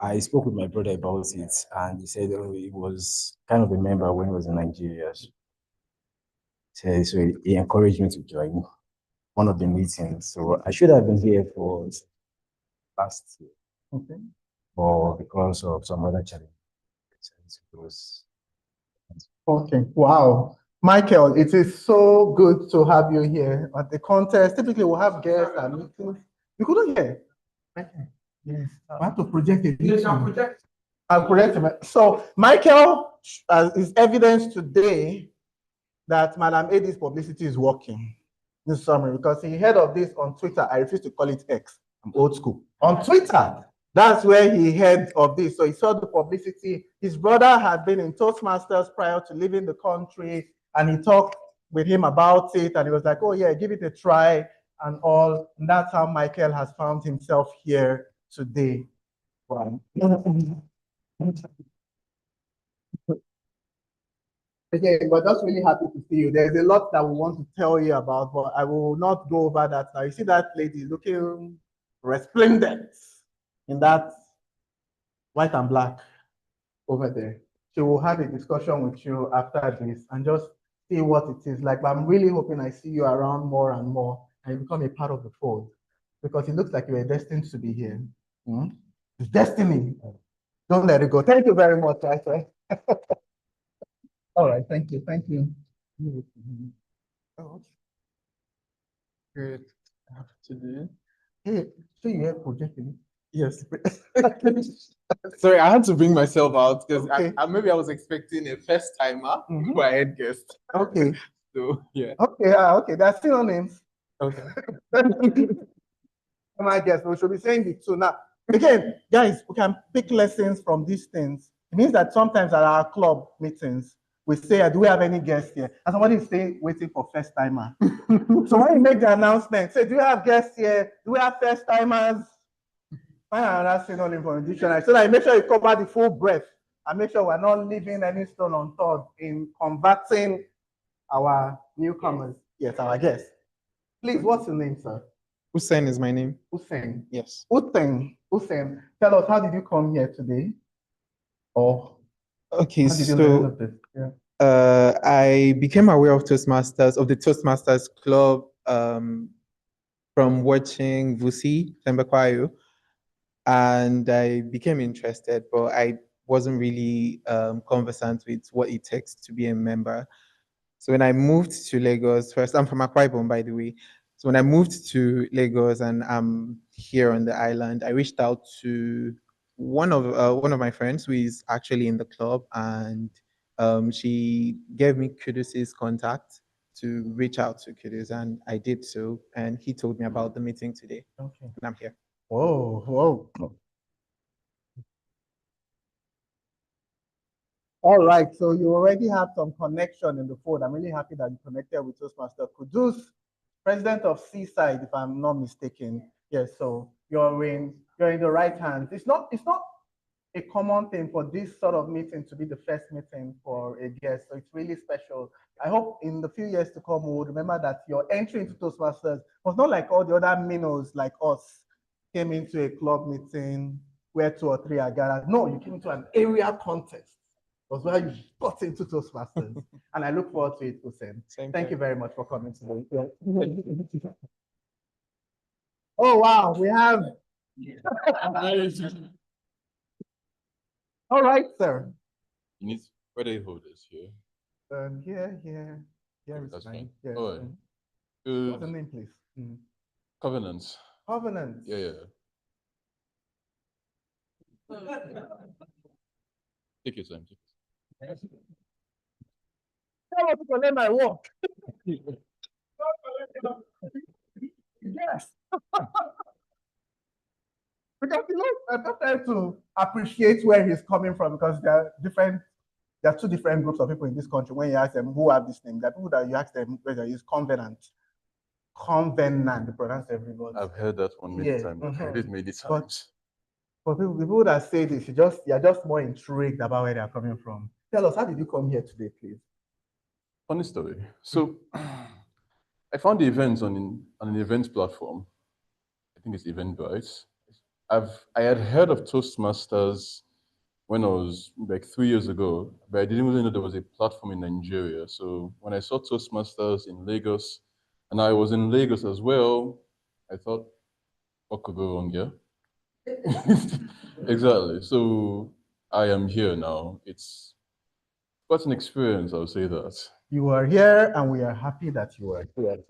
I spoke with my brother about it, and he said, oh, he was kind of a member when he was in Nigeria. So he encouraged me to join one of the meetings. So I should have been here for last year. Okay. But because of some other challenges, it was. Okay. Wow. Michael, it is so good to have you here at the contest. Typically, we'll have guests and meetings. You couldn't hear? Okay. Yes. I have to project it. I'll project it. So, Michael is evidence today that Madam Edith's publicity is working this summer because he heard of this on Twitter. I refuse to call it X. I'm old school. On Twitter, that's where he heard of this. So he saw the publicity. His brother had been in Toastmasters prior to leaving the country, and he talked with him about it, and he was like, oh yeah, give it a try. and all. And that's how Michael has found himself here today. Wow. Again, we're just really happy to see you. There's a lot that we want to tell you about, but I will not go over that now. You see that lady looking resplendent in that white and black over there. She will have a discussion with you after this and just see what it is like. But I'm really hoping I see you around more and more and you become a part of the fold because it looks like you were destined to be here. It's destiny. Don't let it go. Thank you very much, I say. All right, thank you. Thank you. Oh, good afternoon. Hey, so you have projected? Yes. Sorry, I had to bring myself out because Okay. maybe I was expecting a first timer who I had guessed. Okay. So yeah. Okay, okay. There are still no names. Okay. My guess, we should be saying the two. Now, again, guys, we can pick lessons from these things. It means that sometimes at our club meetings, we say, do we have any guests here? And somebody is saying, waiting for first timer. So when you make the announcement, say, do you have guests here? Do we have first timers? Find another synonym for the dictionary so that you make sure you cover the full breadth and make sure we're not leaving any stone unturned in converting our newcomers. Yes, our guests. Please, what's your name, sir? Hussein is my name. Hussein. Yes. Hussein, tell us, how did you come here today? Or Okay, how did you learn of so this? Yeah. I became aware of Toastmasters, of the Toastmasters Club, from watching Vusi Tembekwayo, and I became interested, but I wasn't really conversant with what it takes to be a member. So when I moved to Lagos, first, I'm from Akwa Ibom, by the way. So when I moved to Lagos and I'm here on the island, I reached out to one of my friends who is actually in the club, and she gave me Kudus's contact to reach out to Kudus, and I did so, and he told me about the meeting today, Okay. and I'm here. Whoa. All right, so you already have some connection in the fold. I'm really happy that you connected with Toastmaster Kudus, president of Seaside, if I'm not mistaken. Yes, so you're in the right hands. It's not a common thing for this sort of meeting to be the first meeting for a guest, so it's really special. I hope in the few years to come, we'll remember that your entry into Toastmasters was not like all the other minnows like us came into a club meeting where 2 or 3 are gathered. No, you came into an area contest. Was where you got into Toastmasters. And I look forward to it, Hussein. Thank you very much for coming today. Oh, wow, we have. All right, sir. You need, where do you hold this? Here? Here Okay, is that's fine. fine. Yes. All right. What's the name, please? Covenants. Covenant. Yeah. Take your time. I want to collect my work. Yes. Because I'm just trying to appreciate where he's coming from because there are 2 different groups of people in this country. When you ask them who have this name, there are people that you ask them whether it's covenant. Covenant, they pronounce everybody. I've heard that one many times. I've heard it many times. For people that say this, you're just more intrigued about where they're coming from. Tell us, how did you come here today, please? Funny story. So I found the events on an events platform. I think it's Eventbrite. I had heard of Toastmasters when I was like 3 years ago, but I didn't really know there was a platform in Nigeria. So when I saw Toastmasters in Lagos, and I was in Lagos as well, I thought, what could go wrong here? Exactly. So I am here now. It's quite an experience, I would say that. You are here, and we are happy that you are here.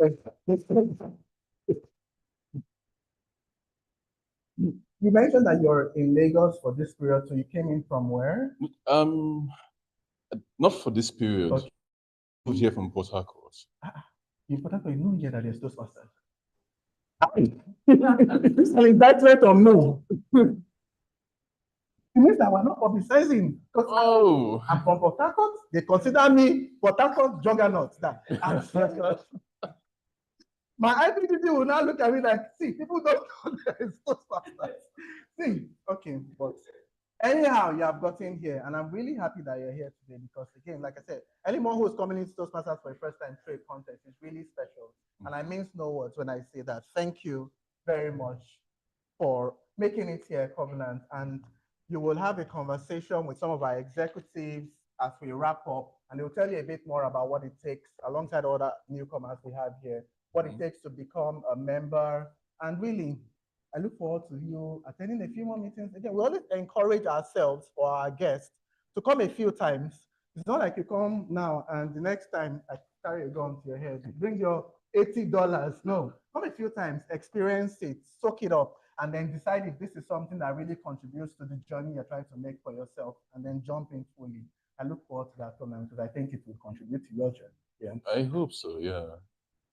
You mentioned that you're in Lagos for this period, so you came in from where? Not for this period. Okay. I moved here from Port Harcourt. In Port Harcourt, you know here that there's Toastmasters. This is an indictment on me. It means that we're not publicizing. Oh, I'm from Port Harcourt. They consider me Port Harcourt juggernaut. My IPDD will now look at me like, see, people don't know there is Toastmasters. See, okay, but anyhow, you have gotten here, and I'm really happy that you're here today because, again, like I said, anyone who is coming into Toastmasters for the first time through a contest is really special. And I mean no words when I say that. Thank you very much for making it here, Covenant. And you will have a conversation with some of our executives as we wrap up, and they'll tell you a bit more about what it takes, alongside other newcomers we have here, what it takes to become a member. And really, I look forward to you attending a few more meetings. Again, we always encourage ourselves or our guests to come a few times. It's not like you come now and the next time I carry a gun to your head, bring your $80. No, come a few times, experience it, soak it up, and then decide if this is something that really contributes to the journey you're trying to make for yourself, and then jump in fully. I look forward to that tournament because I think it will contribute to your journey. Yeah. I hope so, yeah.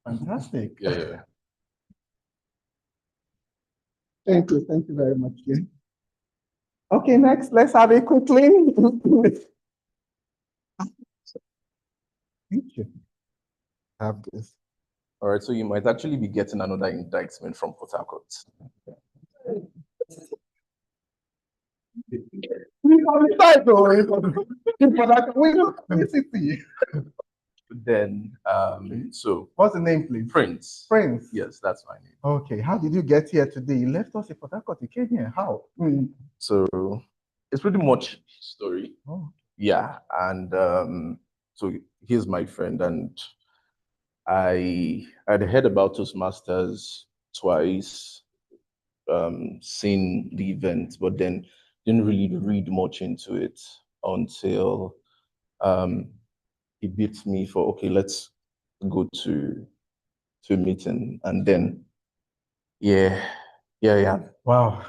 Fantastic. Yeah. Thank you very much. Yeah. Okay, next, let's have it quickly. Thank you. Have this. All right, so you might actually be getting another indictment from Port Harcourt. Then, so What's the name, please? Prince. Prince. Yes, that's my name. Okay, how did you get here today? You left us in Port Harcourt, you came here. How? So it's pretty much his story. Oh. Yeah, and so he's my friend, and I had heard about Toastmasters twice, seen the event, but then didn't really read much into it until he beat me for, okay, let's go to a meeting, and then yeah. Wow.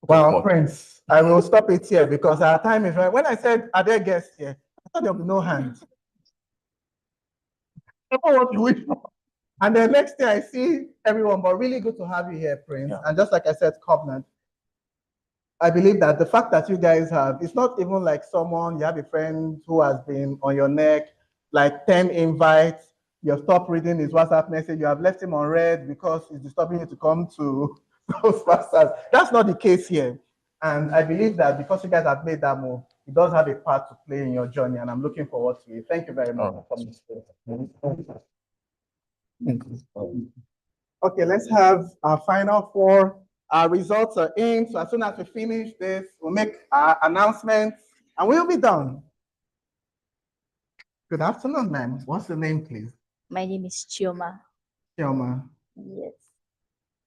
Wow, Prince. I will stop it here because our time is right. When I said, are there guests here? I thought there would be no hands. I don't know what you wish for. And then next day I see everyone, but really good to have you here, Prince. Yeah. And just like I said, Covenant, I believe that the fact that you guys have, it's not even like someone, you have a friend who has been on your neck, like 10 invites, you have stopped reading his WhatsApp message, you have left him on red because he's disturbing you to come to those masters. That's not the case here. And I believe that because you guys have made that move, it does have a part to play in your journey, and I'm looking forward to it. Thank you very much for coming. Okay, let's have our final four. Our results are in, so as soon as we finish this, we'll make our announcements and we'll be done. Good afternoon, ma'am. What's the name, please? My name is Chioma. Chioma. Yes.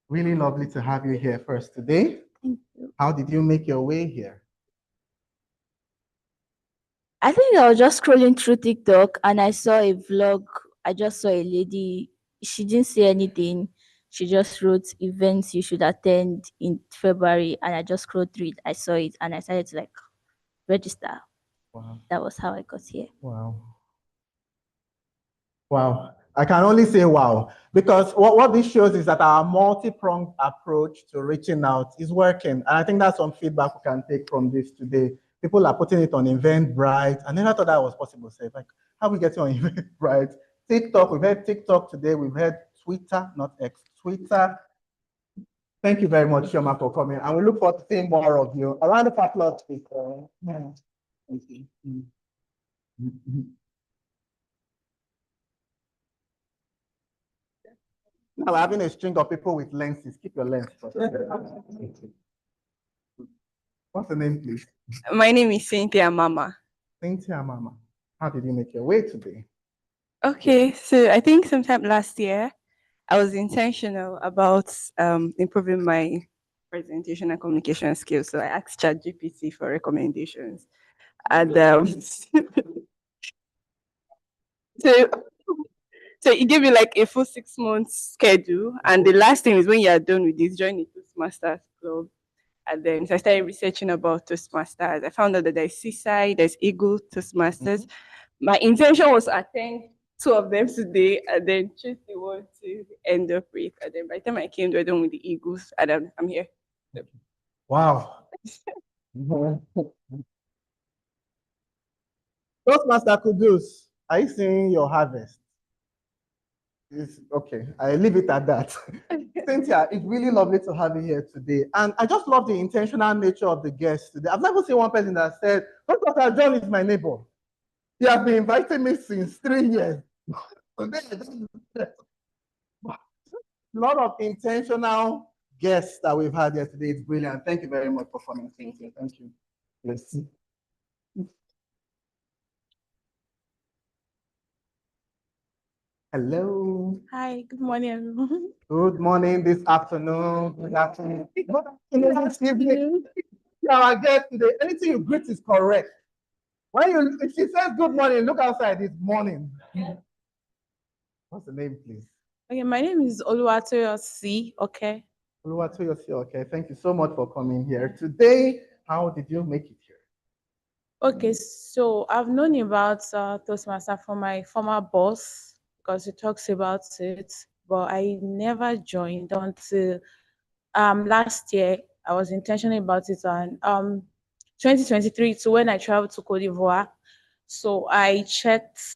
Really lovely to have you here first today. Thank you. How did you make your way here? I think I was just scrolling through TikTok and I saw a vlog. I just saw a lady. She didn't say anything. She just wrote events you should attend in February, and I just scrolled through it. I saw it and I started to register. Wow. That was how I got here. Wow. Wow. I can only say wow, because what this shows is that our multi-pronged approach to reaching out is working. And I think that's some feedback we can take from this today. People are putting it on Eventbrite. I never thought that was possible. Say, like, how we get on Eventbrite? TikTok, we've had TikTok today. We've had Twitter, not X, Twitter. Thank you very much, Chioma, for coming. And we look forward to seeing more of you. A round of applause, people. Yeah. Thank you. Now we're having a string of people with lenses. Keep your lens. What's the name, please? My name is Cynthia Mama. Cynthia Mama. How did you make your way today? Okay, so I think sometime last year, I was intentional about improving my presentation and communication skills. So I asked ChatGPT for recommendations. And so it gave me like a full 6 months schedule. And the last thing is when you are done with this, join the Toastmasters Club. And then so I started researching about Toastmasters. I found out that there's Seaside, there's Eagle Toastmasters. My intention was to attend 2 of them today and then choose the one to end up with. And then by the time I came, we're done with the Eagles, and I'm here. Wow. Toastmaster Kudus, are you seeing your harvest? Okay, I leave it at that. Cynthia, it's really lovely to have you here today. And I just love the intentional nature of the guests today. I've never seen one person that said, Dr. John is my neighbor. He has been inviting me since 3 years. A lot of intentional guests that we've had here today. It's brilliant. Thank you very much for coming, Cynthia. Thank you. Yes. Hello. Hi, good morning, everyone. Good morning, this afternoon, good afternoon, good afternoon, this evening. Yeah, our guest today, anything you greet is correct. If she says good morning, look outside, it's morning. What's the name, please? Okay, my name is Oluwatoyosi. Okay. Oluwatoyosi, okay. Thank you so much for coming here. Today, how did you make it here? Okay, so I've known about Toastmaster from my former boss because he talks about it, but I never joined until last year. I was intentional about it on 2023 to when I traveled to Cote d'Ivoire. So I checked.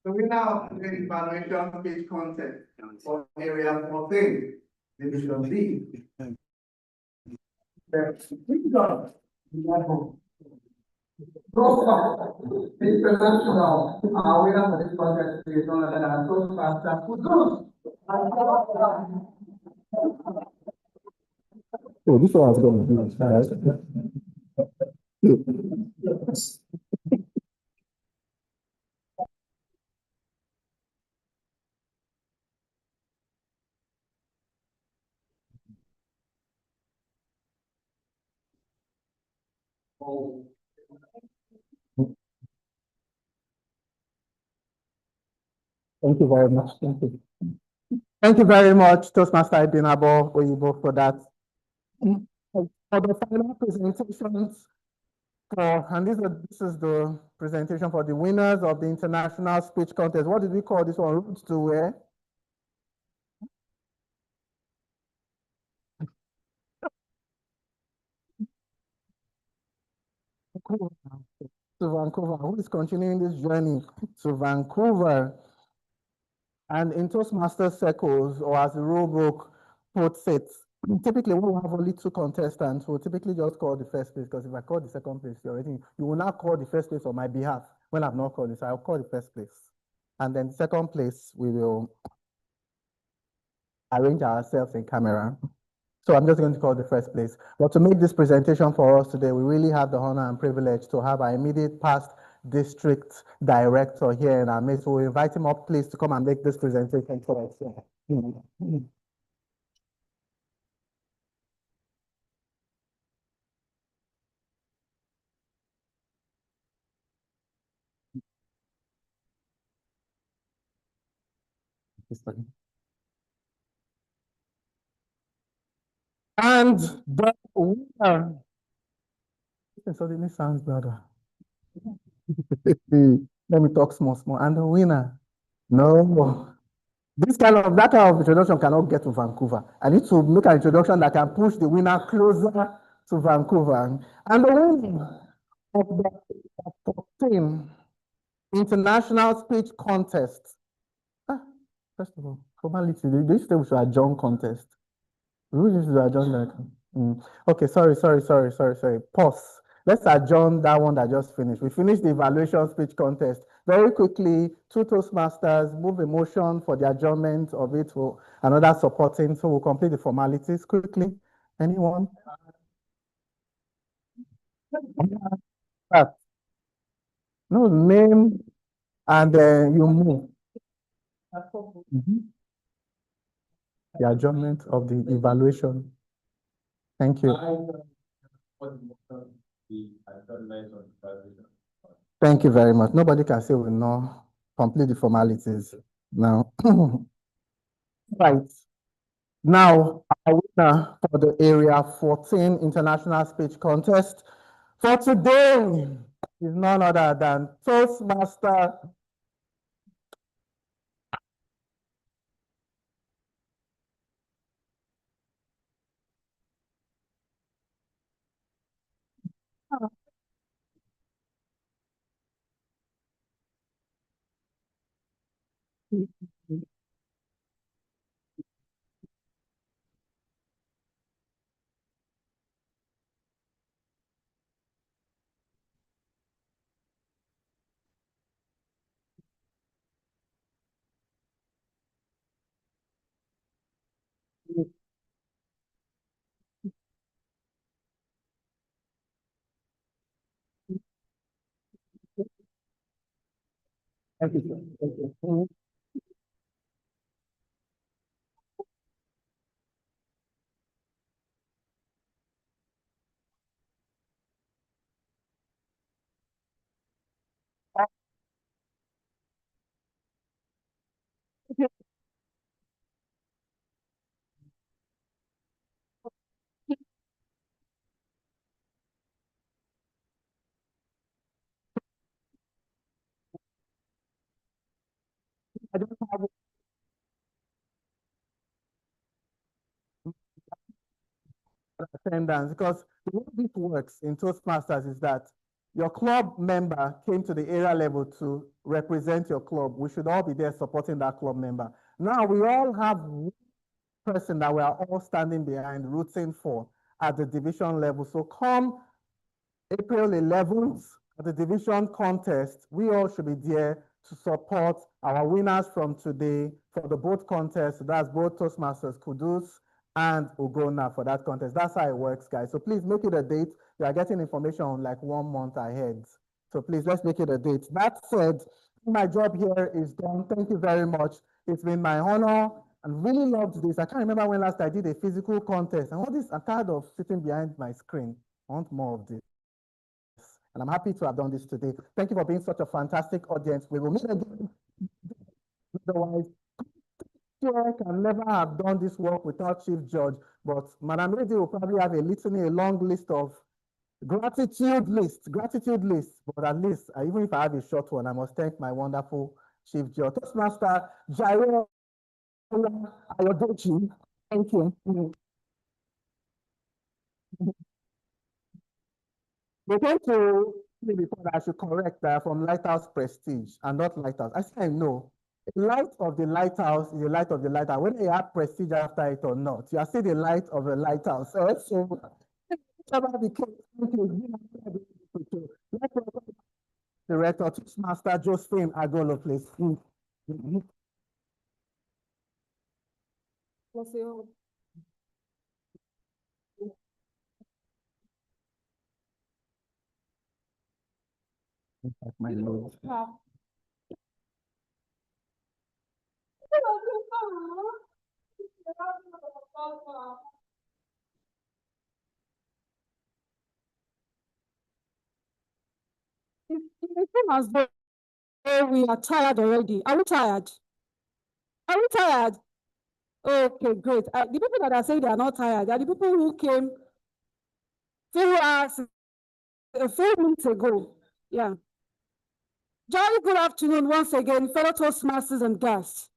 The winner of the evaluation speech contest for area 14, division B. International, winner for this contest is none other than Toastmaster Kudus. Oh, this one has gone. Thank you very much. Thank you. Thank you very much, Toastmaster Ibinabo Oyibo, for that. For the final presentations, this is the presentation for the winners of the international speech contest. What did we call this one? Roots to where? To Vancouver. Who is continuing this journey to Vancouver? And in Toastmaster circles, or as the rule book puts it, typically when we have only two contestants, we'll typically just call the first place, because if I call the second place, you will now call the first place on my behalf when I've not called it. So I'll call the first place. And then the second place, we will arrange ourselves in camera. So I'm just going to call the first place. But to make this presentation for us today, we really have the honor and privilege to have our immediate past district director here in our midst. So we'll invite him up, please, to come and make this presentation for us. And the winner. It suddenly sounds better. Let me talk small. And the winner. No. That kind of introduction cannot get to Vancouver. I need to make an introduction that can push the winner closer to Vancouver. And the winner of the 14 international speech contest. First of all, formality. This thing should adjourn contest. We should adjourn that. Okay, sorry. Pause. Let's adjourn that one that just finished. We finished the evaluation speech contest. Very quickly, two Toastmasters move a motion for the adjournment of it for another supporting. So we'll complete the formalities quickly. Anyone? No, name and you move. The adjournment of the evaluation. Thank you. Thank you very much. Nobody can say we know complete the formalities now. Right. Now, our winner for the Area 14 International Speech Contest for today is none other than Toastmaster Thank you, sir. Thank you. I don't have attendance because the way this works in Toastmasters is that your club member came to the area level to represent your club, we should all be there supporting that club member. Now we all have one person that we are all standing behind, rooting for at the division level. So come April 11th, at the division contest, we all should be there to support our winners from today for the both contests. That's both Toastmasters Kudus and Ugona for that contest. That's how it works, guys. So please make it a date. You are getting information like 1 month ahead. So please, let's make it a date. That said, my job here is done. Thank you very much. It's been my honor and really loved this. I can't remember when last I did a physical contest. And all this, I'm tired of sitting behind my screen. I want more of this. And I'm happy to have done this today. Thank you for being such a fantastic audience. We will meet again. Otherwise, I can never have done this work without Chief Judge, but Madam Lady will probably have a long list of gratitude list, but at least, even if I have a short one, I must thank my wonderful Chief Judge. Toastmaster Jairo Ayodochi, thank you. They came to me before that I should correct that from Lighthouse Prestige and not Lighthouse. I said, no. The light of the lighthouse is the light of the lighthouse. Whether you have prestige after it or not, you are still the light of the lighthouse. So, whatever the case, let's welcome Director Toastmaster Josephine Agolo, please. My Lord. It seems as though we are tired already. Are we tired? Are we tired? Okay, great. The people that are saying they are not tired are the people who came a few minutes ago. Yeah. Jolly good afternoon once again, fellow Toastmasters and guests.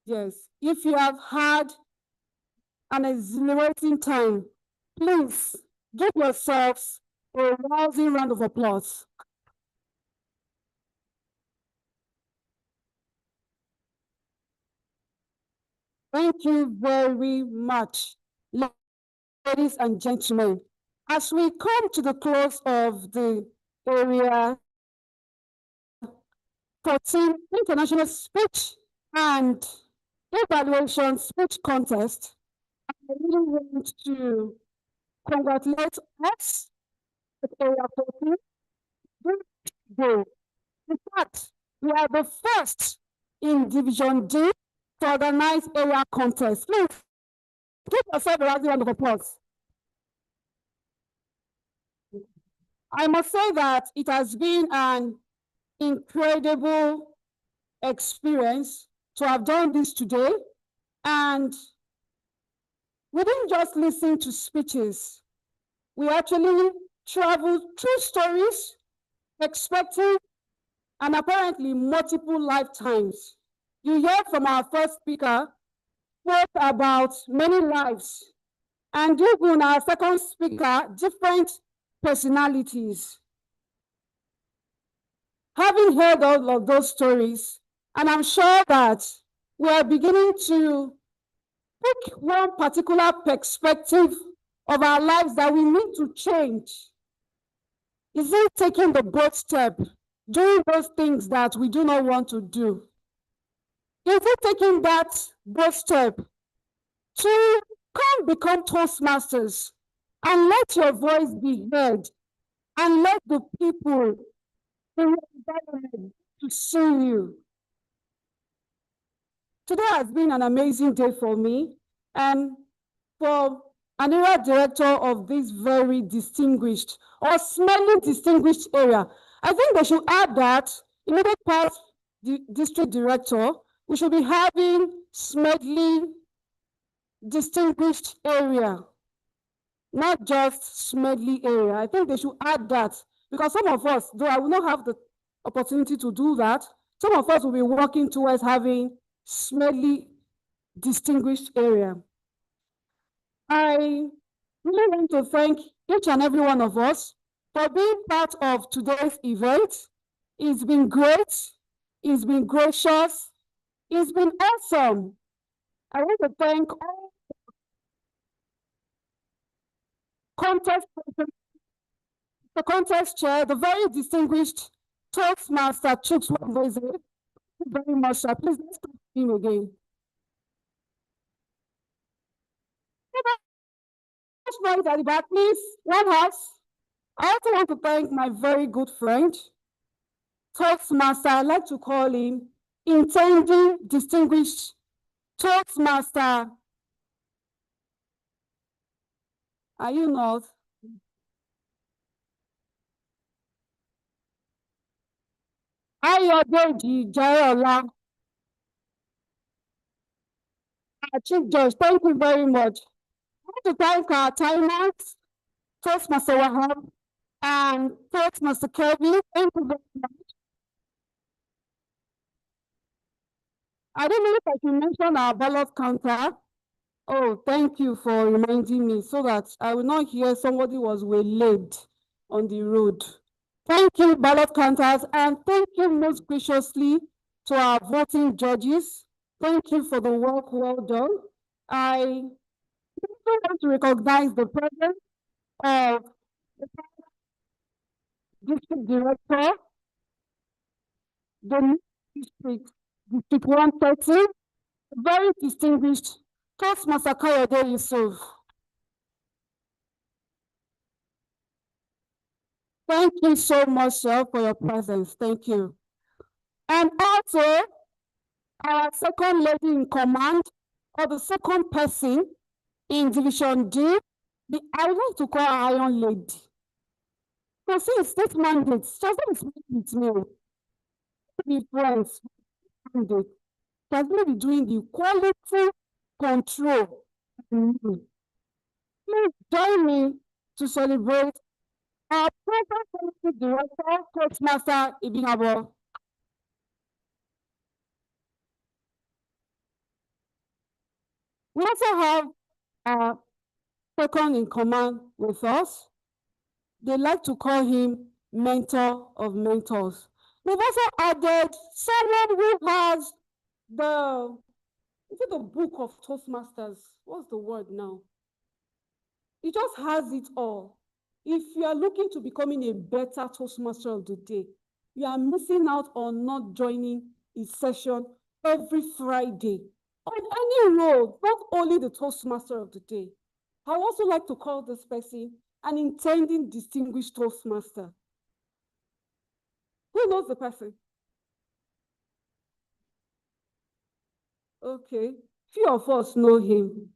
Yes, if you have had an exhilarating time, please give yourselves a rousing round of applause. Thank you very much, ladies and gentlemen. As we come to the close of the Area 14 International Speech and Evaluation Speech Contest, I really want to congratulate us at Area 14. In fact, we are the first in Division D to organize area contest. Please give yourself a round of applause. I must say that it has been an incredible experience to have done this today. And we didn't just listen to speeches. We actually traveled through stories, expecting and apparently multiple lifetimes. You heard from our first speaker, spoke about many lives. And even our second speaker, different personalities. Having heard all of those stories, and I'm sure that we are beginning to pick one particular perspective of our lives that we need to change. Is it taking the bold step, doing those things that we do not want to do? Is it taking that bold step to come become Toastmasters and let your voice be heard and let the people in your environment to see you? Today has been an amazing day for me and for an area director of this very distinguished or smelly distinguished area. I think they should add that immediate past the district director, we should be having smelly distinguished area, not just smelly area. I think they should add that because some of us, though I will not have the opportunity to do that, some of us will be working towards having smelly distinguished area. I really want to thank each and every one of us for being part of today's event. It's been great. It's been gracious. It's been awesome. I want to thank all contest the contest chair, the very distinguished Toastmaster Chooks Wambeze. Thank you very much, sir. Please let's talk to him again. Right at the back, please. One house. I also want to thank my very good friend, Toastmaster. I like to call him intending distinguished Toastmaster. Are you not? Ayodeji Jayola. Chief Judge, thank you very much. I want to thank our timers, Toastmaster Wahab and Toastmaster Kevin. Thank you very much. I don't know if I can mention our ballot counter. Oh, thank you for reminding me so that I will not hear somebody was waylaid on the road. Thank you, ballot counters, and thank you most graciously to our voting judges. Thank you for the work well done. I also want to recognize the presence of the district director, the district 130, very distinguished Toastmaster Kayode Yusuf. Thank you so much, sir, for your presence. Thank you. And also, our second lady in command, or the second person in Division D, I like to call her Iron Lady. So since state mandates, she doesn't speak with me. Be friends. Mandate. She has going to be doing the quality control. Please join me to celebrate our present policy director, Toastmaster Ibinabo. We also have our second in command with us. They like to call him mentor of mentors. We've also added someone who has is it the book of Toastmasters? What's the word now? He just has it all. If you are looking to becoming a better Toastmaster of the day, you are missing out on not joining his session every Friday on any role, not only the Toastmaster of the day. I also like to call this person an intending distinguished Toastmaster. Who knows the person? Okay, few of us know him.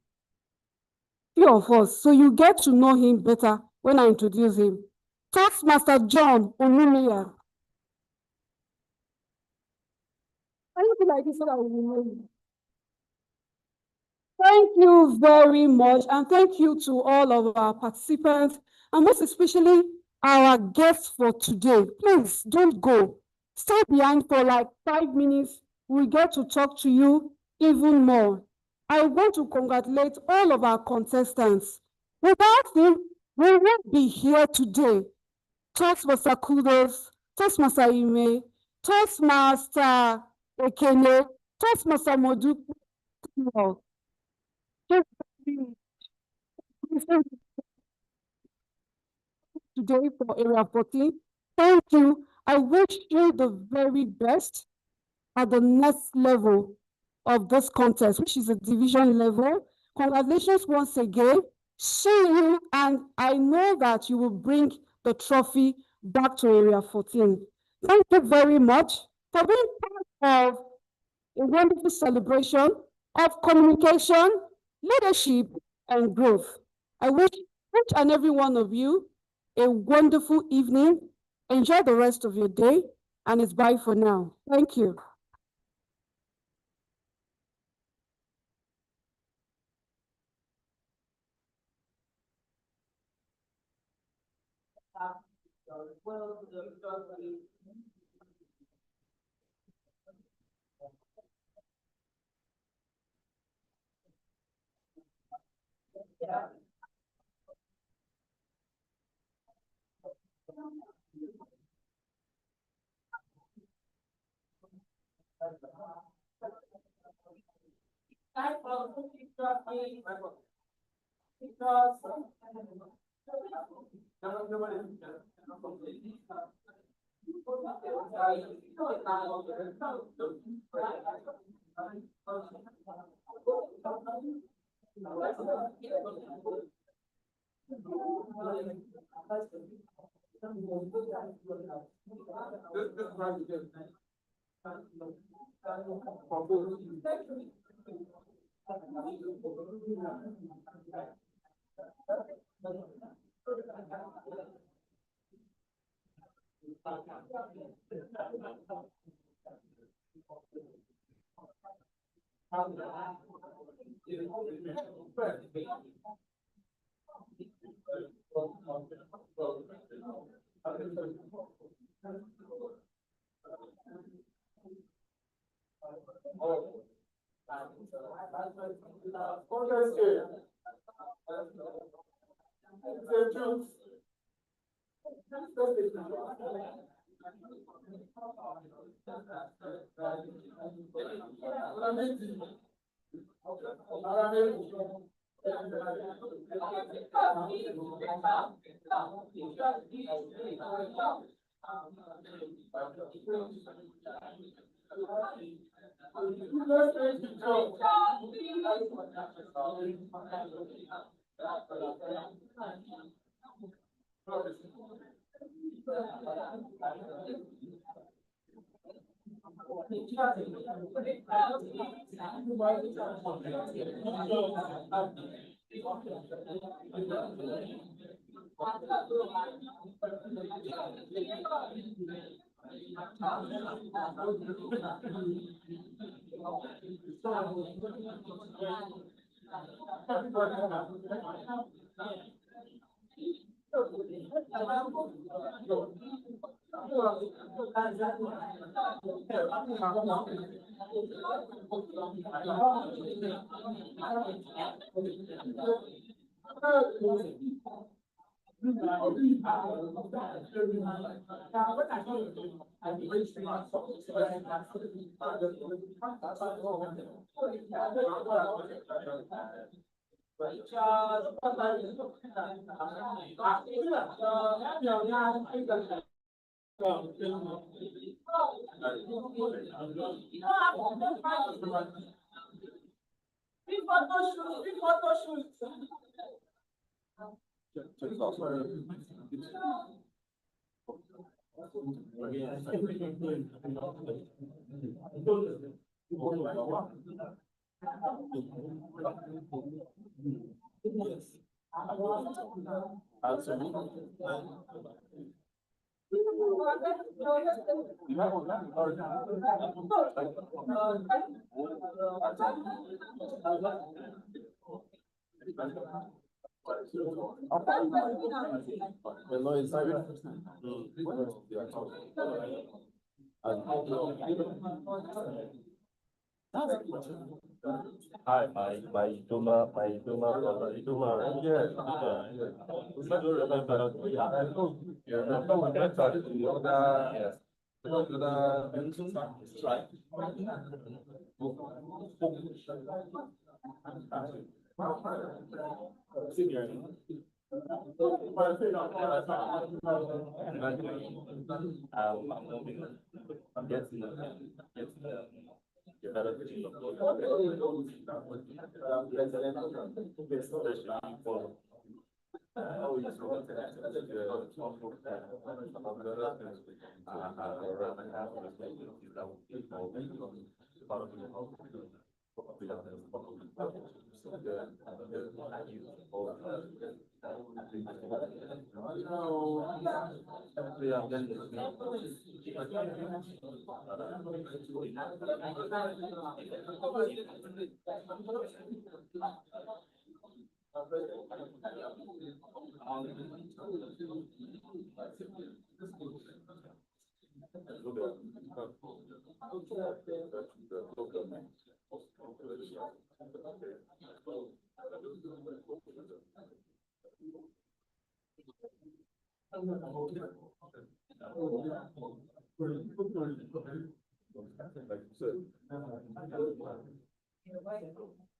Few of us. So you get to know him better when I introduce him. Toastmaster John Onumiya. I look like this so that we know him. Thank you very much, and thank you to all of our participants, and most especially our guests for today. Please don't go. Stay behind for like 5 minutes. We get to talk to you even more. I want to congratulate all of our contestants. Without them, we won't be here today. Toastmaster Kudos, Toastmaster Ime, Toastmaster Ekene, Toastmaster Modu. Today for Area 14. Thank you. I wish you the very best at the next level of this contest, which is a division level. Congratulations once again. See you, and I know that you will bring the trophy back to Area 14. Thank you very much for being part of a wonderful celebration of communication, leadership, and growth. I wish each and every one of you a wonderful evening. Enjoy the rest of your day, and it's bye for now. Thank you. Hi, my Duma brother, Duma, yeah. We don't remember. You remember we went to the other, strike. I'm moving. I'm getting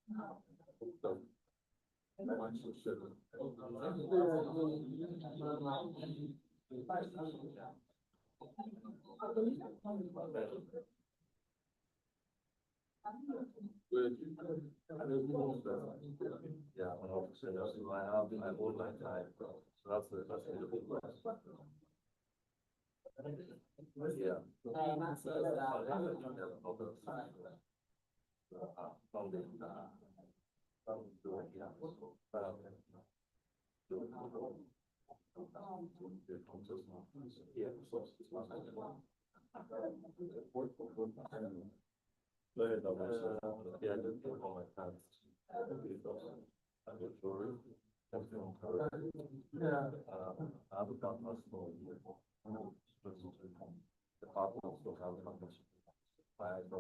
Yeah, I have my whole life. So that's the good question. Yeah. Yeah, all my time. I have a partner for the partner also have a partnership. I don't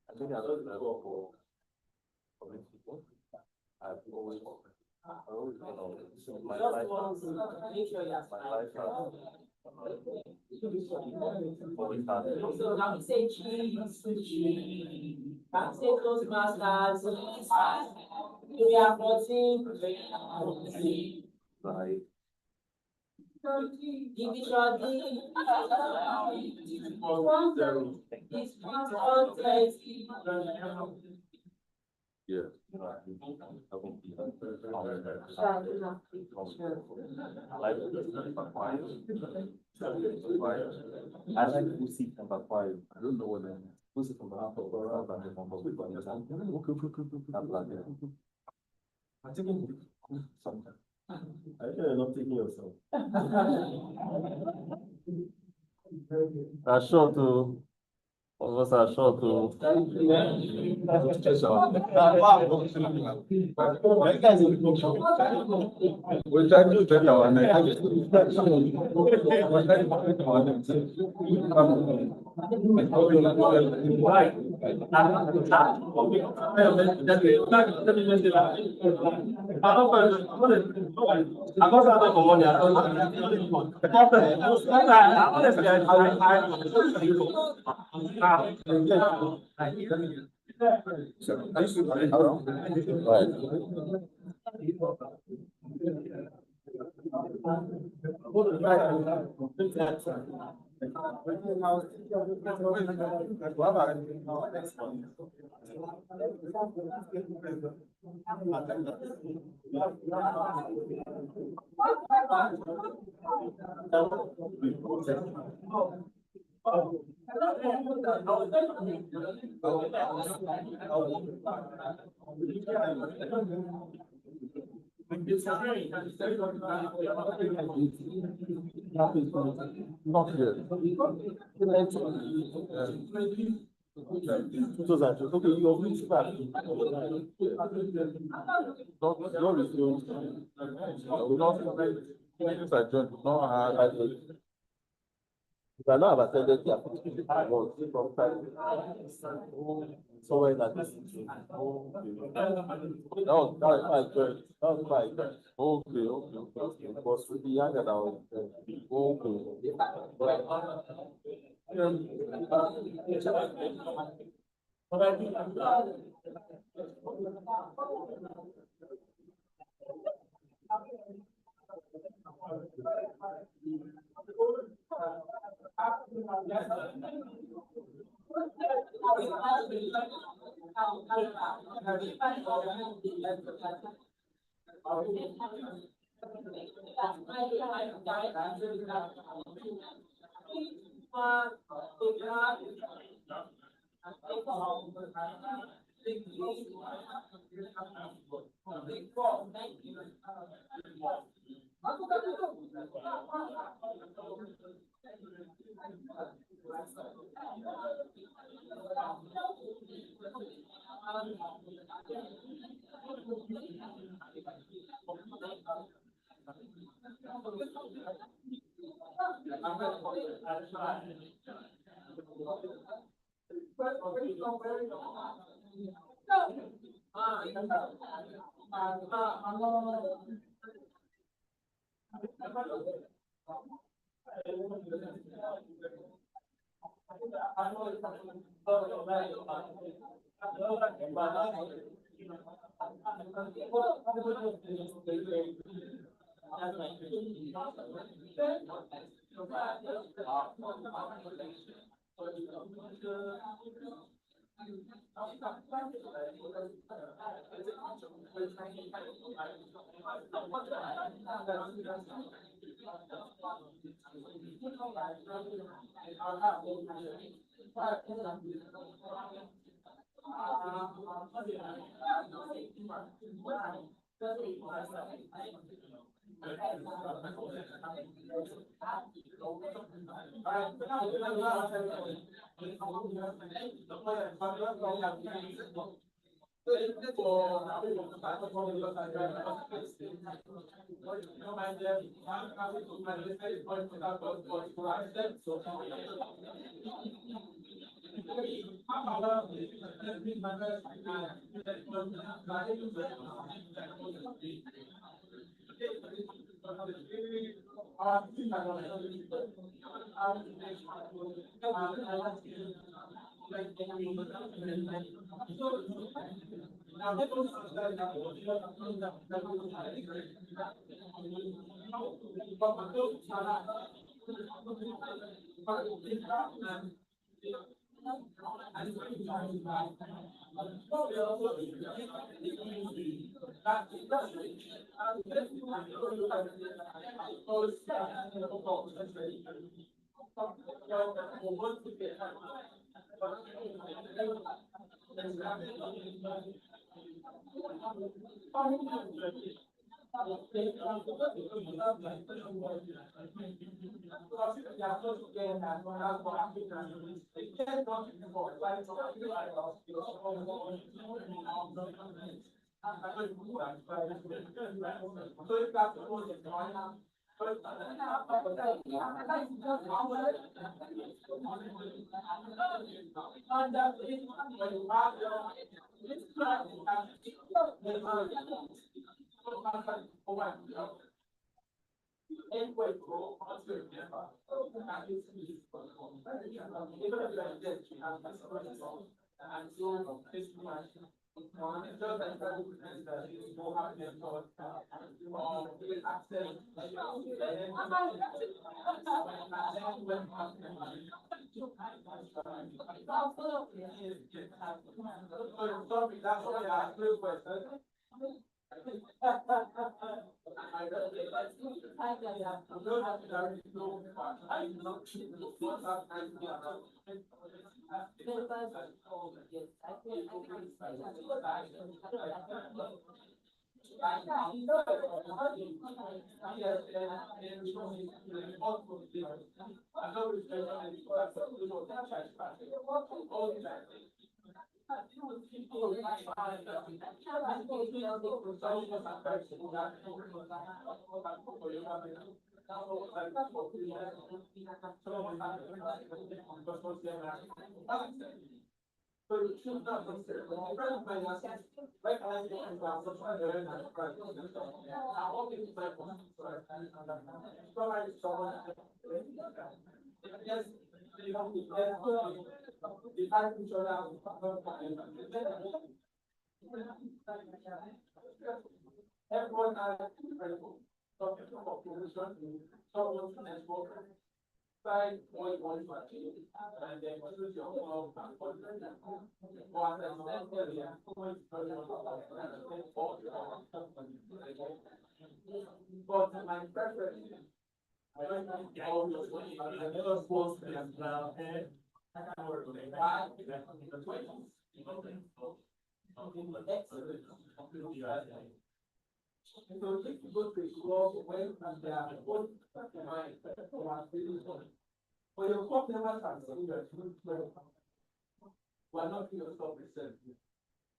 I think I don't know for people. I've always my life. So can we say cheese, sushi? Can we say Toastmasters? We are 14. Right. Division D. It's 130. Yeah. I like Lucy number 5. I don't know what that is. Lucy number 5. I think something. I think you're not taking yourself. That's short too. All of us are short too. We try to take our Not yet. Okay, you're reaching back. Don't resume. We don't things I joined, we don't have. If I know I've attended the application, I want from time. Somewhere that is. That was my joint. That was my joint. Okay. But with the younger now.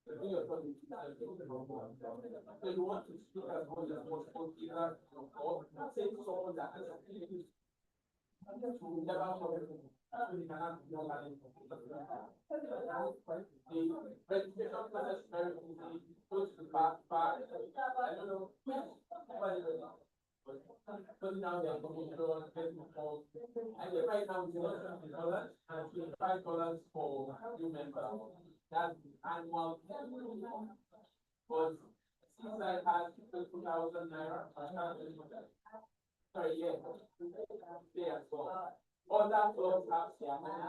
So you want to speak as much as possible, either or say to someone that has a feeling to never forget. You can have no money. The registration process is very easy. Go to the back. I don't know. Put down their computer, get involved. I think right now it's $20 and $25 for new members. That's annual. But Seaside has 2,000 naira. Sorry, yeah. Stay as well. All that clubs have their money.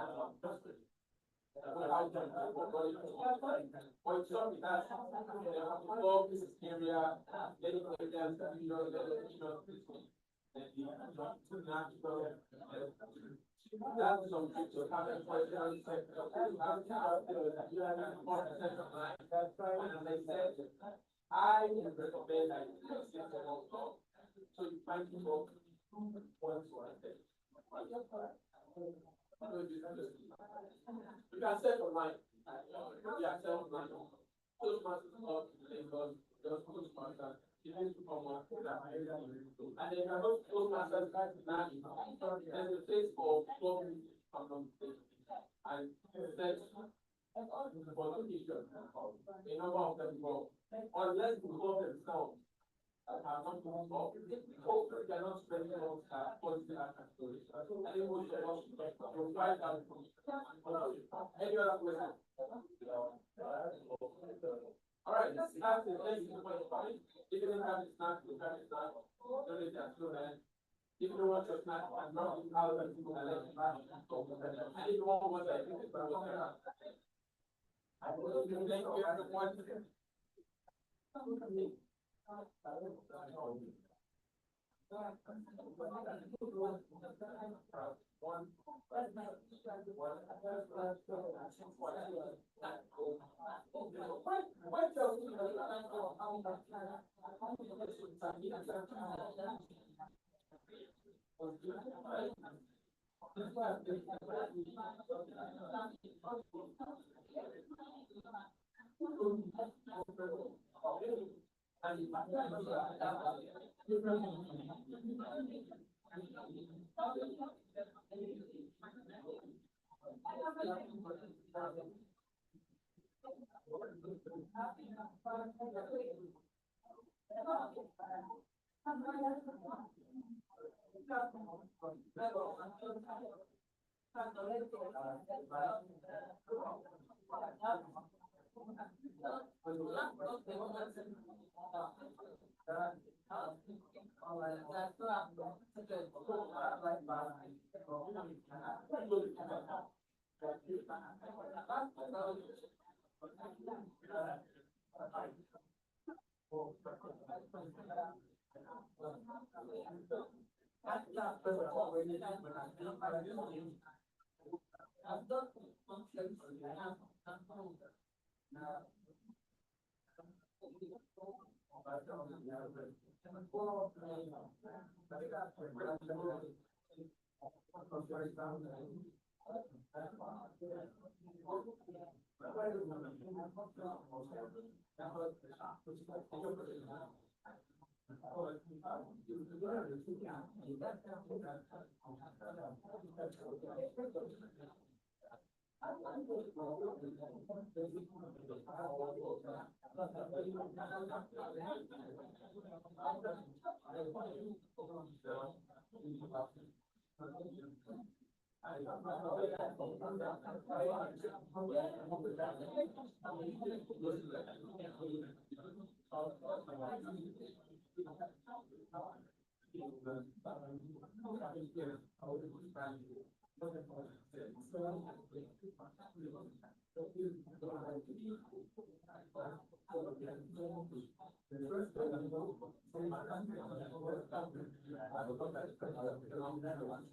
But some of that, club this area, getting evidence, that's some people having questions. And they said, I would recommend that you sit on top. So you find people who want to attend. You can set online. You can set online. Toastmasters of Lagos, just Toastmasters. You need to come up with that. And then you can go to Toastmasters guys now. There's a place for club music and set for location. A number of them go. Unless you go themselves. Are not to involve. They are not spreading out positive action stories. And they will try that. Any other question? All right, let's ask the next question. If you don't have a snack, you have a snack. Don't let that slow down. If you don't want your snack, I'm not in how that people can let you back. And if you want what I think it's going to thank you everyone.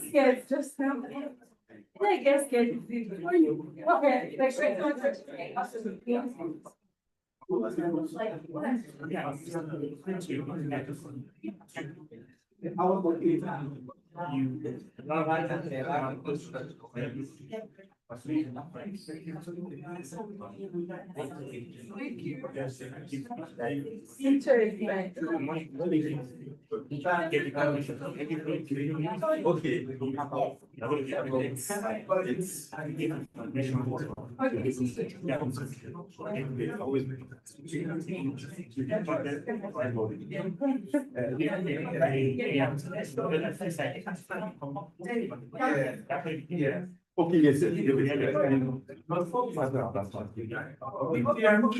Scared, just now. I get scared. Okay, Okay, yes, yes. Once again, once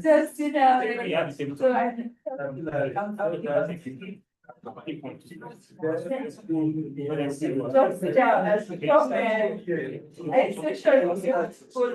just sit down. Just sit down as we come and especially with your school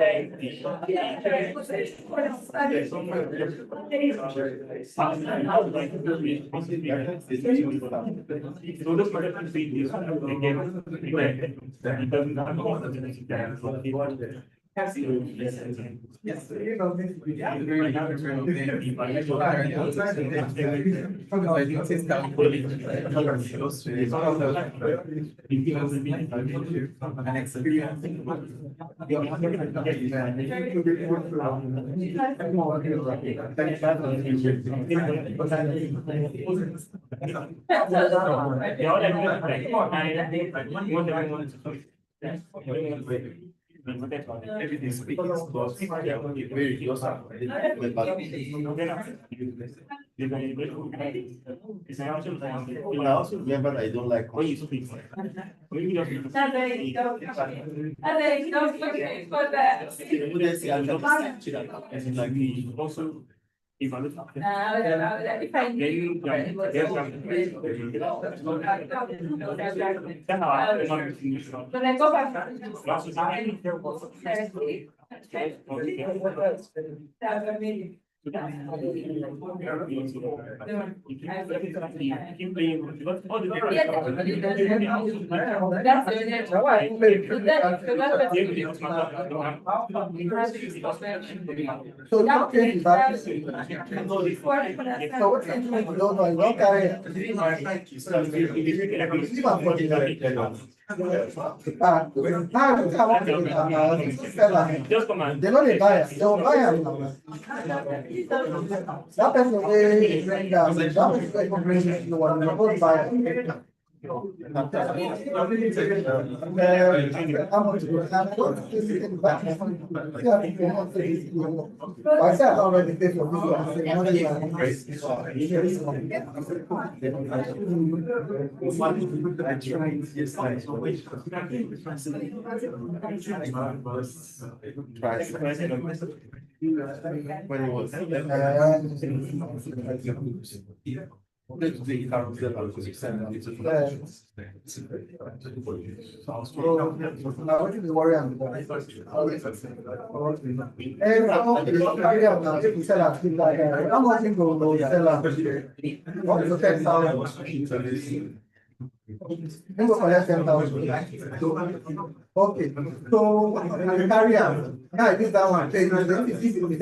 I also remember that I don't like when you speak. Also, if I look at if I knew when I go back So not change that. So what you don't carry. Just come on. They know they buy it. They will buy it now. That person will bring that. That person will bring it. You want to buy it. I said I already paid for Okay, so carry out. Now this that one. 10,000.